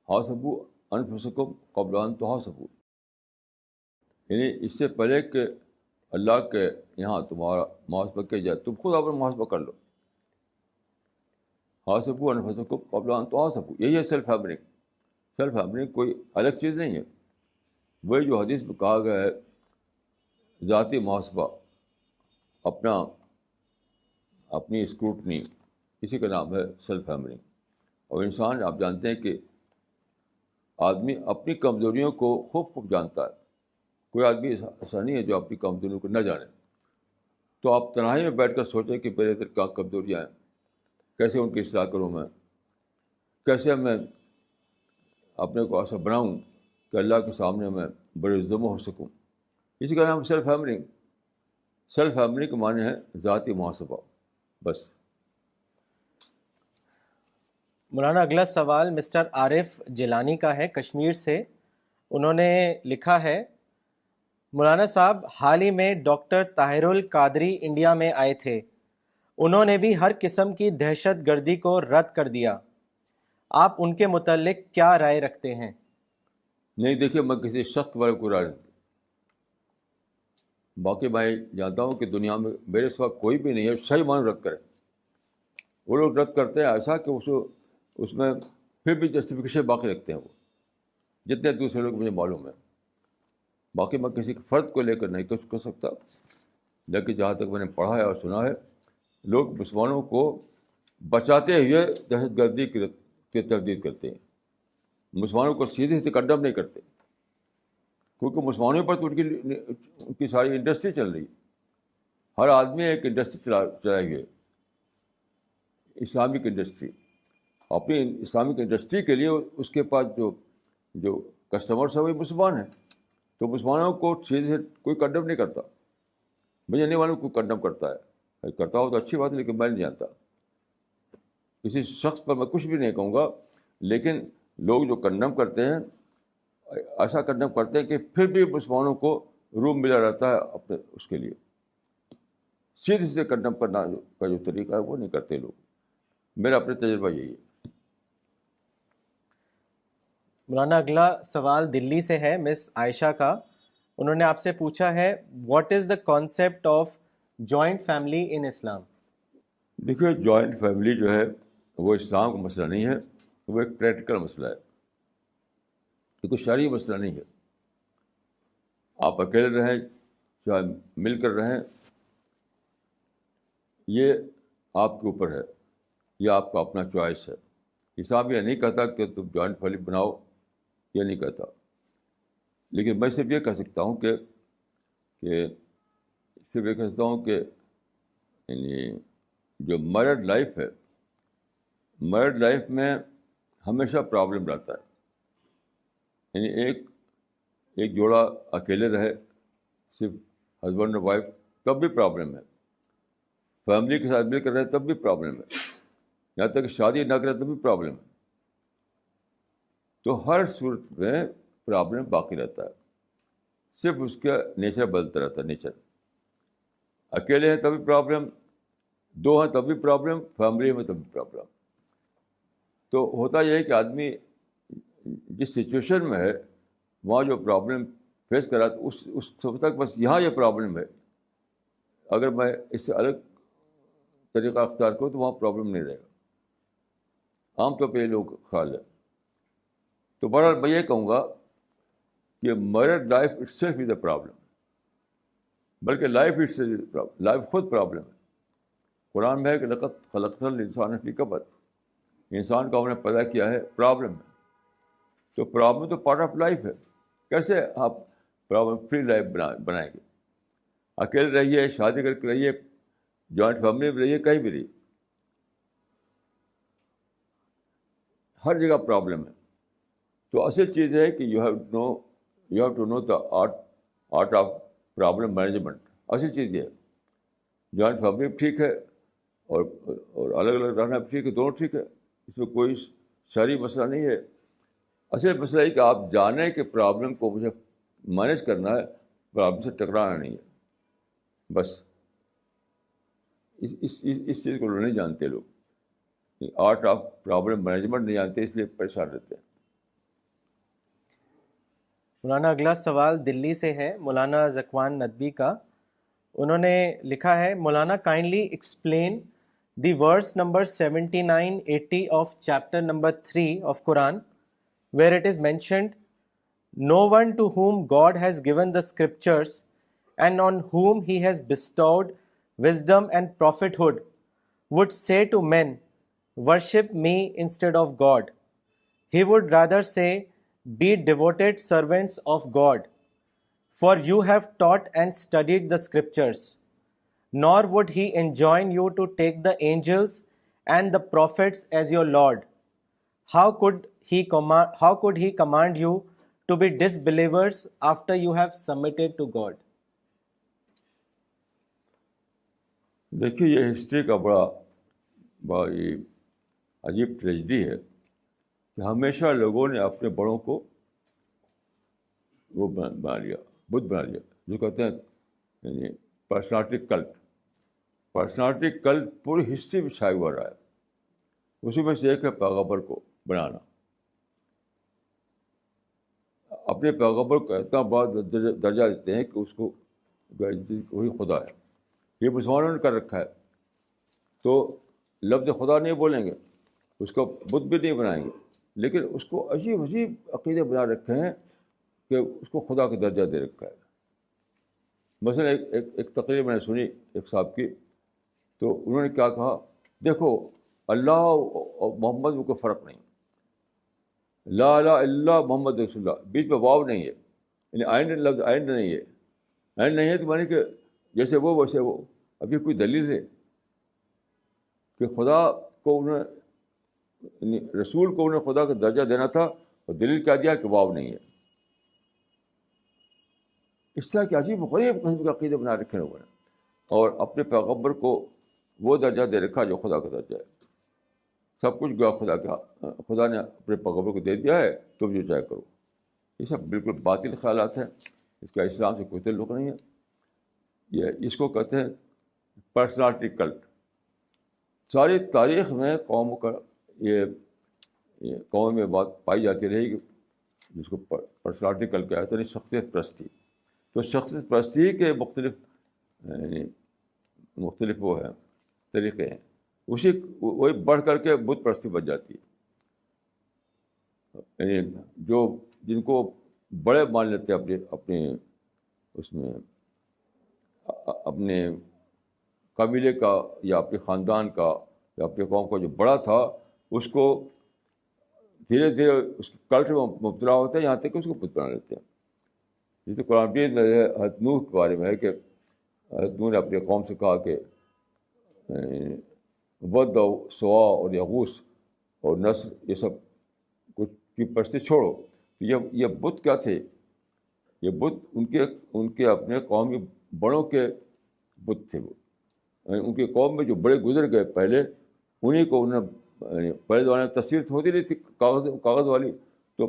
حاسبوا انفسکم قبل ان تحاسبوا, یعنی اس سے پہلے کہ اللہ کے یہاں تمہارا محاسبہ کیا جائے تم خود اپنا محاسبہ کر لو. حاسبوا انفسکم قبل ان تحاسبوا, یہی ہے سیلف ہیمرنگ. سیلف ہیمرنگ کوئی الگ چیز نہیں ہے. وہی جو حدیث میں کہا گیا ہے ذاتی محاسبہ, اپنی اسکروٹنی, اسی کا نام ہے سیلف ہیمرنگ. اور انسان آپ جانتے ہیں کہ آدمی اپنی کمزوریوں کو خوب جانتا ہے. کوئی آدمی ایسا نہیں ہے جو اپنی کمزوریوں کو نہ جانے. تو آپ تنہائی میں بیٹھ کر سوچیں کہ میرے اندر کیا کمزوریاں ہیں, کیسے ان کی اصلاح کروں میں, کیسے میں اپنے کو ایسا بناؤں کہ اللہ کے سامنے میں بڑے ذمہ ہو سکوں. اسی کا نام سیلف ہیمرنگ. سیلف ہیمرنگ کے معنی ہے ذاتی محاسبہ, بس. مولانا اگلا سوال مسٹر عارف جیلانی کا ہے, کشمیر سے. انہوں نے لکھا ہے, مولانا صاحب حال ہی میں ڈاکٹر طاہر القادری انڈیا میں آئے تھے. انہوں نے بھی ہر قسم کی دہشت گردی کو رد کر دیا. آپ ان کے متعلق کیا رائے رکھتے ہیں؟ نہیں, دیکھیے میں کسی شخص والے کو رائے, باقی میں جانتا ہوں کہ دنیا میں میرے سوا کوئی بھی نہیں ہے صحیح معنی رد کرے. وہ لوگ رد کرتے ہیں ایسا کہ اس میں پھر بھی جسٹیفیکیشن باقی رکھتے ہیں وہ, جتنے دوسرے لوگ مجھے معلوم ہے. باقی میں کسی فرد کو لے کر نہیں کچھ کر سکتا, لیکن جہاں تک میں نے پڑھا ہے اور سنا ہے لوگ مسلمانوں کو بچاتے ہوئے دہشت گردی کی تردید کرتے ہیں. مسلمانوں کو سیدھے سیدھے کنڈم نہیں کرتے, کیونکہ مسلمانوں پر تو ان کی ساری انڈسٹری چل رہی ہے. ہر آدمی ایک انڈسٹری چلائے ہوئے, اسلامک انڈسٹری. اپنی اسلامک انڈسٹری کے لیے اس کے پاس جو کسٹمرس ہیں وہی مسلمان ہیں. تو مسلمانوں کو سیدھے سے کوئی کنڈم نہیں کرتا. مجھے نہیں معلوم کوئی کنڈم کرتا ہے, کرتا ہو تو اچھی بات ہے, لیکن میں نہیں جانتا. کسی شخص پر میں کچھ بھی نہیں کہوں گا, لیکن لوگ جو کنڈم کرتے ہیں ایسا کنڈم کرتے ہیں کہ پھر بھی مسلمانوں کو روم ملا رہتا ہے اپنے اس کے لیے. سیدھے سے کنڈم کرنا کا جو طریقہ ہے وہ نہیں کرتے لوگ. میرا اپنا تجربہ یہی ہے. مولانا اگلا سوال دلی سے ہے, مس عائشہ کا. انہوں نے آپ سے پوچھا ہے, what is the concept of joint family in Islam? دیکھیے جوائنٹ فیملی جو ہے وہ اسلام کا مسئلہ نہیں ہے, وہ ایک پریکٹیکل مسئلہ ہے, یہ کوئی شرعی مسئلہ نہیں ہے. آپ اکیلے رہیں چاہے مل کر رہیں, یہ آپ کے اوپر ہے, یہ آپ کا اپنا چوائس ہے. اسلام یہ نہیں کہتا کہ تم جوائنٹ فیملی بناؤ, یہ نہیں کہتا. لیکن میں صرف یہ کہہ سکتا ہوں کہ یعنی جو میرڈ لائف ہے, میرڈ لائف میں ہمیشہ پرابلم رہتا ہے. یعنی ایک جوڑا اکیلے رہے صرف ہسبینڈ اور وائف تب بھی پرابلم ہے، فیملی کے ساتھ مل کر رہے تب بھی پرابلم ہے، یہاں تک کہ شادی نہ کرے تب بھی پرابلم ہے. تو ہر صورت میں پرابلم باقی رہتا ہے، صرف اس کا نیچر بدلتا رہتا ہے. نیچر اکیلے ہیں تب بھی پرابلم، دو ہیں تب بھی پرابلم، فیملی میں تب بھی پرابلم. تو ہوتا یہ ہے کہ آدمی جس سچویشن میں ہے وہاں جو پرابلم فیس کرا تو اس سمجھتا کہ بس یہاں یہ پرابلم ہے، اگر میں اس سے الگ طریقہ اختیار کروں تو وہاں پرابلم نہیں رہے گا. عام طور پہ یہ لوگ خیال ہے. تو بہرحال میں یہ کہوں گا کہ married life it self is a problem, بلکہ لائف خود پرابلم ہے. قرآن میں ہے کہ لقد خلقنا الانسان فی کبد، انسان کو ہم نے پیدا کیا ہے پرابلم ہے. تو پرابلم تو پارٹ آف لائف ہے. کیسے آپ پرابلم فری لائف بنائیں گے؟ اکیلے رہیے، شادی کر کے رہیے، جوائنٹ فیملی میں رہیے، کہیں بھی رہیے، ہر جگہ پرابلم ہے. تو اصل چیز ہے کہ you have to know the art of problem management. اصل چیز یہ ہے. جوائنٹ فیملی بھی ٹھیک ہے اور الگ الگ رہنا بھی ٹھیک ہے، دونوں ٹھیک ہے، اس میں کوئی شرعی مسئلہ نہیں ہے. اصل مسئلہ یہ کہ آپ جانیں کہ پرابلم کو مجھے مینیج کرنا ہے، پرابلم سے ٹکرانا نہیں ہے. بس اس چیز کو لوگ نہیں جانتے. لوگ آرٹ آف پرابلم مینجمنٹ نہیں جانتے، اس لیے پریشان رہتے ہیں. مولانا اگلا سوال دلی سے ہے، مولانا ذکوان ندوی کا. انہوں نے لکھا ہے، مولانا kindly explain the verse number 79-80 of chapter number 3 of Quran where it is mentioned, no one to whom God has given the scriptures and on whom he has bestowed wisdom and prophethood would say to men, worship me instead of God. He would rather say, be devoted servants of God, for you have taught and studied the scriptures. Nor would he enjoin you to take the angels and the prophets as your Lord. How could he command you to be disbelievers after you have submitted to God? دیکھیے یہ history کا بڑا یہ عجیب tragedy ہے کہ ہمیشہ لوگوں نے اپنے بڑوں کو وہ بنا لیا، بت بنا لیا، جو کہتے ہیں یعنی پرسنالٹی کلٹ پوری ہسٹری میں چھایا ہوا رہا ہے. اسی میں سے ایک ہے پیغمبر کو بنانا. اپنے پیغمبر کو اتنا بڑا درجہ دیتے ہیں کہ اس کو وہی خدا ہے. یہ مسلمانوں نے کر رکھا ہے. تو لفظ خدا نہیں بولیں گے، اس کو بت بھی نہیں بنائیں گے، لیکن اس کو عجیب عقیدے بنا رکھے ہیں کہ اس کو خدا کا درجہ دے رکھا ہے. مثلا ایک تقریر میں نے سنی ایک صاحب کی، تو انہوں نے کیا کہا، دیکھو اللہ اور محمد میں کوئی فرق نہیں، لا الہ الا اللہ محمد رسول اللہ، بیچ میں واو نہیں ہے، یعنی آئند لفظ آئند نہیں ہے. آئند نہیں ہے تو معنی کہ جیسے وہ ویسے وہ. ابھی کوئی دلیل ہے کہ خدا کو انہیں رسول کو انہیں خدا کا درجہ دینا تھا، اور دلیل کیا دیا کہ واو نہیں ہے. اس طرح کے عجیب غریب قسم کے عقیدے بنا رکھے لوگوں نے، اور اپنے پیغمبر کو وہ درجہ دے رکھا جو خدا کا درجہ ہے. سب کچھ گیا خدا نے اپنے پیغمبر کو دے دیا ہے، تم جو چاہے کرو. یہ سب بالکل باطل خیالات ہیں، اس کا اسلام سے کوئی تعلق نہیں ہے. یہ اس کو کہتے ہیں پرسنالٹی کلٹ. ساری تاریخ میں قوموں کا یہ قوم میں بات پائی جاتی رہی کہ جس کو پرسنالٹی کلٹ کہا جاتا ہے، شخصیت پرستی. تو شخصیت پرستی کے مختلف وہ ہیں طریقے ہیں، وہی بڑھ کر کے بت پرستی بن جاتی ہے. یعنی جن کو بڑے مان لیتے ہیں اپنے اس میں اپنے قبیلے کا یا اپنے خاندان کا یا اپنے قوم کا جو بڑا تھا، اس کو دھیرے دھیرے اس کے کلٹ میں مبتلا ہوتے ہیں، یہاں تک کہ اس کو بت بنا لیتے ہیں. جیسے قرآن مجید میں حضرت نوح کے بارے میں ہے کہ حضرت نوح نے اپنے قوم سے کہا کہ ود اور سوا اور یغوث اور نصر یہ سب کچھ کی پرستی چھوڑو. یہ بت کیا تھے؟ یہ بت ان کے اپنے قومی بڑوں کے بت تھے وہ. ان کی قوم میں جو بڑے گزر گئے پہلے, انہیں کو انہوں نے, پہلے زمانے میں تصویر ہوتی نہیں تھی کاغذ والی, تو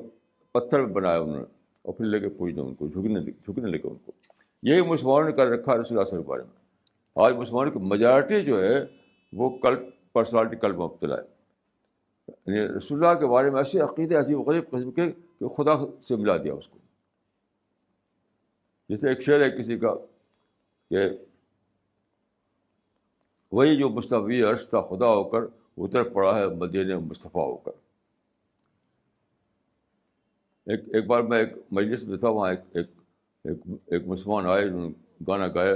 پتھر میں بنایا انہوں نے اور پھر لے کے پوجنا ان کو, جھکنے لگے ان کو. یہی مسلمانوں نے کر رکھا رسول اللہ صلی اللہ علیہ وسلم کے بارے میں. آج مسلمانوں کی میجارٹی جو ہے وہ پرسنالٹی کلب میں مبتلا ہے. یعنی رسول اللہ کے بارے میں ایسے عقیدے عجیب و غریب قسم کے کہ خدا سے ملا دیا اس کو. جیسے ایک شعر ہے کسی کا کہ وہی جو مستوی عرش تھا خدا ہو کر اتر پڑا ہے مدینے مصطفیٰ ہو کر. ایک بار میں ایک مجلس میں تھا, وہاں ایک مسلمان آئے, انہوں نے گانا گایا,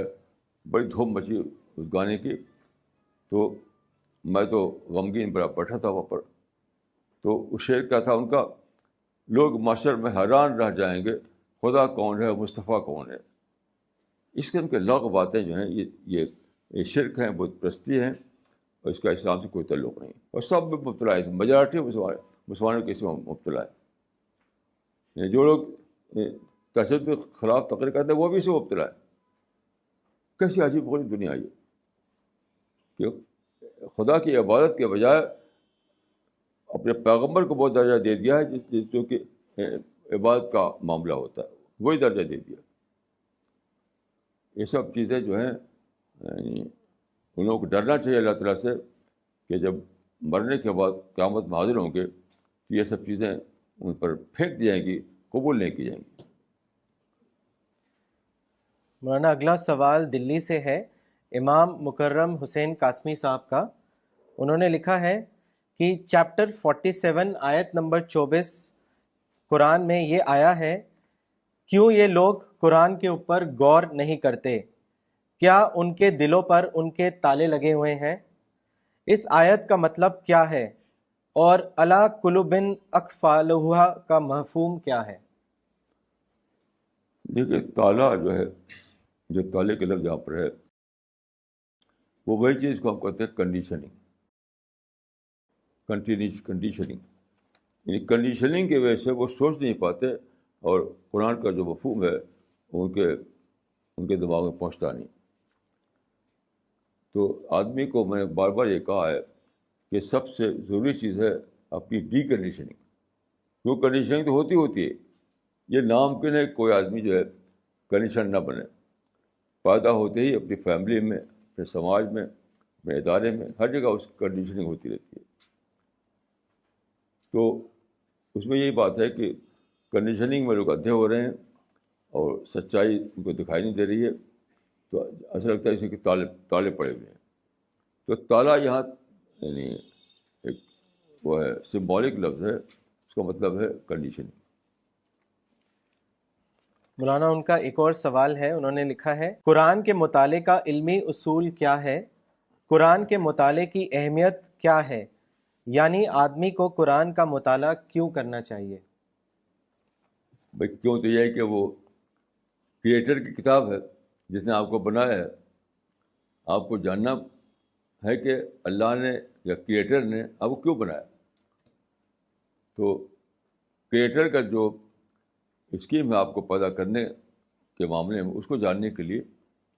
بڑی دھوم مچی اس گانے کی. تو میں تو غمگین بڑا بیٹھا تھا وہاں پر. تو اس شعر کیا تھا ان کا, لوگ معاشر میں حیران رہ جائیں گے خدا کون ہے, مصطفیٰ کون ہے. اس قسم کے لاغ باتیں جو ہیں یہ شرک ہیں, بت پرستی ہیں, اور اس کا اسلام سے کوئی تعلق نہیں. اور سب میں مبتلا ہے, میجارٹی مسلمانوں کے اس میں مبتلا ہے. جو لوگ تشدد کے خلاف تقریر کرتے ہیں وہ بھی اس میں مبتلا ہے. کیسی عجیب غریب دنیا ہے کہ خدا کی عبادت کے بجائے اپنے پیغمبر کو بہت درجہ دے دیا ہے, جو کہ عبادت کا معاملہ ہوتا ہے وہی درجہ دے دیا. یہ سب چیزیں جو ہیں یعنی ان لوگوں کو ڈرنا چاہیے اللہ تعالیٰ سے کہ جب مرنے کے بعد قیامت میں حاضر ہوں گے تو یہ سب چیزیں ان پر پھینک دی جائیں گی, قبول نہیں کی جائیں گی. مولانا اگلا سوال دلی سے ہے, امام مکرم حسین قاسمی صاحب کا. انہوں نے لکھا ہے کہ چیپٹر 47 آیت نمبر 24 قرآن میں یہ آیا ہے, کیوں یہ لوگ قرآن کے اوپر غور نہیں کرتے؟ کیا ان کے دلوں پر ان کے تالے لگے ہوئے ہیں؟ اس آیت کا مطلب کیا ہے اور الا قلوب اقفالھا کا مفہوم کیا ہے؟ دیکھیے تالا جو ہے, جو تالے کے لفظ یہاں پر ہے وہ وہی چیز کو ہم کہتے ہیں کنڈیشننگ, کنڈیشننگ. یعنی کنڈیشننگ کی وجہ سے وہ سوچ نہیں پاتے اور قرآن کا جو مفہوم ہے ان کے دماغ میں پہنچتا نہیں. تو آدمی کو میں نے بار بار یہ کہا ہے کہ سب سے ضروری چیز ہے اپنی ڈی کنڈیشننگ. وہ کنڈیشننگ تو ہوتی ہے, یہ ناممکن ہے کوئی آدمی جو ہے کنڈیشن نہ بنے. پیدا ہوتے ہی اپنی فیملی میں, اپنے سماج میں, اپنے ادارے میں, ہر جگہ اس کی کنڈیشننگ ہوتی رہتی ہے. تو اس میں یہی بات ہے کہ کنڈیشننگ میں لوگ اندھے ہو رہے ہیں اور سچائی ان کو دکھائی نہیں دے رہی ہے. تو ایسا لگتا ہے اسی کے تالے پڑے ہوئے ہیں. تو تالا یہاں یعنی ایک وہ ہے سمبولک لفظ ہے, اس کا مطلب ہے کنڈیشننگ. مولانا ان کا ایک اور سوال ہے, انہوں نے لکھا ہے قرآن کے مطالعے کا علمی اصول کیا ہے؟ قرآن کے مطالعے کی اہمیت کیا ہے؟ یعنی آدمی کو قرآن کا مطالعہ کیوں کرنا چاہیے؟ بھائی کیوں تو یہ ہے کہ وہ کریٹر کی کتاب ہے جس نے آپ کو بنایا ہے. آپ کو جاننا ہے کہ اللہ نے یا کریٹر نے آپ کو کیوں بنایا. تو کریٹر کا جو اسکیم ہے آپ کو پیدا کرنے کے معاملے میں, اس کو جاننے کے لیے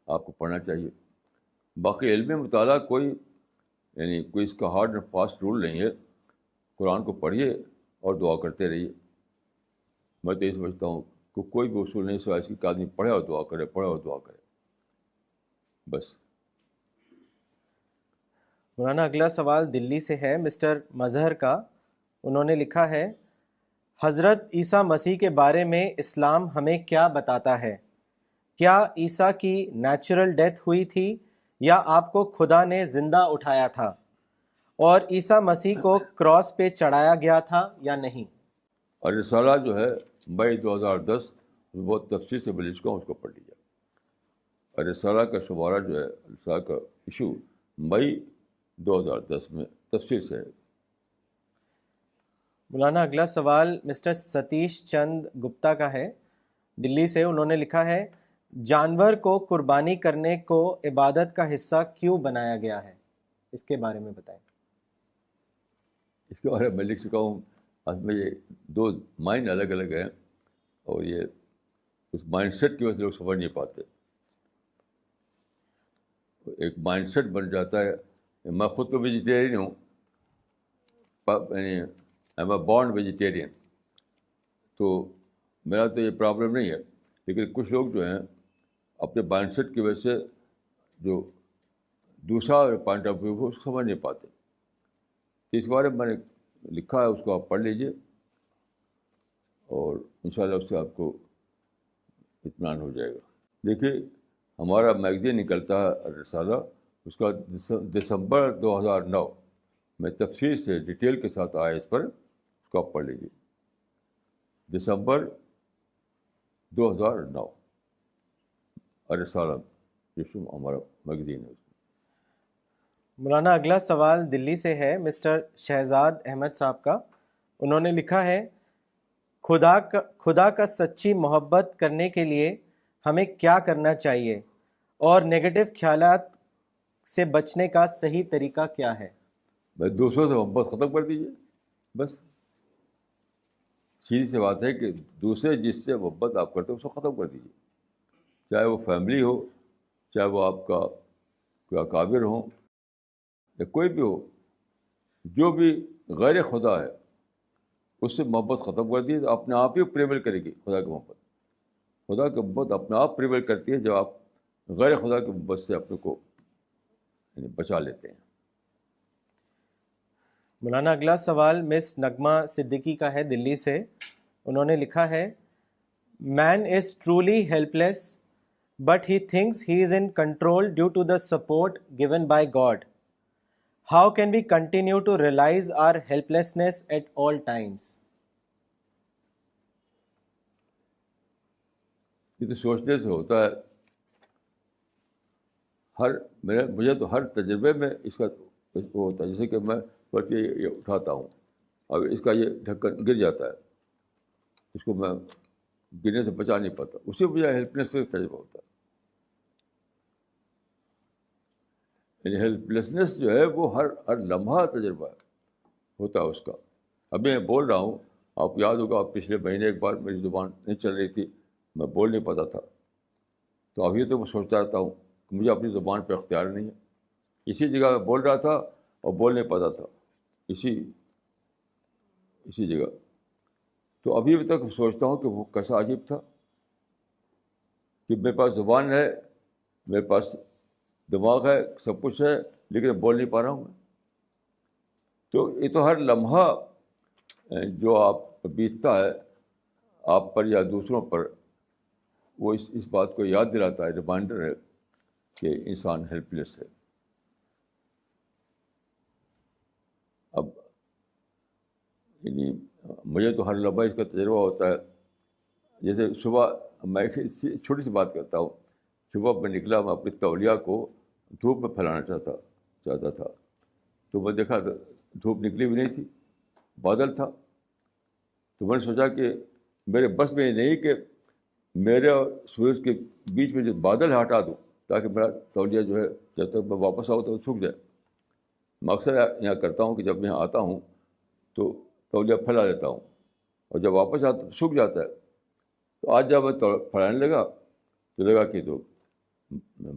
آپ کو پڑھنا چاہیے. باقی علم مطالعہ کوئی اس کا ہارڈ اینڈ فاسٹ رول نہیں ہے. قرآن کو پڑھیے اور دعا کرتے رہیے. میں تو یہ سمجھتا ہوں کہ کوئی بھی اصول نہیں سوائے اس کی کہ آدمی پڑھے اور دعا کرے, پڑھے اور دعا کرے, بس. مولانا اگلا سوال دلی سے ہے مسٹر مظہر کا. انہوں نے لکھا ہے حضرت عیسیٰ مسیح کے بارے میں اسلام ہمیں کیا بتاتا ہے؟ کیا عیسیٰ کی نیچرل ڈیتھ ہوئی تھی یا آپ کو خدا نے زندہ اٹھایا تھا؟ اور عیسیٰ مسیح کو کراس پہ چڑھایا گیا تھا یا نہیں؟ اور رسالہ جو ہے مئی 2010 بہت تفصیل سے میں چکا ہوں, اس کو پڑھ لیجیے. اور رسالہ کا شمارہ جو ہے, رسالہ کا ایشو مئی 2010 میں تفصیل سے ہے. مولانا اگلا سوال مسٹر ستیش چند گپتا کا ہے دلی سے. انہوں نے لکھا ہے جانور کو قربانی کرنے کو عبادت کا حصہ کیوں بنایا گیا ہے؟ اس کے بارے میں بتائیں. اس کے بارے میں لکھ چکا ہوں. اس میں یہ دو مائن الگ الگ ہیں اور یہ اس مائنڈ سیٹ کی وجہ سے لوگ سمجھ نہیں پاتے. ایک مائنڈ سیٹ بن جاتا ہے. میں خود تو ویجیٹیرین ہوں, یعنی ایم اے بورن ویجیٹیرین, تو میرا تو یہ پرابلم نہیں ہے. لیکن کچھ لوگ جو ہیں اپنے مائنڈ سیٹ کی وجہ سے جو دوسرا پوائنٹ آف ویو کو اس کو سمجھ نہیں پاتے. تو اس بارے میں میں نے لکھا ہے, اس کو آپ پڑھ لیجیے اور انشاءاللہ اس سے آپ کو اطمینان ہو جائے گا. دیکھیے ہمارا میگزین نکلتا ہے رسالہ, اس کا دسمبر 2009 میں تفصیل سے ڈیٹیل کے ساتھ آیا اس پر, اس کو آپ پڑھ لیجیے. دسمبر 2009 رسالہ جو ہمارا میگزین ہے. مولانا اگلا سوال دلی سے ہے مسٹر شہزاد احمد صاحب کا. انہوں نے لکھا ہے خدا کا سچی محبت کرنے کے لیے ہمیں کیا کرنا چاہیے اور نیگیٹو خیالات سے بچنے کا صحیح طریقہ کیا ہے؟ بھائی دوسروں سے محبت ختم کر دیجیے, بس سیدھی سی بات ہے کہ دوسرے جس سے محبت آپ کرتے ہیں اس کو ختم کر دیجیے, چاہے وہ فیملی ہو, چاہے وہ آپ کا کوئی اکابر ہوں یا کوئی بھی ہو. جو بھی غیر خدا ہے اس سے محبت ختم کر دیجیے, تو اپنے آپ ہی پریویل کرے گی خدا کی محبت. خدا کی محبت اپنے آپ پریویل کرتی ہے جب آپ غیر خدا کی محبت سے اپنے کو بچا لیتے ہیں. مولانا اگلا سوال مس نغمہ صدیقی کا ہے دلی سے. انہوں نے لکھا ہے man is truly helpless but he thinks he is in control due to the support given by God. How can we continue to realise our helplessness at all times? یہ تو سوچنے سے ہوتا ہے. مجھے تو ہر تجربے میں اس کا وہ ہوتا ہے. جیسے کہ میں بلکہ یہ اٹھاتا ہوں, اب اس کا یہ ڈھکن گر جاتا ہے, اس کو میں گرنے سے بچا نہیں پاتا. اسی وجہ ہیلپلیس کا تجربہ ہوتا ہے. یعنی ہیلپ لیسنس جو ہے وہ ہر لمحہ تجربہ ہوتا ہے اس کا. ابھی میں بول رہا ہوں, آپ کو یاد ہوگا آپ پچھلے مہینے ایک بار میری زبان نہیں چل رہی تھی, میں بول نہیں پاتا تھا. تو ابھی تو میں سوچتا رہتا ہوں کہ مجھے اپنی زبان پہ اختیار نہیں ہے. اسی جگہ میں بول رہا تھا اور بول نہیں پاتا تھا, اسی جگہ. تو ابھی تک سوچتا ہوں کہ وہ کیسا عجیب تھا کہ میرے پاس زبان ہے, میرے پاس دماغ ہے, سب کچھ ہے, لیکن بول نہیں پا رہا ہوں میں. تو یہ تو ہر لمحہ جو آپ پر بیتتا ہے, آپ پر یا دوسروں پر, وہ اس بات کو یاد دلاتا ہے, ریمائنڈر ہے کہ انسان ہیلپ لیس ہے. اب یعنی مجھے تو ہر لمحہ اس کا تجربہ ہوتا ہے. جیسے صبح میں چھوٹی سی بات کرتا ہوں, صبح میں نکلا, میں اپنی تولیہ کو دھوپ میں پھیلانا چاہتا تھا. تو میں دیکھا دھوپ نکلی بھی نہیں تھی, بادل تھا. تو میں نے سوچا کہ میرے بس میں یہ نہیں کہ میرے اور سورج کے بیچ میں جو بادل ہٹا دوں تاکہ میرا تولیہ جو ہے جب تک میں واپس آؤں تو سوکھ جائے. میں اکثر یہاں کرتا ہوں کہ جب میں یہاں آتا ہوں تو تولیہ پھیلا دیتا ہوں, اور جب واپس آتا سوکھ جاتا ہے. تو آج جب میں پھیلانے لگا تو لگا کہ تو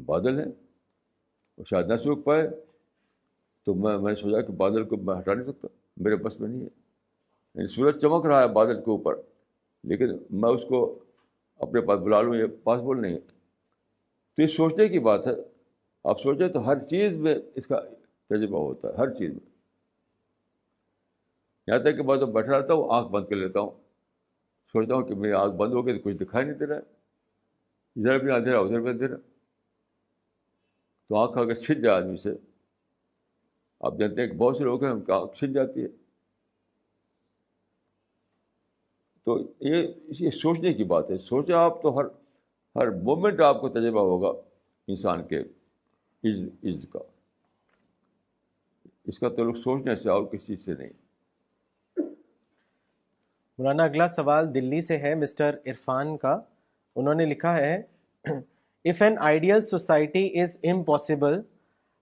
بادل ہیں, وہ شاید نہ سوکھ پائے. تو میں نے سوچا کہ بادل کو میں ہٹا نہیں سکتا, میرے بس میں نہیں ہے. یعنی سورج چمک رہا ہے بادل کے اوپر, لیکن میں اس کو اپنے پاس بلا لوں, یہ پاسبل نہیں ہے. تو یہ سوچنے کی بات ہے. آپ سوچیں تو ہر چیز میں اس کا تجربہ ہوتا ہے, ہر چیز میں. یہاں تک کہ میں تو بیٹھا رہتا ہوں, آنکھ بند کر لیتا ہوں, سوچتا ہوں کہ میری آنکھ بند ہو گئی تو کچھ دکھائی نہیں دے رہا ہے, ادھر بھی اندھیرا ادھر بھی اندھیرا. تو آنکھ اگر چھن جائے آدمی سے, آپ جانتے ہیں کہ بہت سے لوگ ہیں ان کی آنکھ چھن جاتی ہے. تو یہ سوچنے کی بات ہے. سوچیں آپ تو ہر مومنٹ آپ کو تجربہ ہوگا انسان کے عز کا. اس کا تعلق سوچنے سے اور کسی چیز سے نہیں. مولانا اگلا سوال دلی سے ہے مسٹر عرفان کا. انہوں نے لکھا ہے if an ideal society is impossible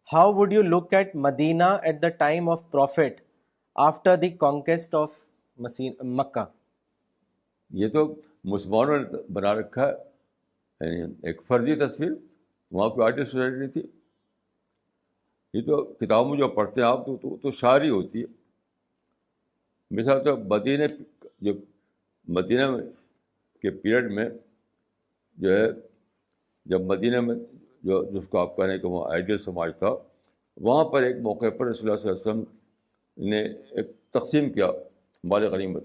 how would you look at Medina at the time of prophet after the conquest of Mecca? یہ تو مسلمانوں نے بنا رکھا ہے، یعنی ایک فرضی تصویر، وہاں کوئی آئیڈیل سوسائٹی نہیں تھی. یہ تو کتابوں میں جو پڑھتے ہیں آپ تو شاعری ہوتی ہے. مثال تو جو مدینہ کے پیریڈ میں جو ہے، جب مدینہ میں جو جس کو آپ کہہ رہے ہیں کہ وہ آئیڈیل سماج تھا، وہاں پر ایک موقع پر رسول اللہ صلی اللہ علیہ وسلم نے ایک تقسیم کیا مال غنیمت.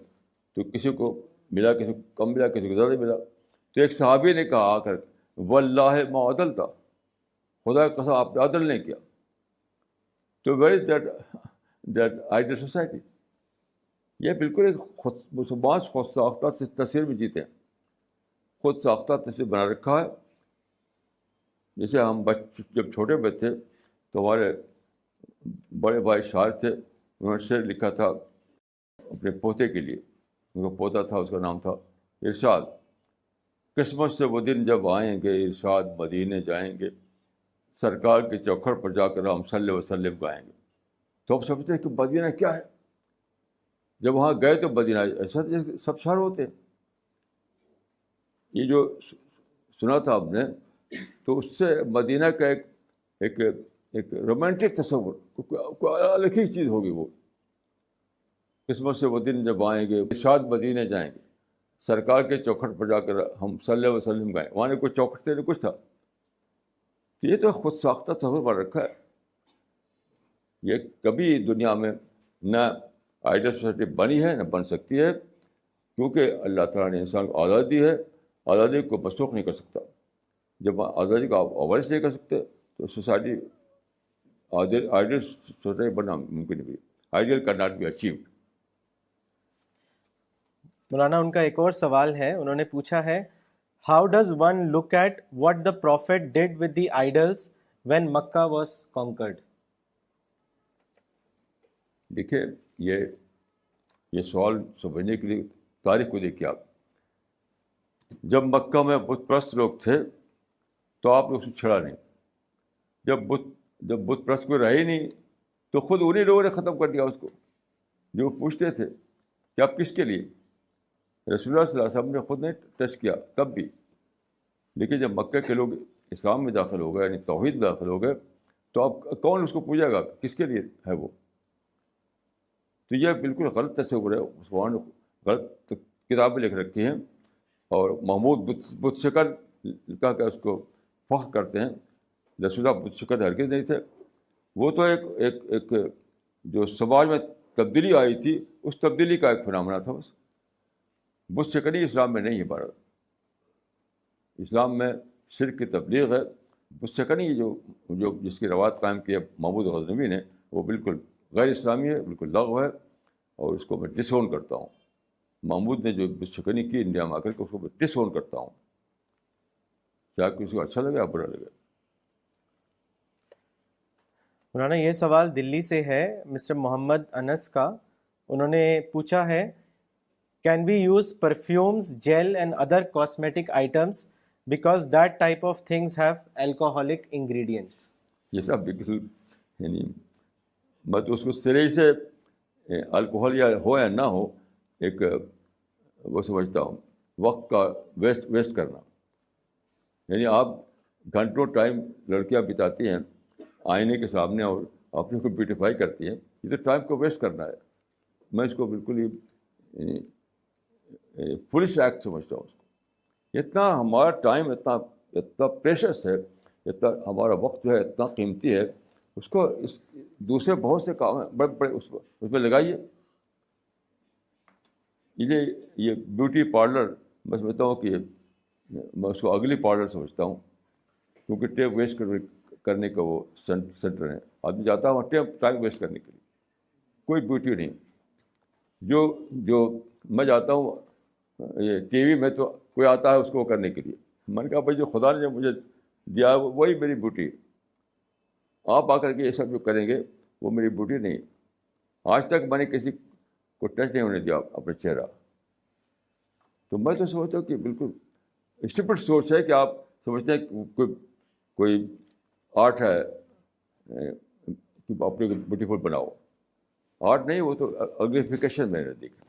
تو کسی کو ملا، کسی کو کم ملا، کسی کو زیادہ ملا. تو ایک صحابی نے کہا آ کر، واللہ ما عدل تھا، خدا کی قسم آپ نے عدل نہیں کیا. تو where is that ideal society? یہ بالکل ایک مسلمان خود ساختہ تصویر میں جیتے ہیں، خود ساختہ تصویر بنا رکھا ہے. جیسے ہم جب چھوٹے بچے تھے تو ہمارے بڑے بھائی شاعر تھے، انہوں نے شعر لکھا تھا اپنے پوتے کے لیے. ان کا پوتا تھا، اس کا نام تھا ارشاد. قسمت سے وہ دن جب آئیں گے، ارشاد مدینے جائیں گے، سرکار کے چوکھٹ پر جا کر ہم صلی وسلم گائیں گے. تو آپ سمجھتے ہیں کہ مدینہ کیا ہے؟ جب وہاں گئے تو مدینہ ایسا سب شہر ہوتے ہیں. یہ جو سنا تھا آپ نے، تو اس سے مدینہ کا ایک رومانٹک تصور، کوئی الگ ہی چیز ہوگی. وہ قسمت سے وہ دن جب آئیں گے، ارشاد مدینے جائیں گے، سرکار کے چوکھٹ پر جا کر ہم صلی اللہ علیہ وسلم گائیں. وہاں نے کوئی چوکھٹ تھے، کچھ تھا. یہ تو خود ساختہ تصور بن رکھا ہے. یہ کبھی دنیا میں نہ آئیڈیل سوسائٹی بنی ہے، نہ بن سکتی ہے، کیونکہ اللہ تعالیٰ نے انسان کو آزادی دی ہے. آزادی کو منسوخ نہیں کر سکتا. جب آزادی کو آپ اوائڈ نہیں کر سکتے تو سوسائٹی آئیڈیل سوسائٹی بننا ممکن نہیں. Ideal can not be achieved. مولانا ان کا ایک اور سوال ہے، انہوں نے پوچھا ہے، how does one look at what the prophet did with the idols when Mecca was conquered? دیکھیے، یہ سوال سمجھنے کے لیے تاریخ کو دیکھیے آپ. جب مکہ میں بت پرست لوگ تھے تو آپ نے اس کو چھڑا نہیں. جب بت پرست کوئی رہے ہی نہیں تو خود انہیں لوگوں نے ختم کر دیا اس کو. جو پوچھتے تھے کہ آپ کس کے لیے، رسول اللہ صلی اللہ علیہ وسلم نے خود نے ٹچ کیا تب بھی. لیکن جب مکہ کے لوگ اسلام میں داخل ہو گئے، یعنی توحید میں داخل ہو گئے، تو اب کون اس کو پوجے گا، کس کے لیے ہے وہ؟ تو یہ بالکل غلط تصور ہے. مسلمان نے غلط کتابیں لکھ رکھی ہیں اور محمود بت شکل کہا کہ اس کو فخر کرتے ہیں. رسول اللہ بت شکل ہرگز نہیں تھے. وہ تو ایک جو سماج میں تبدیلی آئی تھی، اس تبدیلی کا ایک فنامنا تھا بس. بت شکنی اسلام میں نہیں ہے. بھارت اسلام میں شرک کی تبلیغ ہے. بت شکنی جو جس کی روایت قائم کی ہے محمود غزنوی نے، وہ بالکل غیر اسلامی ہے، بالکل لغو ہے، اور اس کو میں ڈس اون کرتا ہوں. محمود نے جو بت شکنی کی انڈیا میں آ کر کے، اس کو میں ڈس اون کرتا ہوں، چاہے کسی کو اچھا لگے یا برا لگے. مولانا یہ سوال دلی سے ہے، مسٹر محمد انس کا. انہوں نے پوچھا ہے، can we use perfumes, gel and other cosmetic items because that type of things have alcoholic ingredients? یہ سب بالکل، یعنی میں تو اس کو سرے سے الکوہل یا ہو یا نہ ہو، ایک وہ سمجھتا ہوں وقت کا ویسٹ کرنا. یعنی آپ گھنٹوں ٹائم لڑکیاں بتاتی ہیں آئینے کے سامنے اور اپنے کو بیوٹیفائی کرتی ہیں، یہ تو ٹائم کو ویسٹ کرنا ہے. میں اس کو بالکل ہی پولیس ایکٹ سمجھتا ہوں اس کو. اتنا ہمارا ٹائم اتنا پریشس ہے، اتنا ہمارا وقت جو ہے اتنا قیمتی ہے، اس کو دوسرے بہت سے کام ہیں بڑے بڑے اس میں لگائیے. یہ بیوٹی پارلر میں سمجھتا ہوں کہ میں اس کو اگلی پارلر سمجھتا ہوں، کیونکہ ٹائم ویسٹ کرنے کا وہ سینٹر ہے. آدمی جاتا ہے وہاں ٹائم ویسٹ کرنے کے لیے، کوئی بیوٹی نہیں. جو میں جاتا ہوں یہ ٹی وی میں، تو کوئی آتا ہے اس کو کرنے کے لیے. میں نے کہا بھائی جو خدا نے جو مجھے دیا ہے وہی میری بیوٹی ہے. آپ آ کر کے یہ سب جو کریں گے وہ میری بیوٹی نہیں. آج تک میں نے کسی کو ٹچ نہیں ہونے دیا اپنا چہرہ. تو میں تو سمجھتا ہوں کہ بالکل اسٹوپڈ سوچ ہے کہ آپ سمجھتے ہیں کہ کوئی آرٹ ہے کہ اپنے کو بیوٹیفل بناؤ. آرٹ نہیں، وہ تو اگلیفیکیشن میں نے دیکھا.